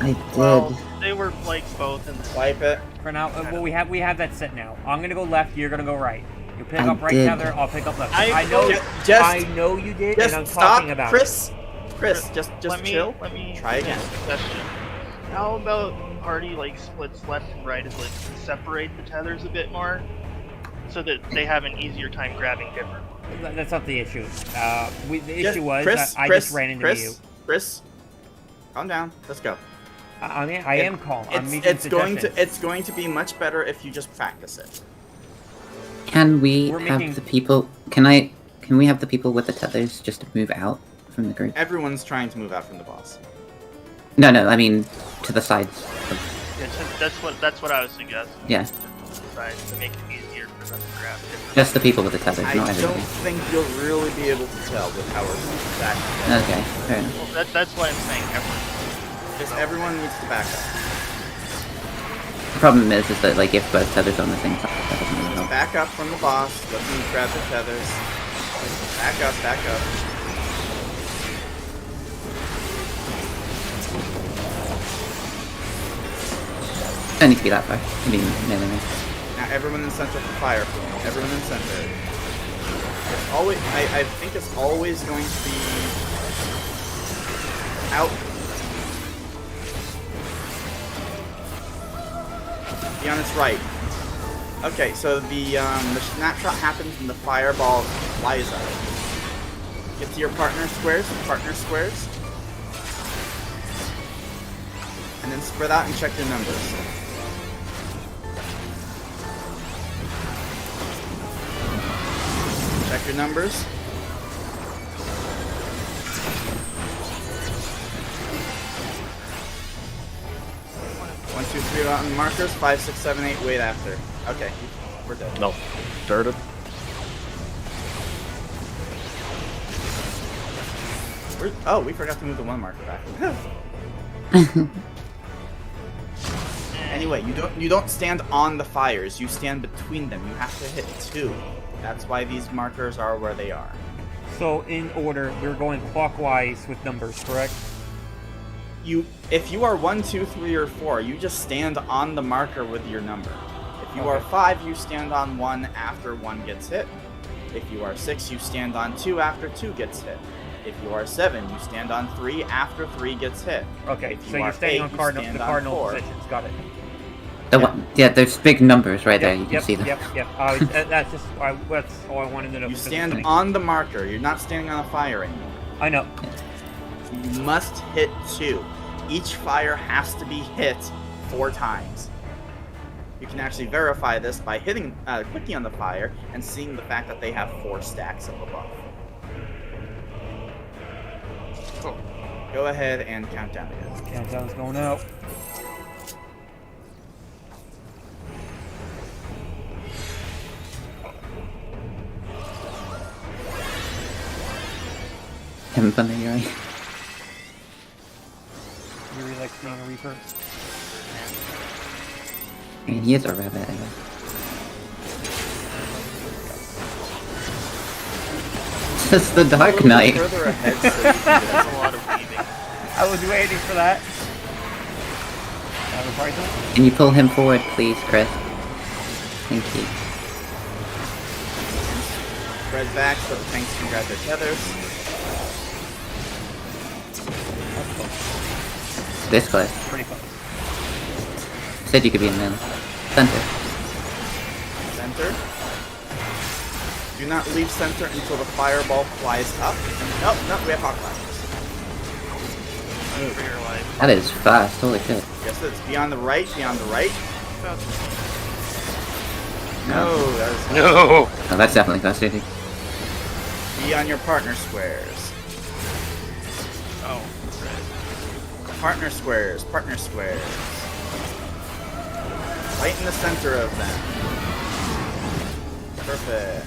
I did. Well, they were like both in the Wipe it. For now, well, we have that set now. I'm gonna go left. You're gonna go right. You pick I up right did. tether. I'll pick up left. I I know. Just- I know you did, Just and I'm stop, talking about Chris. Chris, just let me, chill. Let me Try again. ask a question. How about party like splits left and right is like separate the tethers a bit more, so that they have an easier time grabbing different. it. That's not the issue. The Just- issue was Chris, I Chris, just ran into Chris, you. Chris, calm down. Let's go. I mean, I am calm. I'm making It's going to suggestions. be much better if you just practice it. Can we We're have making- the people? Can I Can we have the people with the tethers just to move out from the group? Everyone's trying to move out from the boss. No, I mean to the sides. Yeah, that's what I was suggesting. Yeah, Right, to make it easier for them to grab different. just the people with the tethers, I not don't everybody. think you'll really be able to tell with how we're back. Okay, fair enough. Well, that's why I'm saying everyone. Because everyone needs to back up. The problem is that like if both tethers on the same side, that doesn't really help. Back up from the boss. Let them grab the tethers. Back up, back up. Don't need to be that far. I mean, melee range. Now everyone in center for fire. Everyone in center. It's always. I think it's always going to be out. Be on its right. Okay, so the snapshot happens when the fireball flies up. Get to your partner squares, and then spread out and check your numbers. Check your numbers. One, two, three on the markers. 5, 6, 7, 8. Wait after. Okay, we're dead. No. Dirted. Oh, we forgot to move the one marker back. Anyway, you don't stand on the fires. You stand between them. You have to hit 2. That's why these markers are where they are. So in order, we're going clockwise with numbers, correct? If you are 1, 2, 3, or 4, you just stand on the marker with your number. If you are Okay. 5, you stand on 1 after 1 gets hit. If you are 6, you stand on 2 after 2 gets hit. If you are 7, you stand on 3 after 3 gets hit. Okay, If you so you're are standing 8, on you cardinal, stand the on cardinal 4. positions. Got it. Yeah, there's big numbers right there. You can Yep, see them. Yep. That's just that's all I wanted to know. You because stand it's- on the marker. You're not standing on a fire anymore. I know. You must hit 2. Each fire has to be hit 4 times. You can actually verify this by clicking on the fire and seeing the fact that they have 4 stacks up above. Cool. Go ahead and count down again. Countdown's going out. Having fun there, Yuri. You really like being a Reaper? I mean, he is a rabbit, I guess. It's the Dark Knight. Further ahead so you can That's get a lot of weaving. I was waiting for that. Have a price? Can you pull him forward, please, Chris? Thank you. spread back so the tanks can grab their tethers. This close. Pretty close. Said you could be in the center. Center. Do not leave center until the fireball flies up. Nope, we have hot flashes. For your life. That is fast. Holy shit. Yes, it's beyond the right, beyond the right. No, that is No. Oh, that's definitely fast, dude. be on your partner squares. Oh, Partner squares, partner squares. Right in the center of them. Perfect.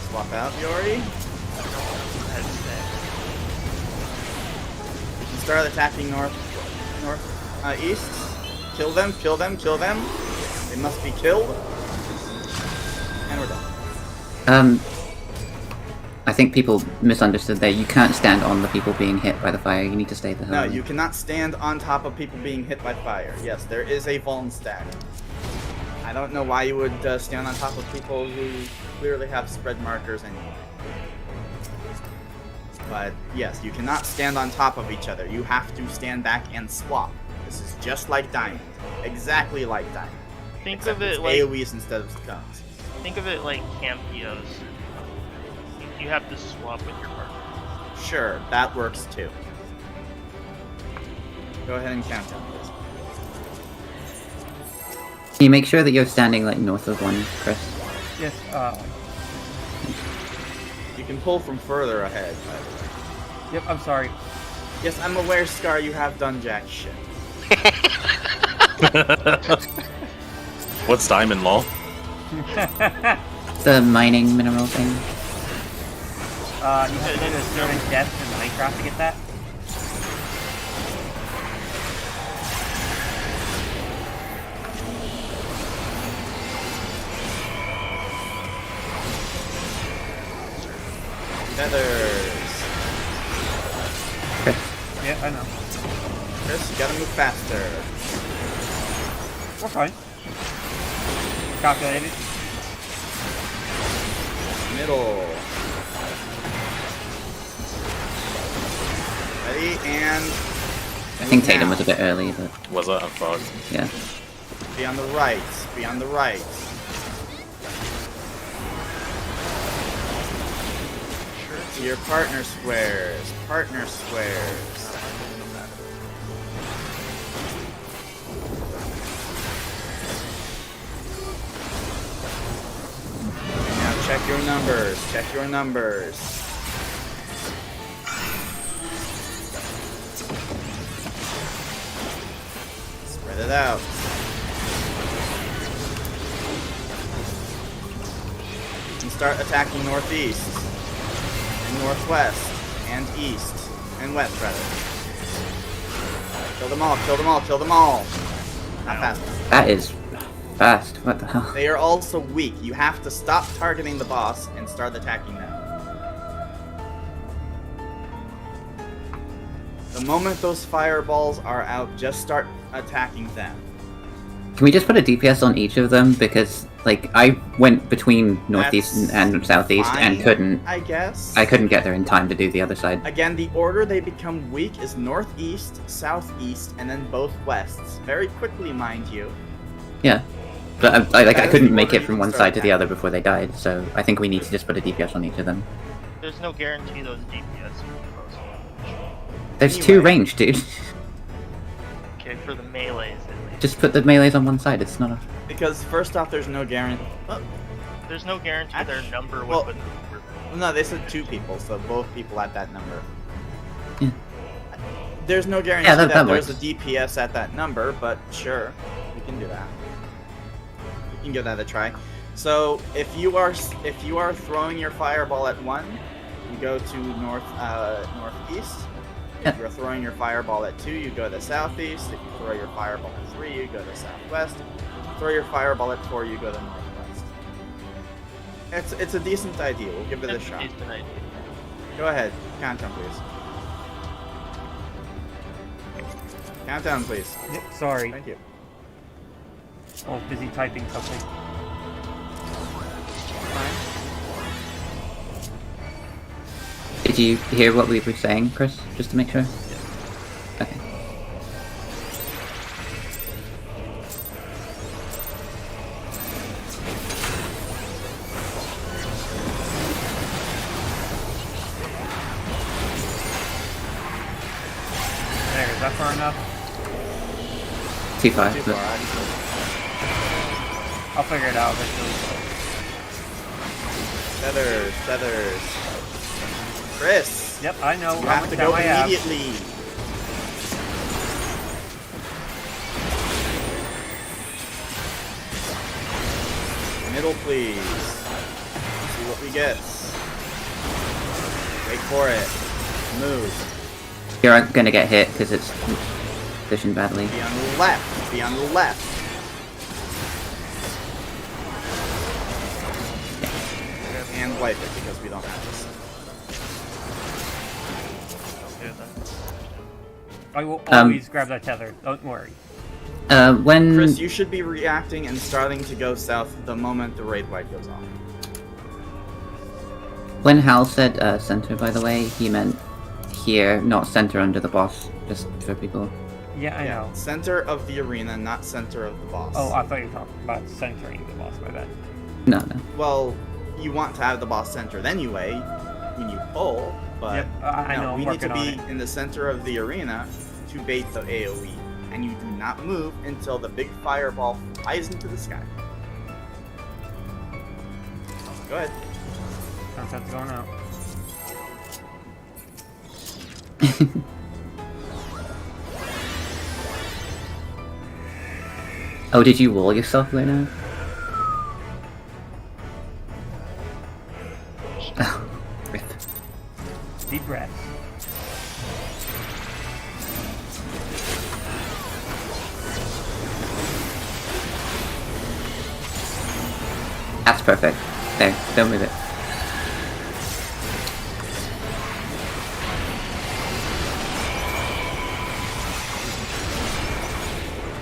Swap out, Yori. You can start attacking east. Kill them, kill them, kill them. They must be killed. And we're done. I think people misunderstood there. You can't stand on the people being hit by the fire. You need to stay the hell No, away. you cannot stand on top of people being hit by fire. Yes, there is a vuln stack. I don't know why you would stand on top of people who clearly have spread markers anyway. But yes, you cannot stand on top of each other. You have to stand back and swap. This is just like Diamond. Exactly like Diamond. think Except of it it's like AoEs instead of stuns. think of it like Campios. You have to swap with your partner. Sure, that works too. Go ahead and count down, please. Can you make sure that you're standing like north of one, Chris? Yes, You can pull from further ahead, by the way. yep, I'm sorry. Yes, I'm aware, Scar, you have done jack shit. What's diamond law? The mining mineral thing. You have to go to a certain depth in Minecraft to get that? Feathers. Chris. Yeah, I know. Chris, you gotta move faster. We're fine. Calculated. Middle. Ready, and... I think Tatum now. was a bit early, but Was that? Fuck. yeah. Be on the right. Be on the right. To your partner squares. Partner squares. Now check your numbers. Check your numbers. Spread it out. And start attacking northeast, and northwest, and east, and west, rather. Kill them all, kill them all, kill them all! Not fast enough. That is fast. What the hell? They are also weak. You have to stop targeting the boss and start attacking them. The moment those fireballs are out, just start attacking them. Can we just put a DPS on each of them? Because, like, I went between northeast That's and southeast and fine, couldn't. I guess. I couldn't get there in time to do the other side. Again, the order they become weak is northeast, southeast, and then both wests. Very quickly, mind you. Yeah. But I That is couldn't the make order it you from can one start side to the attacking. other before they died, so I think we need to just put a DPS on each of them. There's no guarantee those DPS are close. There's Anyway. two range, dude. Okay, for the melees at least. Just put the melees on one side, it's not a... Because first off, there's no guarantee. Oh, There's no guarantee their number would well- put no, they said 2 people, so both people at that number. Yeah. There's no guarantee Yeah, that, that there's works. a DPS at that number, but sure, we can do that. We can give that a try. So if you are throwing your fireball at 1, you go to northeast. If Yeah. you're throwing your fireball at 2, you go to southeast. If you throw your fireball at 3, you go to southwest. If you throw your fireball at 4, you go to northwest. It's a decent idea. We'll give it a That's shot. decent idea. Go ahead. Countdown, please. Countdown, please. Yep, sorry. Thank you. I was busy typing something. Did you hear what we were saying, Chris? Just to make sure? Okay. There, is that far enough? Too far. Too but- far. Actually. I'll figure it out eventually. Feathers, feathers. Chris, Yep, I know. you how have much to time go I have. immediately. Middle, please. See what we get. Wait for it. Move. You're gonna get hit because it's positioned badly. Be on the left. Be on the left. And wipe it because we don't have this. Okay, then. I will always grab that tether. Don't worry. When... Chris, you should be reacting and starting to go south the moment the raid light goes off. When Hal said center, by the way, he meant here, not center under the boss, just for people. Yeah, I know. Center of the arena, not center of the boss. Oh, I thought you were talking about centering the boss. My bad. No, no. Well, you want to have the boss centered anyway when you pull, but Yep, I know. no, I'm we need to working on be it. in the center of the arena to bait the AoE, and you do not move until the big fireball flies into the sky. Go ahead. Concept's going out. Oh, did you wall yourself right now? Oh, rip. Deep breath. That's perfect. There, don't move it.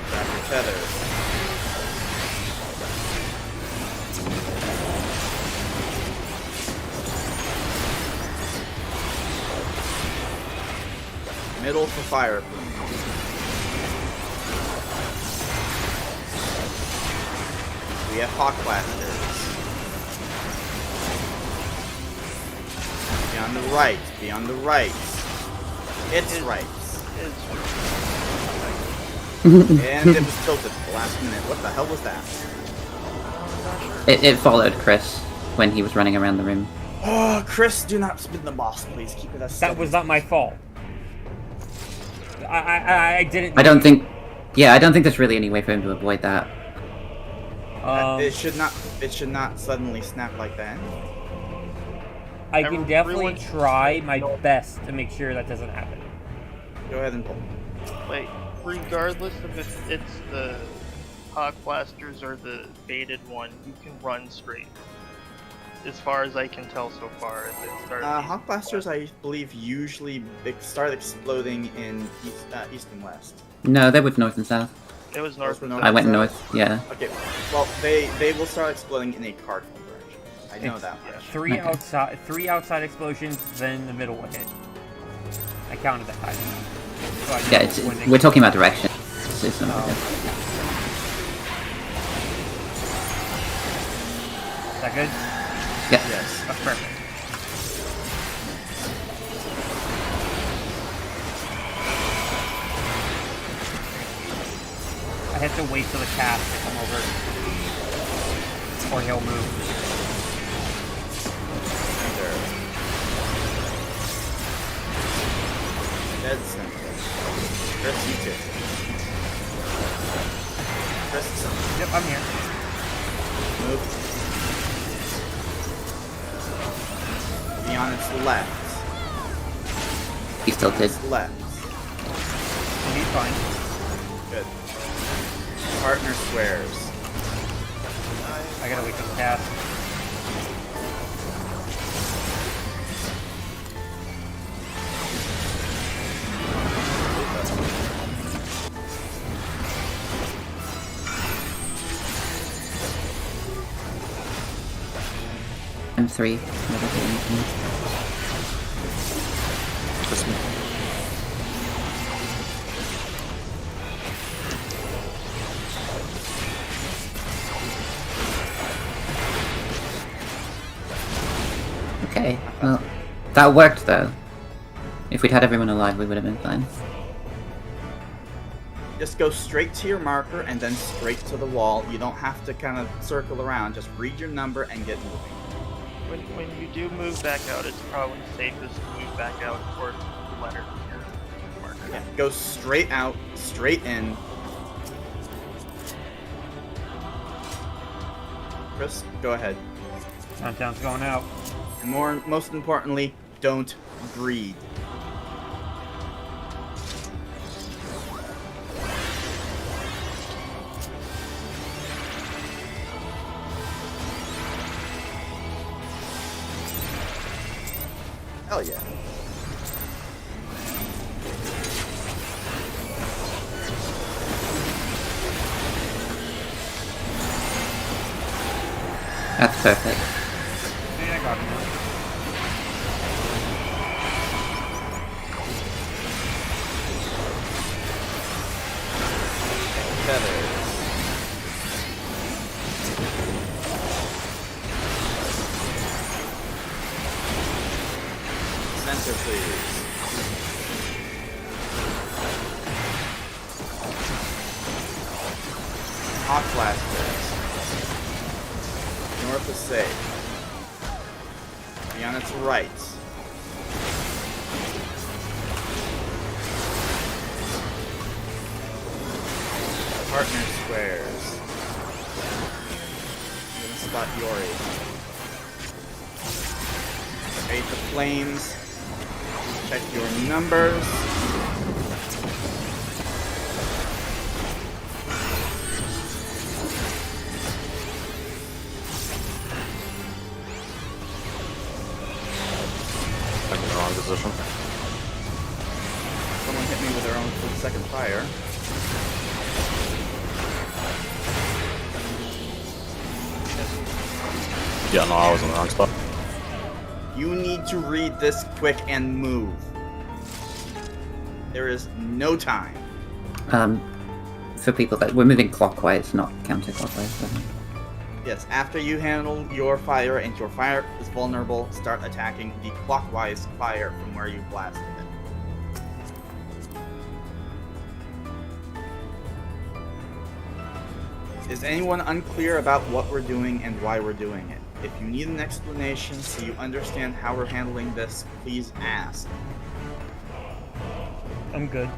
Grab your feather. Middle for fire. We have hawk blasters. Be on the right. Be on the right. It's right. And it was tilted at the last minute. What the hell was that? It followed Chris when he was running around the room. Oh, Chris, do not spin the boss, please. Keep it as That was not my fault. I didn't. I don't think... Yeah, I don't think there's really any way for him to avoid that. It should not suddenly snap like that. I can definitely try my best to make sure that doesn't happen. Go ahead and pull. Wait, regardless of if it's the Hawk Blasters or the baited one, you can run straight. As far as I can tell so far, if it starts. Hawk Blasters, I believe, usually start exploding in east and west. No, they were north and south. It was north. Those were I went north, yeah. Okay, well, they will start exploding in a cardinal direction. I know that much. Three outside explosions, then the middle one hit. I counted that time. So I Yeah, know when they- we're talking about direction. It's not Is that good? Yeah. Yes. That's perfect. I have to wait till the cast to come over, or he'll move. Center. Dead center. Press E2. Press center. Yep, I'm here. Move. Be on its left. He's tilted. Its left. And he's fine. Good. Partner squares. I gotta wait till the cast. I'm 3. Just me. Okay, well, that worked though. If we'd had everyone alive, we would have been fine. Just go straight to your marker and then straight to the wall. You don't have to kind of circle around. Just read your number and get moving. When you do move back out, it's probably safest to move back out towards the letter here. Marker. Yeah, go straight out, straight in. Chris, go ahead. Countdown's going out. And most importantly, don't breathe. Hell yeah. That's perfect. Yeah, I got him now. Feathers. Center, please. save. Be on its right. Partner squares. I'm gonna spot Yori. Fade the flames. Check your numbers. I'm in the wrong position. Someone hit me with their own second fire. Yeah, no, I was in the wrong spot. You need to read this quick and move. There is no time. For people that we're moving clockwise, not counterclockwise. So. Yes, after you handle your fire and your fire is vulnerable, start attacking the clockwise fire from where you blasted it. Is anyone unclear about what we're doing and why we're doing it? If you need an explanation so you understand how we're handling this, please ask. I'm good.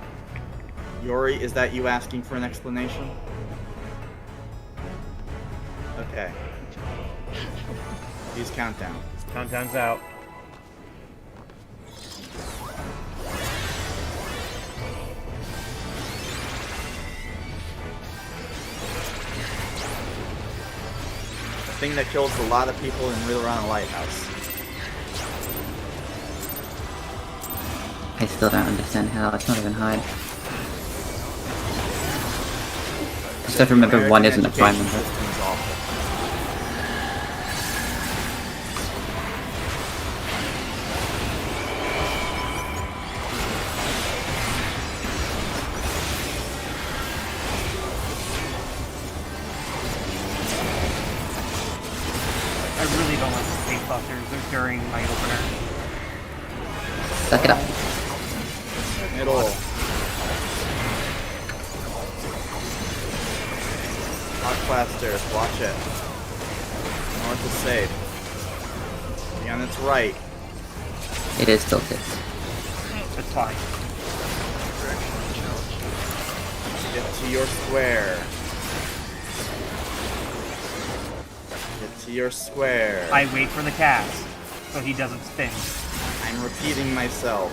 Yori, is that you asking for an explanation? Okay. Please count down. Countdown's out. The thing that kills a lot of people in Real Around a Lighthouse. I still don't understand how. It's not even high. Just have to remember one isn't a prime number. System is awful. I really don't like the Space Busters during my opener. Suck it up. Middle. Hot blasters, watch it. North is safe. Be on its right. It is tilted. It's fine. Get to your square. Get to your square. I wait for the cast, so he doesn't spin. I'm repeating myself.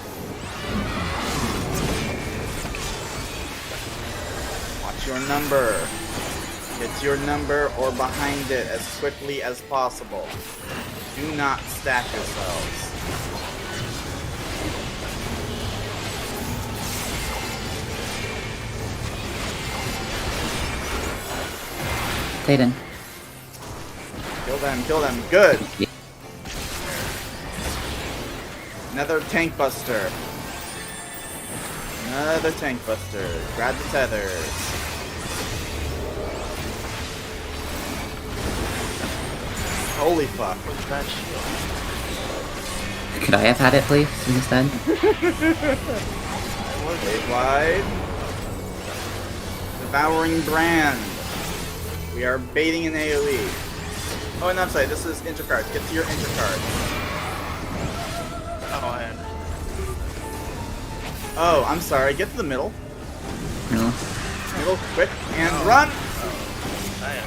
Watch your number. Get to your number or behind it as quickly as possible. Do not stack yourselves. Tayden. Kill them, good! Yeah. Another tank buster. Another tank buster. Grab the tethers. Holy fuck. What's that shield? Could I have had it, please, instead? Stay wide. Devouring brand. We are baiting an AoE. Oh, and I'm sorry, this is intercard. Get to your intercard. Oh, I understand. Oh, I'm sorry. Get to the middle. No. Middle, quick, and run!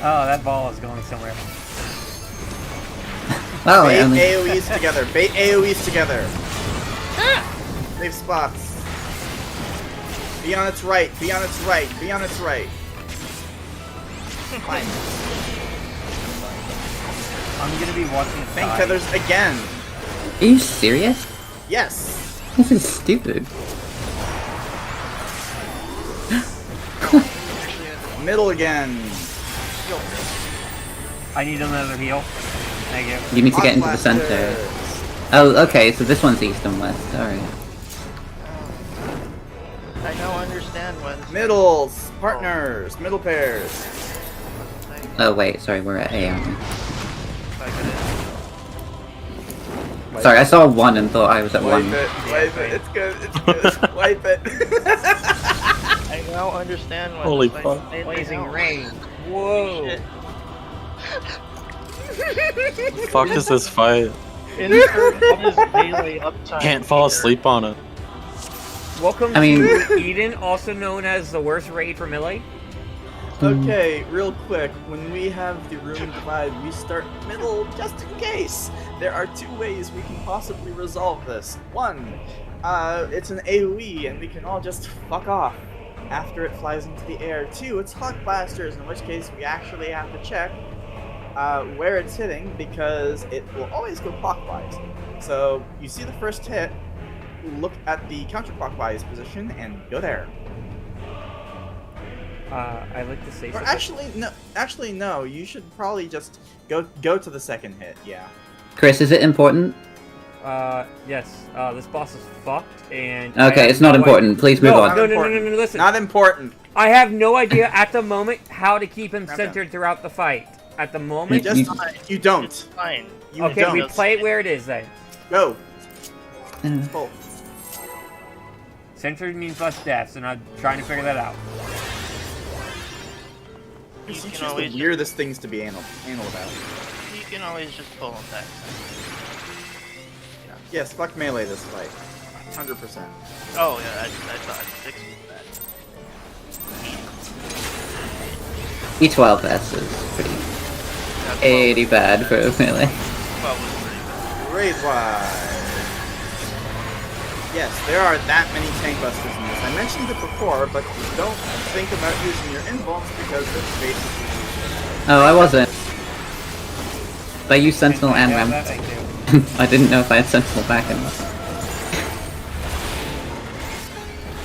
Oh, that ball is going somewhere. Oh, Bait I only... AoEs together. Bait AoEs together. Save spots. Be on its right. Be on its right. Be on its right. Fine. I'm gonna be watching Tank side. tethers again. Are you serious? Yes. This is stupid. Middle again. I need another heal. Thank you. You need to get into the Hot center. blasters. Oh, okay, so this one's east and west. Alright. I don't understand why this Middles. Partners. Middle pairs. Oh, wait, sorry, we're at A, aren't we? if I could- Sorry, I saw one and thought I was at Wipe one. it. Wipe it. It's good. It's good. Wipe it. I now understand why Holy this fuck. place- Blazing rain. Whoa. Shit. Fuck is this fight? Insert what is melee uptime? Can't fall here. asleep on it. Welcome I mean- to Eden, also known as the worst raid for melee. Okay, real quick, when we have the room divide, we start middle just in case. There are 2 ways we can possibly resolve this. 1, it's an AoE and we can all just fuck off after it flies into the air. 2, it's hawk blasters, in which case we actually have to check where it's hitting because it will always go clockwise. So you see the first hit, look at the counterclockwise position and go there. I'd like to say Or something. actually no. You should probably just go to the second hit. Yeah. Chris, is it important? Yes. This boss is fucked, and Okay, it's not important. Please move No, on. no, listen. Not important. I have no idea at the moment how to keep him Okay. centered throughout the fight. At the moment, Just you don't. It's fine. You okay, don't. we play it where it is then. Go. Uh, Pull. Centered means less deaths, and I'm trying to figure that out. You You can choose the always weirdest things to be anal about. you can always just pull him back. Yes, fuck melee this fight. 100%. Oh yeah, I thought 6 was bad. E12S is pretty Yeah, 12 80 bad for melee. 12 was pretty bad. Raid wise. Yes, there are that many tank busters in this. I mentioned it before, but don't think about using your invulns because it's basically Oh, I wasn't. But I used Sentinel and Yeah, Ram. that I do. I didn't know if I had Sentinel back in.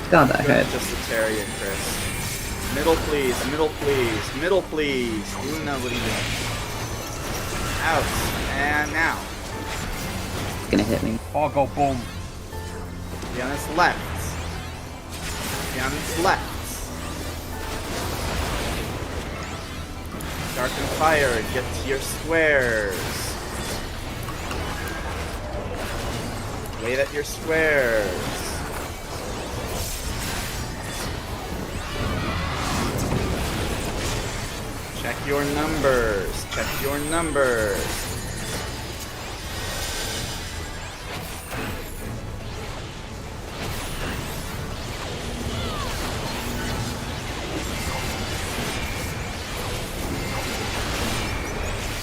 God, that hurt. just a Terry and Chris. Middle please, middle please, middle please. You know what he doing. Out. And now. It's gonna hit me. I'll go boom. Be on its left. Be on its left. Darken fire, get to your squares. Wait at your squares. Check your numbers. Check your numbers.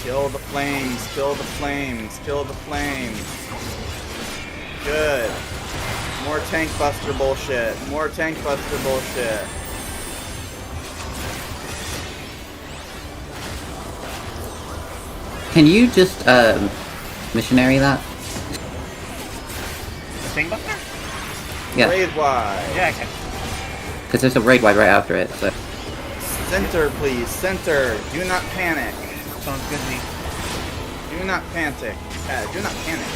Kill the flames, kill the flames, kill the flames. Good. More tank buster bullshit. More tank buster bullshit. Can you just, missionary that? Thing buster? Yeah, Raid wide. Yeah, I can. because there's a raid wide right after it, so. Center, please. Center. Do not panic. Sounds good to me. Do not panic. Do not panic.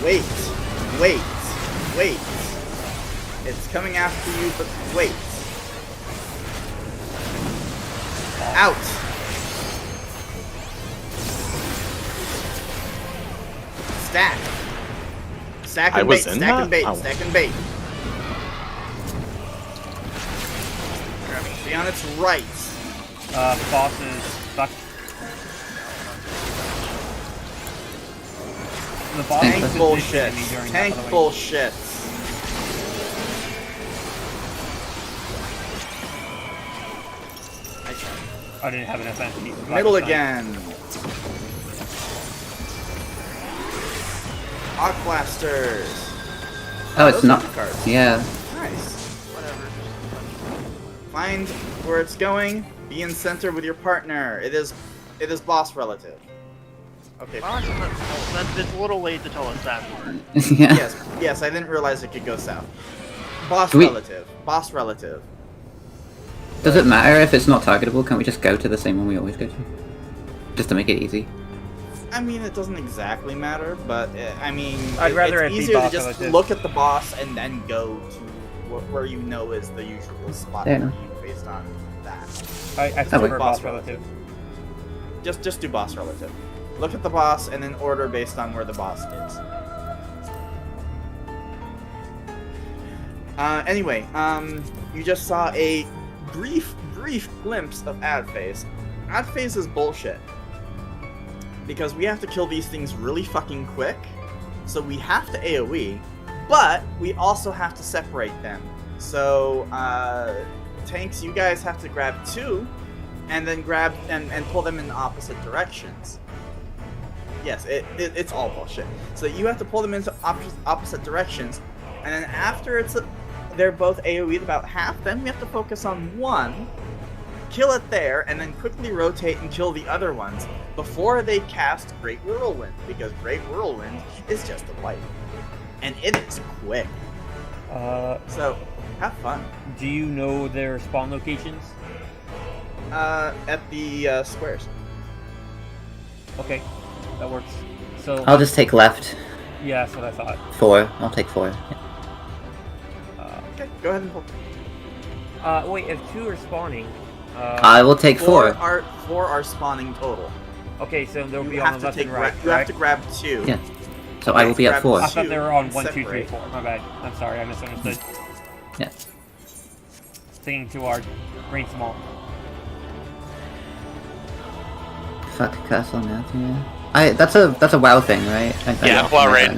Wait. Wait. Wait. It's coming after you, but wait. Out. Stack. Stack I and was bait. in Stack that? and bait. Oh. Stack and bait. Be on its right. Boss is stuck. The boss Tank Tank was bullshit. positioning me during that, Tank by the way. bullshit. I didn't have enough MP. Middle again. Hawk blasters. Oh, it's Those are not. good cards. Yeah. Nice. Whatever. Find where it's going. Be in center with your partner. It is boss relative. Okay. Well, it's a little late to tell us that part. Yeah. Yes. I didn't realize it could go south. Boss Do we- relative. Boss relative. Does it matter if it's not targetable? Can't we just go to the same one we always go to? Just to make it easy. I mean, it doesn't exactly matter, but I mean, I'd rather it's it be easier to boss just relative. look at the boss and then go to where you know is the usual spot Fair for enough. you based on that. I prefer boss boss relative. Just do boss relative. Look at the boss and then order based on where the boss is. Anyway, you just saw a brief glimpse of ad phase. Ad phase is bullshit. because we have to kill these things really fucking quick. So we have to AoE, but we also have to separate them. So tanks, you guys have to grab 2, and then grab and pull them in opposite directions. Yes, it's all bullshit. So you have to pull them into opposite directions, and then after they're both AoE'd about half, then we have to focus on one, kill it there, and then quickly rotate and kill the other ones before they cast Great Whirlwind, because Great Whirlwind is just a light. And it is quick. So, have fun. Do you know their spawn locations? At the squares. Okay, that works. So I'll just take left. yeah, that's what I thought. 4. I'll take 4. Okay, go ahead and pull. Wait, if 2 are spawning, I will take 4. 4 are spawning total. okay, so they'll be You on have the to left and right. you have to correct? grab 2. Yeah. So I will be at 4. I thought they were on 1, 2, 3, Separate. 4. My bad. I'm sorry, I misunderstood. Yeah. Thinking too hard. Brain small. Fuck Castle now, yeah. That's a WoW thing, right? Yeah, WoW raid.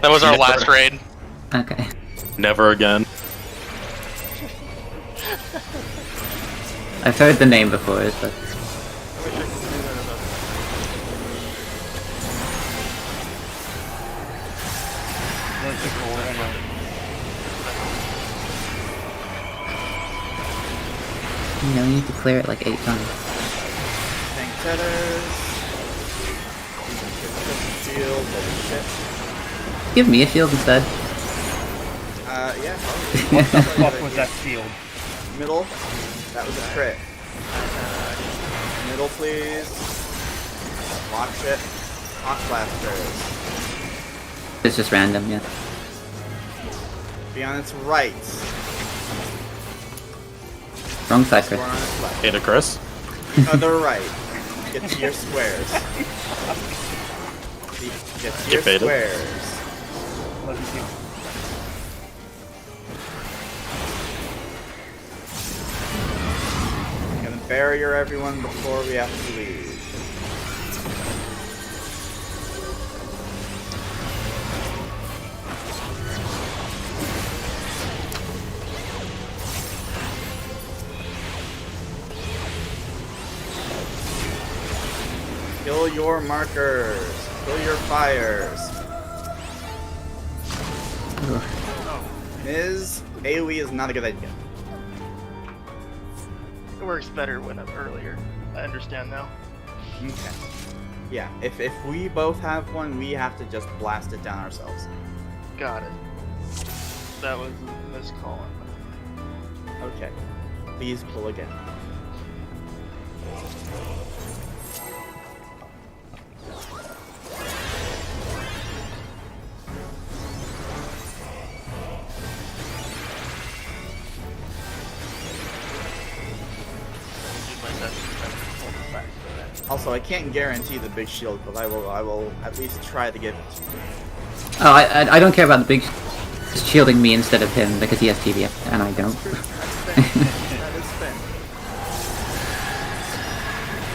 That was our last raid. Okay. Never again. I've heard the name before, but I wish I could do that about Let's just roll it, I know. you know, you need to clear it like 8 times. Tank tethers. Shield, holy shit. Give me a shield instead. Yeah. What the fuck was that shield? Middle. That was a crit. Middle, please. Watch it. Hot blasters. It's just random, yeah. Be on its right. Wrong side, We're Chris. on its left. Ada Chris. Other right. Get to your squares. Get to your Get baited. squares. Love you too. Gonna barrier everyone before we have to leave. Kill your markers. Kill your fires. Ms. AoE is not a good idea. it works better when I'm earlier. I understand now. Okay. Yeah, if we both have one, we have to just blast it down ourselves. Got it. That was a miscall. Okay. Please pull again. Do my best to try to pull it back for that. Also, I can't guarantee the big shield, but I will at least try to give it to you. Oh, I don't care about the big shielding me instead of him because he has TBF and I don't. True. That's fair. That is fair.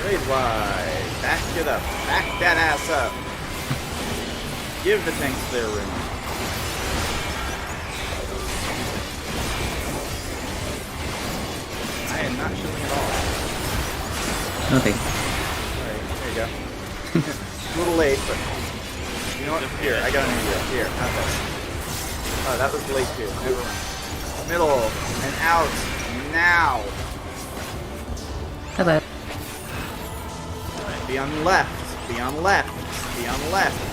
Raid wide. Back it up. Back that ass up. Give the tanks their room. I am not shielding at all. Okay. Alright, there you go. A little late, but you know what? Here, I got an idea. Here, have this. Oh, that was late too. Never mind. Middle and out now. Hello. Be on left. Be on left. Be on left.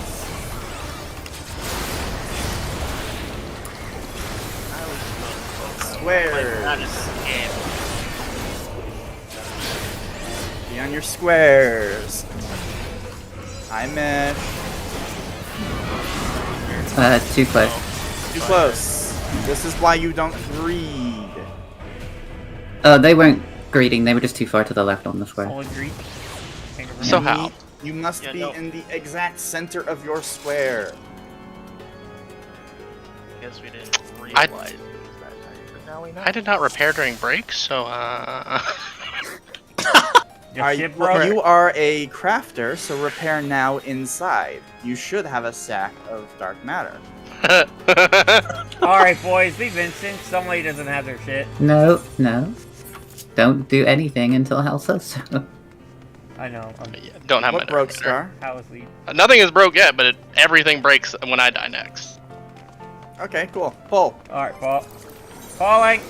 Squares. That is a game. Be on your squares. I mesh. Too close. Too close. This is why you don't greed. They weren't greeting, they were just too far to the left on the square. Solid Greek. Finger So You how? need- You must Yeah, be no. in the exact center of your square. Guess we didn't realize it was that tight, but now we know. I did not repair during break, so Your ship well, broke? you are a crafter, so repair now inside. You should have a sack of dark matter. Alright, boys, leave Vincent. Somebody doesn't have their shit. No, no. Don't do anything until Hal says so. I know. Yeah, don't have What my broke, dark Scar? How is leave? matter. Nothing is broke yet, but everything breaks when I die next. Okay, cool. Pull. Alright, Paul. Falling!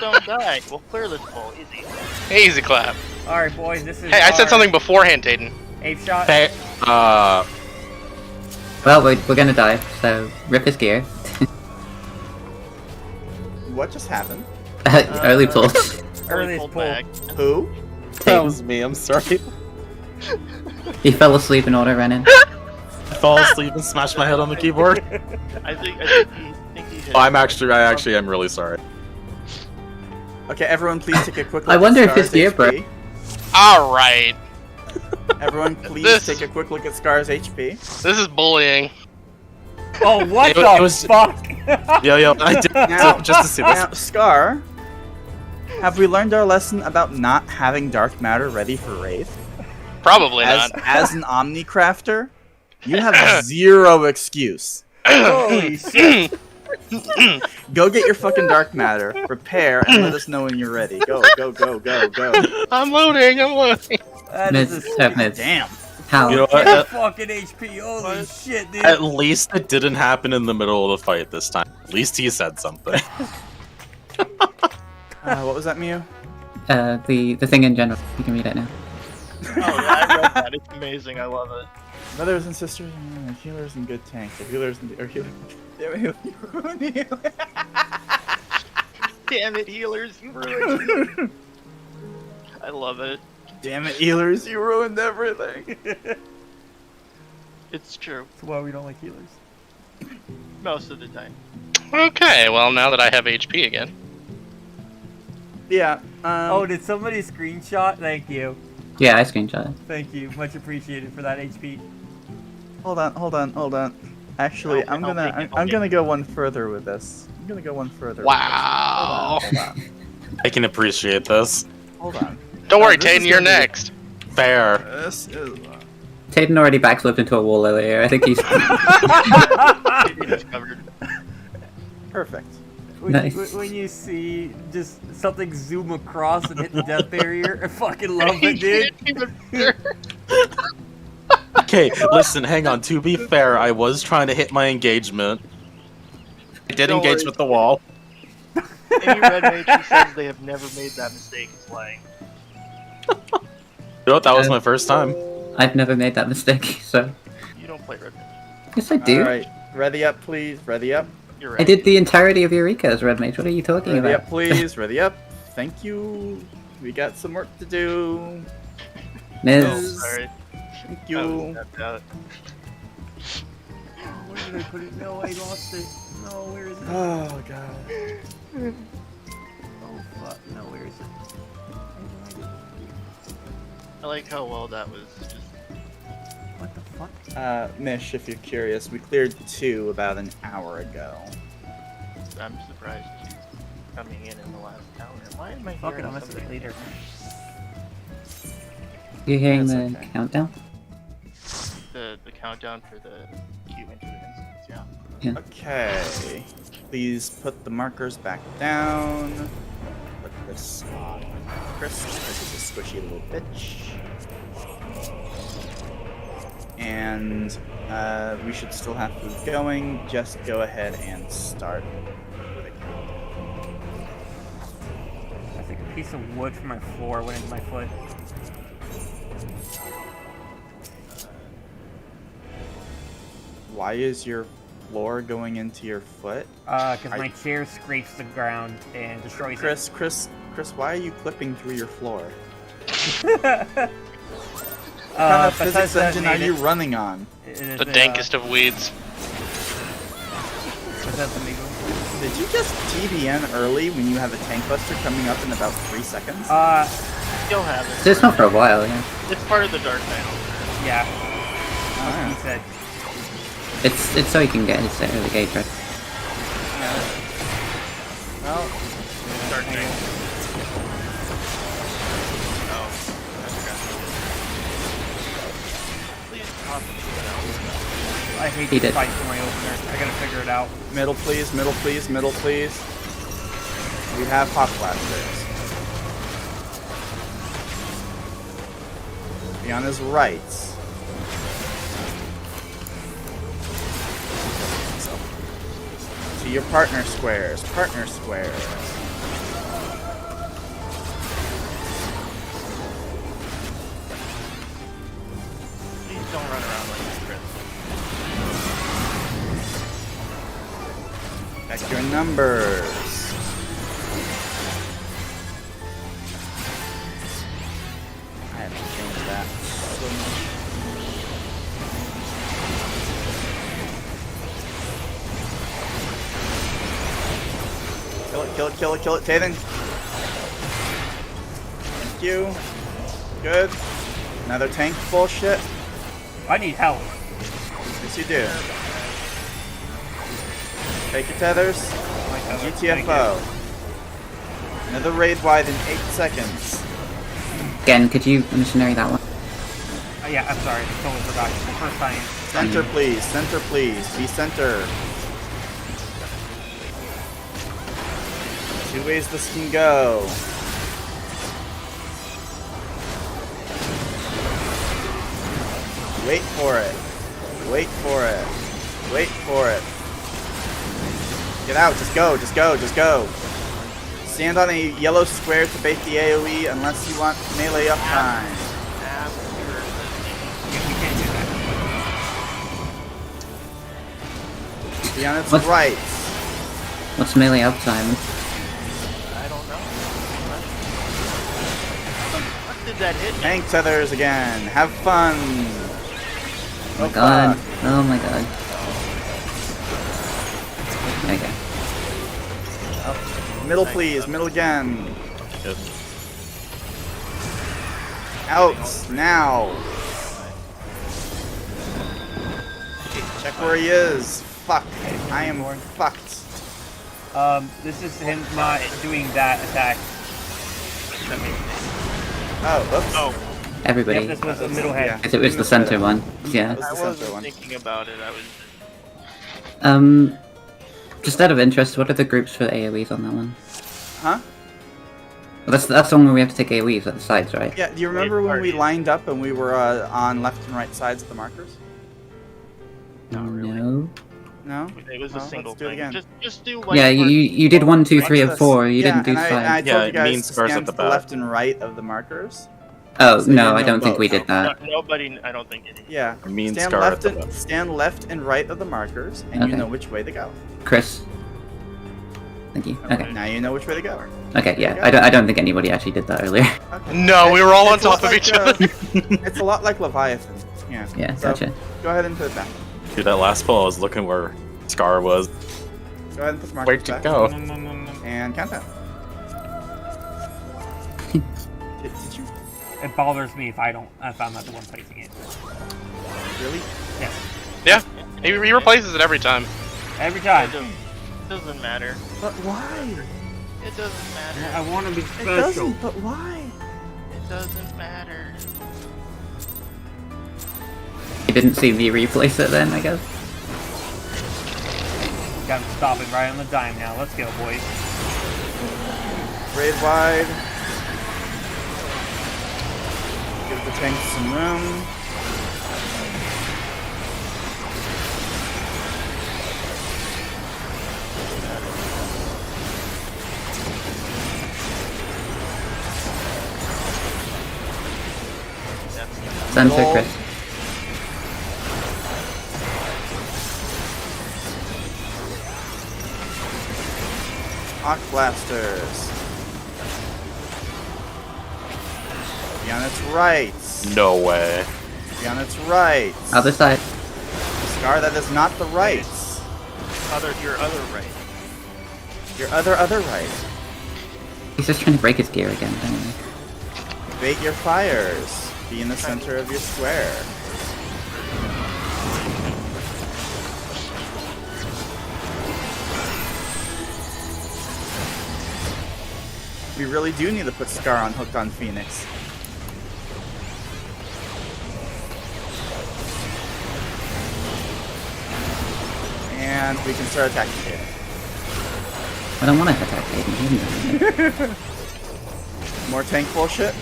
Don't die. We'll clear this bowl. Easy. Easy clap. Alright, boys, this is. Hey, I said our something beforehand, Tayden. Ape shot. Hey, Well, we're gonna die, so rip his gear. What just happened? Early pull. Earliest pulled pull. back. Who? that was me. I'm sorry. He fell asleep in order running. I fell asleep and smashed my head on the keyboard. I think he hit. Oh, I actually am really sorry. Okay, everyone, please take a quick look I wonder at if his Scar's gear HP. broke. Alright. Everyone, please This- take a quick look at Scar's HP. This is bullying. Oh, what It the was- fuck? Yo, I did Now- just to see this. Now, Scar, have we learned our lesson about not having dark matter ready for Wraith? Probably As, not. as an Omni crafter, you have zero excuse. Holy shit. Go get your fucking dark matter, repair, and let us know when you're ready. Go, go, go, go, go. I'm loading. That is a Mids, mids. Damn. Hal. You know Get what? fucking HP. Holy shit, dude. At least it didn't happen in the middle of the fight this time. At least he said something. What was that, Mew? The thing in general. You can read it now. Oh, yeah, I read that. It's amazing. I love it. Brothers and sisters, healers and good tanks. Or healers and healers. Damn it, you ruined healers. Damn it, healers. You ruined me. I love it. Damn it, healers, you ruined everything. It's true. That's why we don't like healers. Most of the time. Okay, well, now that I have HP again. Yeah. Oh, did somebody screenshot? Thank you. Yeah, I screenshot it. Thank you. Much appreciated for that HP. Hold on. Actually, Help me, I'm gonna go one further with this. I'm gonna go one further. Wow. With this. Hold on. I can appreciate this. Hold on. Don't worry, this is Tayden, you're gonna be- next. Fair. This is. Tayden already backflipped into a wall earlier. I think he's It's covered. Perfect. Nice. When you see just something zoom across and hit the death barrier, I fucking love it, dude. Okay, listen, hang on. To be fair, I was trying to hit my engagement. I did Don't engage worry. with the wall. Any red mage who says they have never made that mistake is lying. You know what? That was my first time. I've never made that mistake, so You don't play red mage. yes I do. All right. Ready up, please. Ready up. You're right. I did the entirety of Eureka as Red Mage. What are you talking Ready about? up, please. Ready up. Thank you. We got some work to do. Miz. Oh, sorry. Thank I was you. tapped out. Where did I put it? No, I lost it. No, where is it? Oh god. Oh fuck, no, where is it? I like how well that was just. What the fuck? Mish, if you're curious, we cleared 2 about an hour ago. I'm surprised she's coming in the last hour. Why am I Fuck it, hearing I'll mess with it something? later. You hearing That's the okay. countdown? The countdown for the queue into the instance, yeah. Okay. Please put the markers back down. Put this on Chris, because he's a squishy little bitch. And we should still have food going. Just go ahead and start with a countdown. I think a piece of wood from my floor went into my foot. Why is your floor going into your foot? Cause my chair scrapes the ground and destroys Chris, why are you clipping through your floor? it. What kind of physics Bethesda engine are made you it. running on? It is The dankest of weeds. Bethesda made it. Did you just TBN early when you have a tank buster coming up in about 3 seconds? You'll have it. It's not for a while, yeah. It's part of the dark panel. Yeah, Alright. he said. It's so he can get his early gauge right. Well, Dark panel. Oh. I hate He this did. fight for my opener. I gotta figure it out. Middle, please. Middle, please. Middle, please. We have hot blasters. Be on his right. To your partner squares. Partner squares. Please don't run around like that, Chris. Check your numbers. I haven't changed that so much. Kill it, kill it, kill it, kill it, Taven. Thank you. Good. Another tank bullshit. I need help. Yes, you do. Take your tethers. GTFO. Another raid wide in 8 seconds. Again, could you missionary that one? Yeah, I'm sorry. I totally forgot. It's the first time. Center, please. Center, please. Be center. 2 ways this can go. Wait for it. Wait for it. Wait for it. Get out. Just go. Just go. Just go. Stand on a yellow square to bait the AoE unless you want melee uptime. We can't do that. Be on its What? right. What's melee uptime? I don't know. What did that hit me? Tank tethers again. Have fun. Oh my god. Oh my god. Okay. Middle, please. Middle again. Yep. Out now. Check where he is. Fuck. I am fucked. This is him not doing that attack. Oh, oops. Oh, Everybody. Yep, this was the middle head. Yeah. If it was the center one. Yeah. That was I the center wasn't one. thinking about it. I was. Just out of interest, what are the groups for the AoEs on that one? Huh? Well, that's the one where we have to take AoEs at the sides, right? Yeah, do you remember when we parties. lined up and we were on left and right sides of the markers? Not really. No. No? It was No, a single let's do it thing. again. Just do like. Yeah, you did 1, 2, 3, and Watch 4. this. You didn't do and I 5. told Yeah, you it guys means to stars stand at the to the back. left and right of the markers. Oh, So you no, know I don't think both. we did that. Nobody. I don't think any. Yeah. Mean Stand scar left at the and back. stand left and right of the markers, and Okay. you know which way to go. Chris. Thank you. Okay. Now you know which way to go. Okay, yeah. I don't think anybody actually did that earlier. Okay. No, we were all on It's a lot top of like, each other. It's a lot like Leviathan. Yeah. Yeah, So, gotcha. Go ahead and put it back. Dude, that last pull, I was looking where Scar was. Go ahead and put the markers Where'd you back. go? And count down. Did you It bothers me if I'm not the one placing it. really? Yes. Yeah, he replaces it every time. Every time. It doesn't matter. But why? It doesn't matter. I want to be It special. doesn't. But why? It doesn't matter. You didn't see me replace it then, I guess? Got him stopping right on the dime now. Let's go, boys. Raid wide. Give the tank some room. Center, Roll. Chris. Hawk blasters. Be on its right. No way. Be on its right. Other side. Scar, that is not the right. Your other right. Your other right. He's just trying to break his gear again, don't worry. Bait your fires. Be in the center of your square. We really do need to put Scar on Hooked on Phoenix. And we can start attacking Aiden. I don't want to attack Aiden. He hasn't done it. More tank bullshit.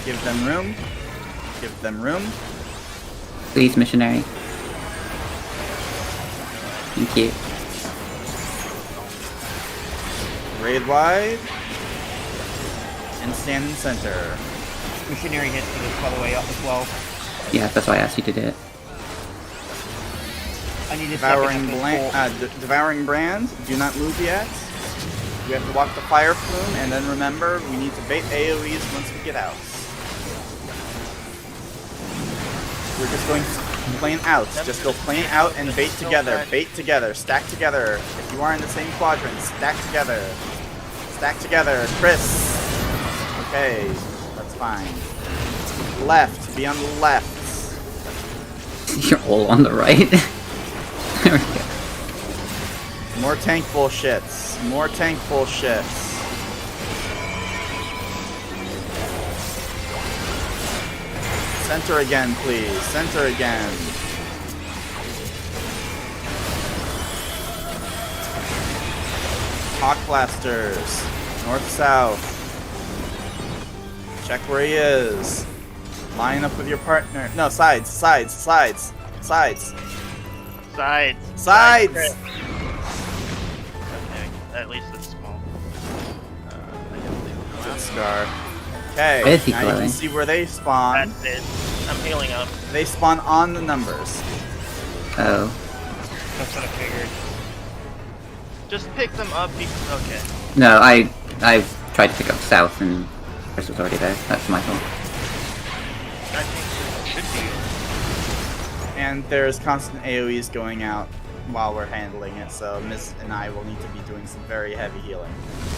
Give them room. Give them room. Please, missionary. Thank you. Raid wide. And stand in center. Missionary hits for this, by the way, up as well. Yeah, that's why I asked you to do it. I need a Devouring, second. Devouring Brand. Do not move yet. We have to walk the fire plume, and then remember, we need to bait AoEs once we get out. We're just going plain out. Just go plain out and bait together. Bait together. Stack together. If you are in the same quadrant, stack together. Stack together. Chris. Okay, that's fine. Left. Be on the left. You're all on the right. There we go. More tank bullshits. More tank bullshits. Center again, please. Center again. Hawk blasters. North-south. Check where he is. Line up with your partner. No, sides. Sides. Sides. Sides. Sides. Sides! Okay, at least it's small. I guess they will go out. Scar. Okay, Where is he now you can glowing? see where they spawn. That's it. I'm healing up. They spawn on the numbers. Oh. That's what I figured. Just pick them up because, okay. No, I tried to pick up south and Chris was already there. That's my fault. I think it should be. And there's constant AoEs going out while we're handling it, so Miss and I will need to be doing some very heavy healing.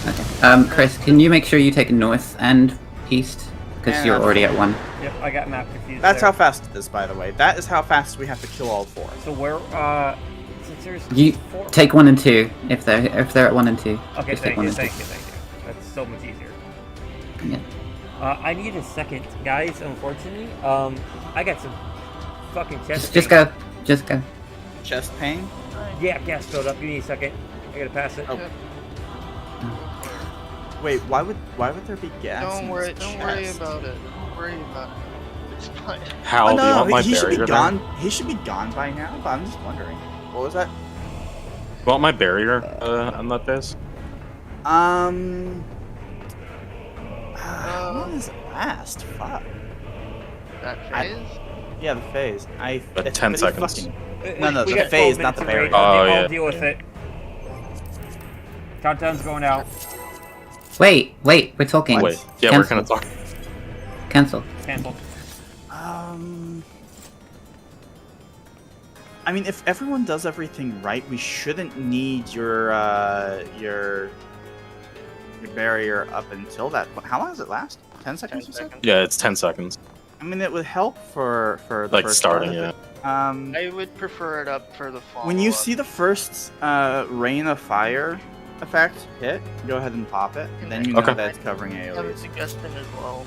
Okay. Chris, can you make sure you take north and east? Because And you're already at 1. Yep, I got map confused. That's there. how fast it is, by the way. That is how fast we have to kill all 4. So where, since there's You 4. take 1 and 2 if they're at 1 and 2. Okay, Just take thank 1 you, and 2. thank you, thank you. That's so much easier. Yeah. I need a second, guys. Unfortunately, I got some fucking chest. Just pain. go. Just go. Chest pain? Yeah, gas filled up. Give me a second. I gotta pass it. Oh. Wait, why would there be gas? Don't in worry, his don't worry chest? about it. Don't worry about it. It's fine. How Oh, do you no, want my he should barrier be there? gone. He should be gone by now. But I'm just wondering. What was that? You want my barrier on that base? How long does it last? Fuck. That I- phase? Yeah, the phase. But it's 10 pretty seconds. fucking- No, We the got 12 phase, not minutes the of barrier. raid. Oh, I'll yeah. deal with it. Countdown's going out. Wait, we're talking. Wait, yeah, Cancel. we're gonna talk. Cancel. Cancel. I mean, if everyone does everything right, we shouldn't need your barrier up until that point. How long does it last? 10 seconds? 10 You said? seconds. Yeah, it's 10 seconds. I mean, it would help for the Like first starting, part yeah. of it. I would prefer it up for the follow. When you see the first rain of fire effect hit, go ahead and pop it. Then you know Okay. that it's covering I have a AoEs. suggestion as well.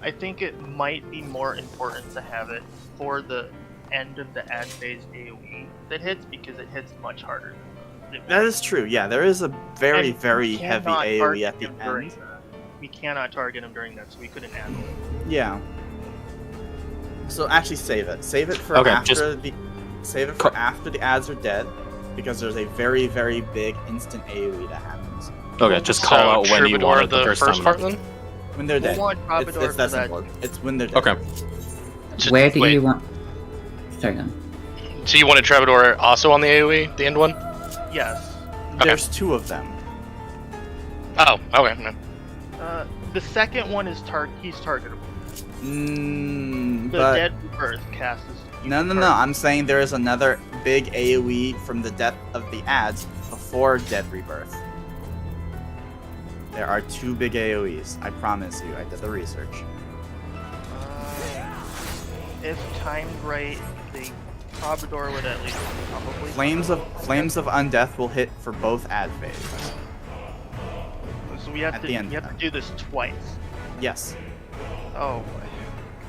I think it might be more important to have it for the end of the ad phase AoE that hits because it hits much harder. That is true. Yeah, there is a very, And very we heavy cannot AoE target at the him during end. that. We cannot target him during that, so we couldn't handle it. Yeah. So actually, save it. Save it for Okay, after just- the. Save it for after the ads are dead, because there's a very, very big instant AoE that happens Okay, just call out when you Troubadour want the first first time. part then? when they're We'll dead. want Troubadour It's that for that. simple. It's when they're dead. Okay. Where do Wait, you want? Sorry, go on. So you wanted Troubadour also on the AoE, the end one? Yes. There's 2 of them. Oh, okay. No. The second one is he's targetable. The But Dead Rebirth cast is. no. I'm saying there is another big AoE from the death of the ads before Dead Rebirth. There are 2 big AoEs. I promise you. I did the research. If timed right, the Troubadour would at least probably. Flames of Undeath will hit for both ad phases. So we have at to the end do this twice. Yes. Oh boy.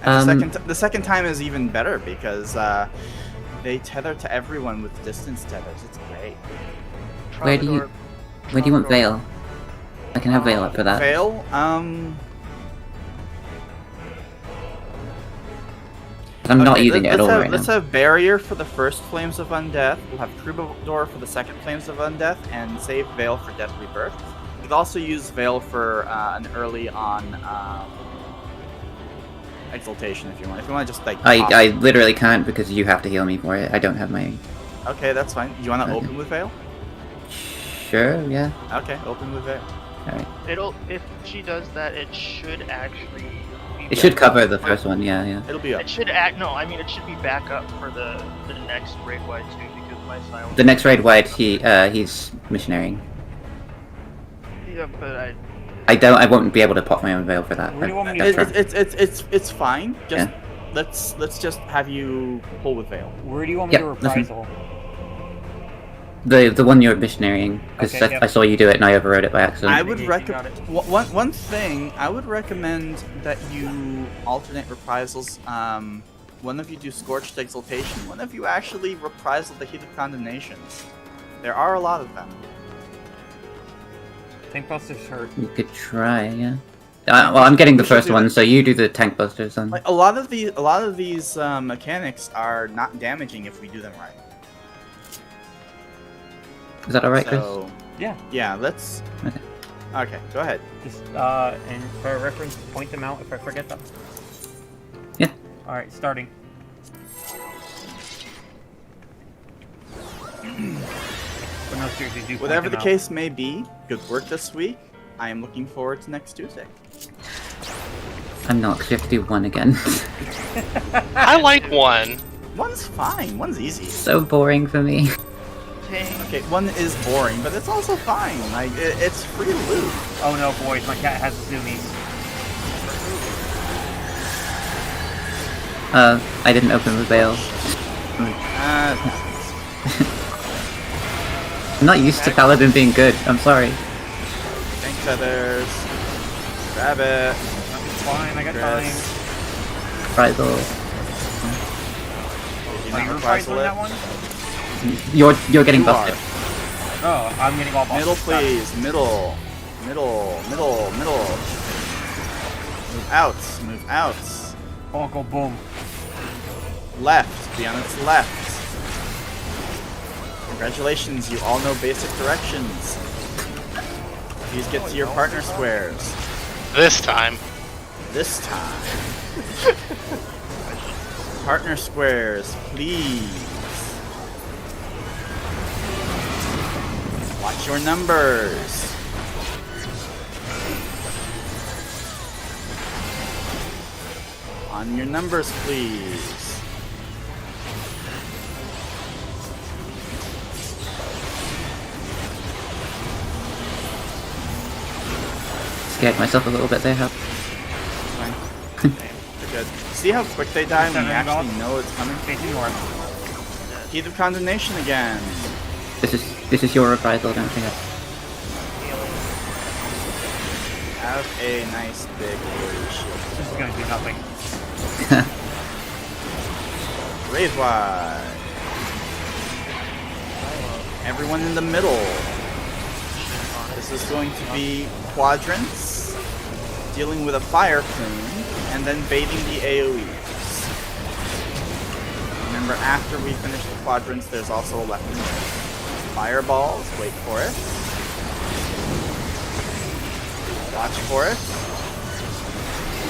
And the second time is even better because they tether to everyone with distance tethers. It's great. Where do you want Veil? I can have Veil up for that. Veil? I'm not using it at all right Let's now. have Barrier for the first Flames of Undeath. We'll have Troubadour for the second Flames of Undeath, and save Veil for Death Rebirth. We could also use Veil for an early on Exaltation if you want. If you want to just like. I literally can't because you have to heal me for it. I don't have my. Okay, that's fine. You want to Okay. open with Veil? Sure, yeah. Okay, open with Veil. Alright. If she does that, it should actually. It should cover the first one, yeah. It'll be up. It should it should be back up for the next raid wide too, because my silence. The next raid wide, he's missionarying. Yeah, but I won't be able to pop my own Veil for that. Where do you want me to It's fine. Just Yeah. let's just have you pull with Veil. Where do you want me to Yep, listen. reprisal? The one you're missionarying, because Okay, yep. I saw you do it and I overrode it by accident. I would You got recommend it. one thing. I would recommend that you alternate reprisals. One of you do Scorched Exaltation. One of you actually reprisal the Heat of Condemnation. There are a lot of them. Tank Buster's hurt. You could try, yeah. Well, I'm getting the We should first do one, that. so you do the tank busters then. Like a lot of these mechanics are not damaging if we do them right. Is that alright, Chris? So Yeah. yeah, let's. Okay. Okay, go ahead. Just and for reference, point them out if I forget them. Yeah. All right, starting. But no, seriously, do point Whatever the them out. case may be, good work this week. I am looking forward to next Tuesday. I'm not, because you have to do one again. I like one. One's fine. One's easy. So boring for me. Okay, one is boring, but it's also fine. Like it's free loot. Oh no, boys, my cat has zoomies. I didn't open the Veil. I'm not used to Paladin being good, I'm sorry. Tank feathers. Grab it. It's fine, I got Chris. time. Reprisal. Did you Are not you reprisal reprising it? that one? You're getting You busted. Oh, I'm getting all busted. Middle, please. Middle. Middle. Middle. Middle. Move out. Move out. Oh, go boom. Left. Be on its left. Congratulations, you all know basic directions. Please get to your partner squares. This time. This time. Partner squares, please. Watch your numbers. On your numbers, please. Scared myself a little bit there, Hap. Fine. They're good. See how quick they die when you actually know it's coming? Facing north. Heat of Condemnation again. This is your reprisal, don't forget. Have a nice big warrior shield. This is gonna do nothing. Raise wide. Everyone in the middle. This is going to be quadrants, dealing with a fire plume, and then baiting the AoEs. Remember, after we finish the quadrants, there's also a weapon. Fireballs, wait for it. Watch for it.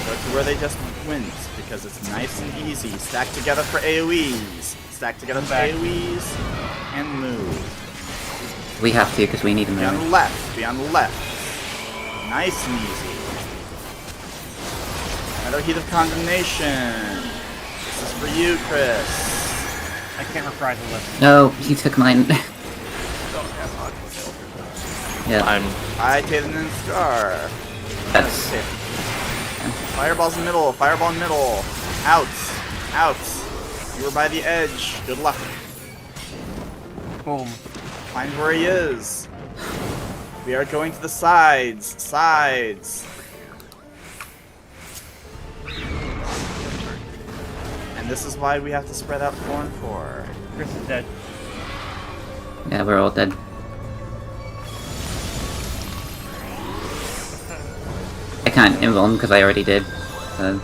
Go to where they just went, because it's nice and easy. Stack together for AoEs. Stack together for AoEs, and move. We have to, because we need a Be on the move. left. Be on the left. Nice and easy. Another Heat of Condemnation. This is for you, Chris. I can't reprisal this. No, he took mine. Yeah, Hi, Tatum and Scar. that's... Okay. Fireball's in the middle. Fireball in the middle. Out. Out. You were by the edge. Good luck. Boom. Find where he is. We are going to the sides. Sides. And this is why we have to spread out 4 and 4. Chris is dead. Yeah, we're all dead. I can't invuln because I already did. So.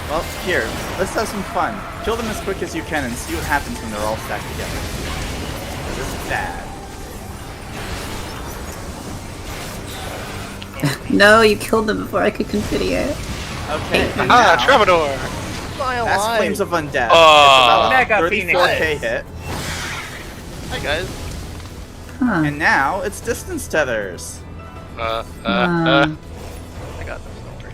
Well, here, let's have some fun. Kill them as quick as you can and see what happens when they're all stacked together. This is bad. No, you killed them before I could configure. Okay, and Ah, now, Trevor! that's Flames of Undeath. Oh. It's Mega about a Phoenix. 34k hit. Hi guys. Huh. And now, it's Distance Tethers. Uh. I got this. Don't worry.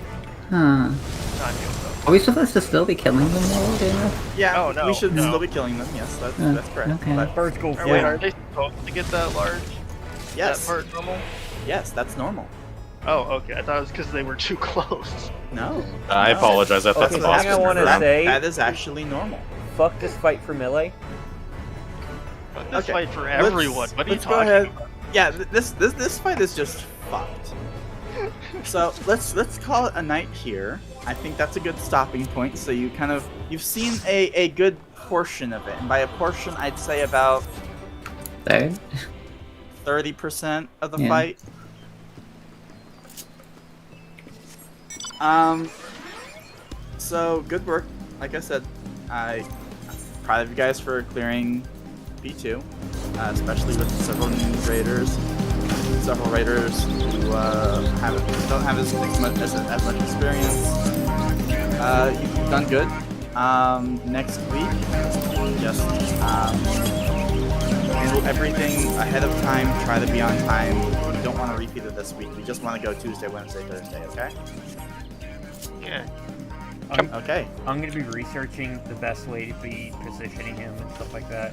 Huh. Not you, though. Are we supposed to still be killing them all, Dana? Yeah, Oh, no, we should no. still be killing them. Yes, that's correct. okay. But Birds go Or for wait, it. are they supposed to get that large? yes, That part normal? yes, that's normal. Oh, okay. I thought it was because they were too close. No. I no. apologize if that's Okay, That's something I wanna that- say- that is actually normal. Fuck this fight for melee. But this Okay, fight for let's- everyone. What are you let's go talking ahead. about? Yeah, this fight is just fucked. So let's call it a night here. I think that's a good stopping point. So you've seen a good portion of it, and by a portion I'd say about Third? 30% of the Yeah. fight. So good work. Like I said, I'm proud of you guys for clearing P2, especially with several new raiders, several raiders who don't have as much experience. You've done good. Next week, just handle everything ahead of time. Try to be on time. We don't want to repeat it this week. We just want to go Tuesday, Wednesday, Thursday. Okay? Yeah. Okay. I'm gonna be researching the best way to be positioning him and stuff like that.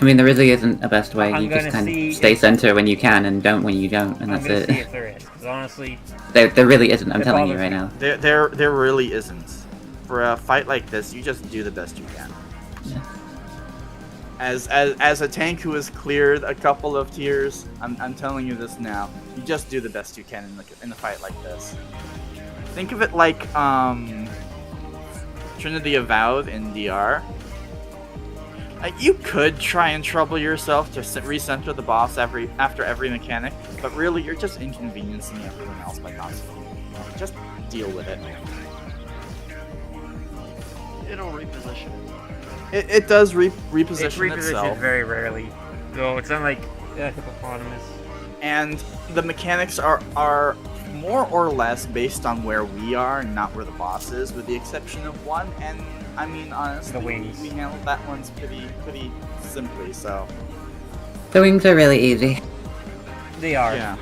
I mean, there really isn't a best way. I'm You just gonna kind see of stay if- center when you can and don't when you don't, and I'm that's gonna see it. if there is, because honestly, There really isn't. I'm It telling you bothers right me. now. There really isn't. For a fight like this, you just do the best you can. Yeah. As a tank who has cleared a couple of tiers, I'm telling you this now. You just do the best you can in a fight like this. Think of it like Trinity Avowed in DR. You could try and trouble yourself to recenter the boss after every mechanic, but really you're just inconveniencing everyone else by constantly. Just deal with it. It'll reposition. It does it's reposition repositioned itself, very rarely. So it's not like hippopotamus. and the mechanics are more or less based on where we are, not where the boss is, with the exception of one. And I mean, honestly, The wings. we handled that one's pretty simply. So The wings are really easy. They are. yeah,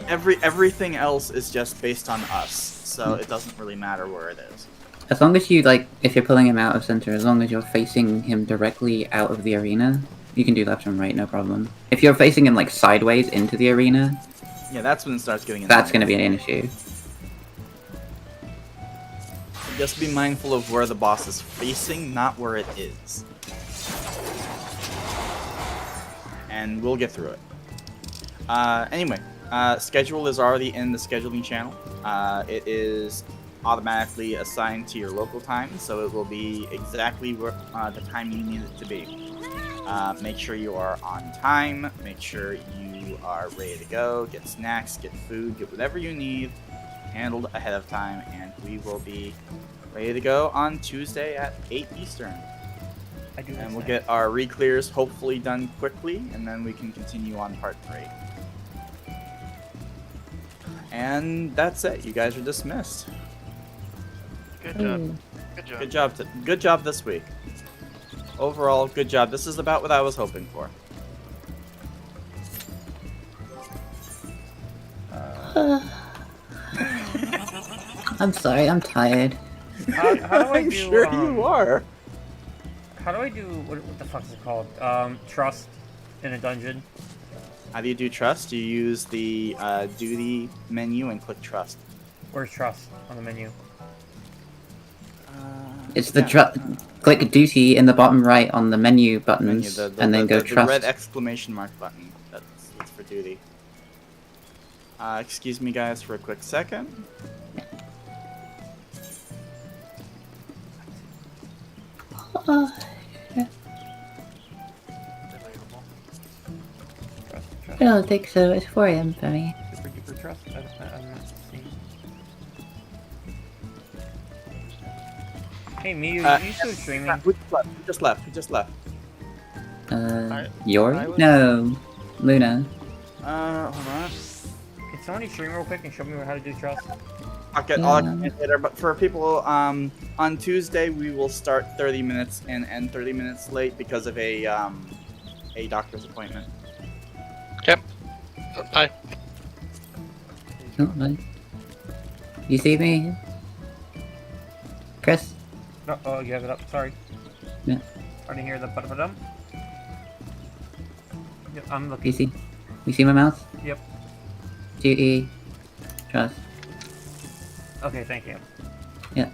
everything else is just based on us, so it doesn't really matter where it is. As long as you, like, if you're pulling him out of center, as long as you're facing him directly out of the arena, you can do left and right, no problem. If you're facing him, like, sideways into the arena, Yeah, that's when it starts getting. that's annoying. going to be an issue. Just be mindful of where the boss is facing, not where it is. And we'll get through it. Anyway, schedule is already in the scheduling channel. It is automatically assigned to your local time, so it will be exactly where, the time you need it to be. Make sure you are on time, make sure you are ready to go, get snacks, get food, get whatever you need handled ahead of time, and we will be ready to go on Tuesday at 8 Eastern. I do. And we'll get our re-clears hopefully done quickly, and then we can continue on part 3. And that's it. You guys are dismissed. Good job. Good job. Good job. Good job this week. Overall, good job. This is about what I was hoping for. I'm sorry, I'm tired. How do I I'm do? sure you are. How do I do? What the fuck is it called? Trust in a dungeon. How do you do trust? You use the duty menu and click trust. Where's trust on the menu? It's the Yeah. click duty in the bottom right on the menu buttons, Menu, and then go the trust. red exclamation mark button. That's for duty. Excuse me, guys, for a quick second. I don't think so. It's 4 a.m. for me. Super duper trust. I'm not seeing. Hey, me, are you still streaming? Who just left? Who just left? Yori? No, Luna. Hold on. Can somebody stream real quick and show me how to do trust? I'll get later, but for people, on Tuesday we will start 30 minutes and end 30 minutes late because of a doctor's appointment. Yep. Bye. Oh, nice. You see me? Chris? No, oh, you have it up. Sorry. Yeah. I didn't hear the ba-da-ba-dum. Yep, I'm looking. You see? You see my mouse? Yep. GE. Trust. Okay, thank you. Yeah.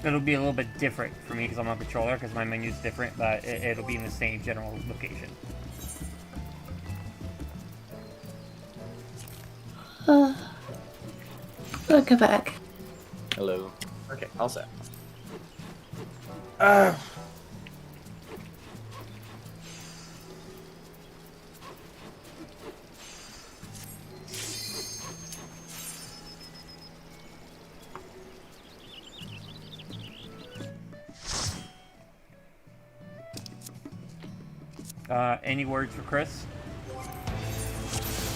It'll be a little bit different for me because I'm on controller, because my menu's different, but it'll be in the same general location. Welcome back. Hello. Okay, all set. Any words for Chris?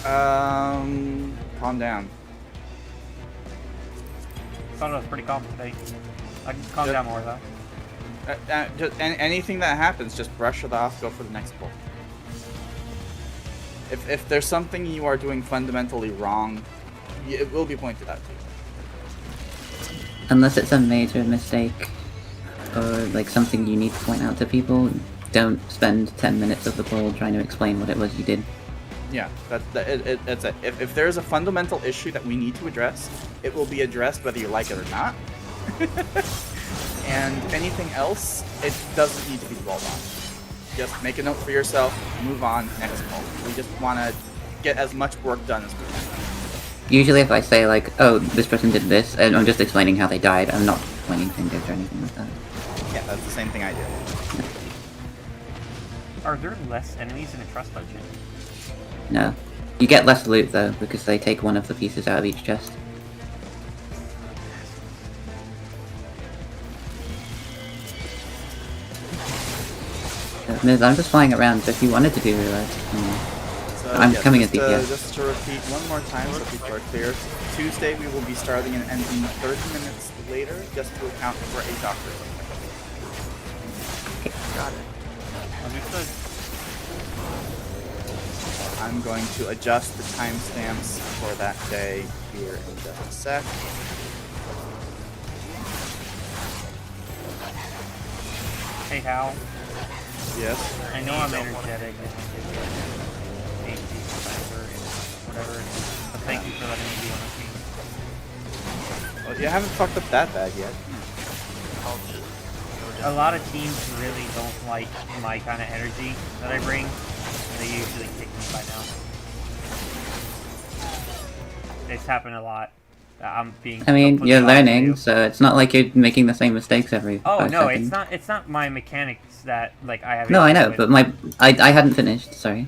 Calm down. Thought it was pretty calm today. I can calm down more though. Just anything that happens, just brush it off. Go for the next pull. If there's something you are doing fundamentally wrong, it will be pointed out to you. Unless it's a major mistake, or like something you need to point out to people, don't spend 10 minutes of the poll trying to explain what it was you did. Yeah, that's it. If there's a fundamental issue that we need to address, it will be addressed whether you like it or not. And anything else, it doesn't need to be dwelled on. Just make a note for yourself, move on, next poll. We just want to get as much work done as we can. Usually if I say like, oh, this person did this, and I'm just explaining how they died, I'm not pointing fingers or anything like that. Yeah, that's the same thing I do. Are there less enemies in a trust dungeon? No. You get less loot though, because they take one of the pieces out of each chest. Miz, I'm just flying around, so if you wanted to do reload, So, I'm coming at just, DPS. just to repeat one more time so people are clear, Tuesday we will be starting and ending 30 minutes later, just to account for a doctor's appointment. Got it. Understood. I'm going to adjust the timestamps for that day here in just a sec. Hey, Hal. Yes. I know I'm energetic and HD or whatever, but thank you for letting me be on the team. Well, you haven't fucked up that bad yet. A lot of teams really don't like my kind of energy that I bring, and they usually kick me by now. It's happened a lot. I'm being. I mean, completely you're honest with learning, you. so it's not like you're making the same mistakes every Oh 5 no, seconds. it's not my mechanics that like I have. No, I know, with. but I hadn't finished, sorry.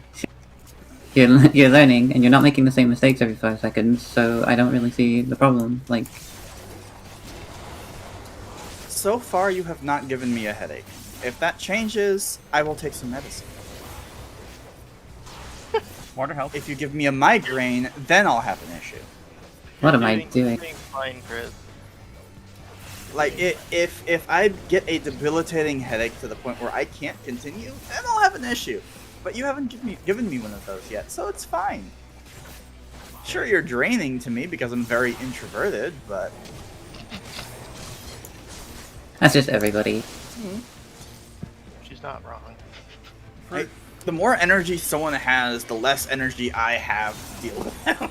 You're learning, and you're not making the same mistakes every 5 seconds, so I don't really see the problem. Like, So far, you have not given me a headache. If that changes, I will take some medicine. Water helps. If you give me a migraine, then I'll have an issue. what am I doing? Doing fine, Chris. Like, if I get a debilitating headache to the point where I can't continue, then I'll have an issue. But you haven't given me one of those yet, so it's fine. Sure, you're draining to me because I'm very introverted, but... That's just everybody. She's not wrong. Hey, the more energy someone has, the less energy I have to deal with them.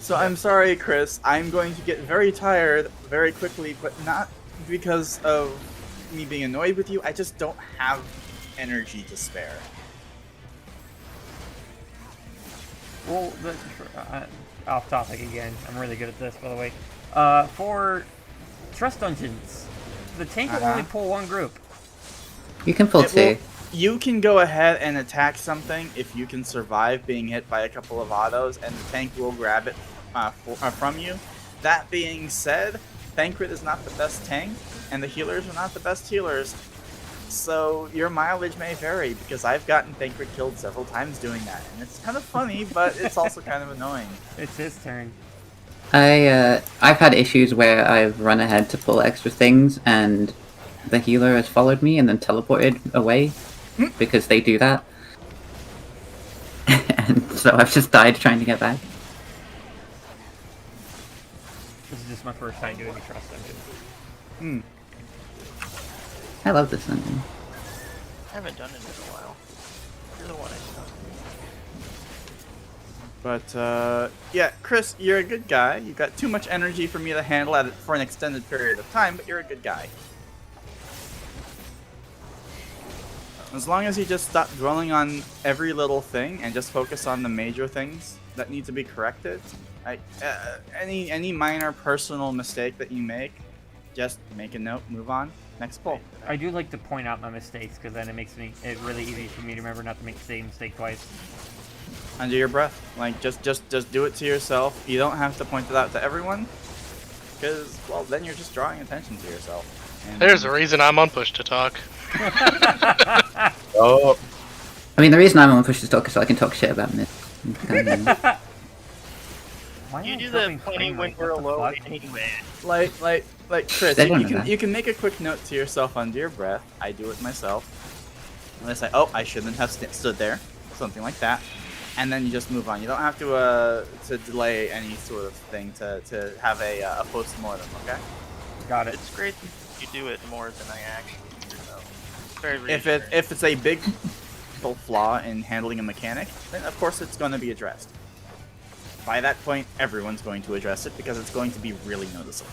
So I'm sorry, Chris. I'm going to get very tired very quickly, but not because of me being annoyed with you, I just don't have energy to spare. Well, off topic again. I'm really good at this, by the way. For trust dungeons, the tank will only pull one group. You can pull two. You can go ahead and attack something if you can survive being hit by a couple of autos, and the tank will grab it from you. That being said, Thancred is not the best tank, and the healers are not the best healers. So your mileage may vary, because I've gotten Thancred killed several times doing that, and it's kind of funny, but it's also kind of annoying. It's his turn. I've had issues where I've run ahead to pull extra things, and the healer has followed me and then teleported away, because they do that. And so I've just died trying to get back. This is just my first time doing a trust dungeon. I love this dungeon. I haven't done it in a while. You're the one I stuck. But, yeah, Chris, you're a good guy. You've got too much energy for me to handle at it for an extended period of time, but you're a good guy. As long as you just stop dwelling on every little thing and just focus on the major things that need to be corrected, any minor personal mistake that you make, just make a note, move on, next pull. I do like to point out my mistakes, because then it makes it really easy for me to remember not to make the same mistake twice. Under your breath, like just do it to yourself. You don't have to point it out to everyone, because well, then you're just drawing attention to yourself. And There's a reason I'm on push to talk. Oh, I mean, the reason I'm on push to talk is so I can talk shit about Myth. Why You am I do dropping that plenty frame when rate? we're What the alone fuck? anyway. like Chris, They you don't know can that. you can make a quick note to yourself under your breath. I do it myself. And I say, oh, I shouldn't have stood there, something like that, and then you just move on. You don't have to delay any sort of thing to have a post-mortem. Okay. Got it. It's great that you do it more than I actually do, though. It's very If it's a big flaw in handling a mechanic, then of course it's going to be addressed. By that point, everyone's going to address it because it's going to be really noticeable.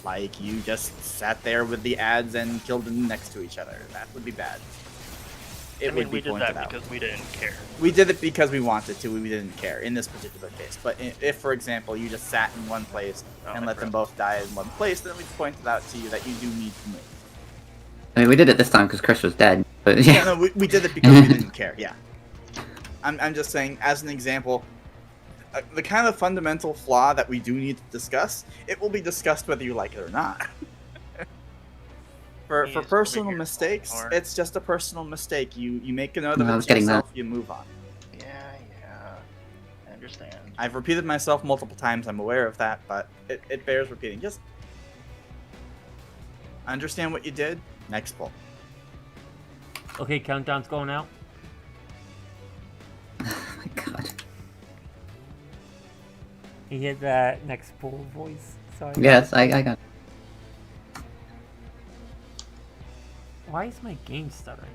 Like you just sat there with the ads and killed them next to each other. That would be bad. It I mean, would be we did pointed that out. because we didn't care. We did it because we wanted to. We didn't care in this particular case. But if, for example, you just sat in one place and let them both die in one place, then we pointed out to you that you do need to move. I mean, we did it this time because Chris was dead, but Yeah, yeah. no, we did it because we didn't care. Yeah, I'm just saying as an example, the kind of fundamental flaw that we do need to discuss, it will be discussed whether you like it or not. For He's personal over here mistakes, more. it's just a personal mistake. You make a note No, of I it was to getting yourself, you move on. Yeah, I understand. I've repeated myself multiple times. I'm aware of that, but it bears repeating. Just understand what you did. Next pull. Okay, countdown's going out. Oh my god. He hit that next pull voice. Sorry. Yes, I got it. Why is my game stuttering?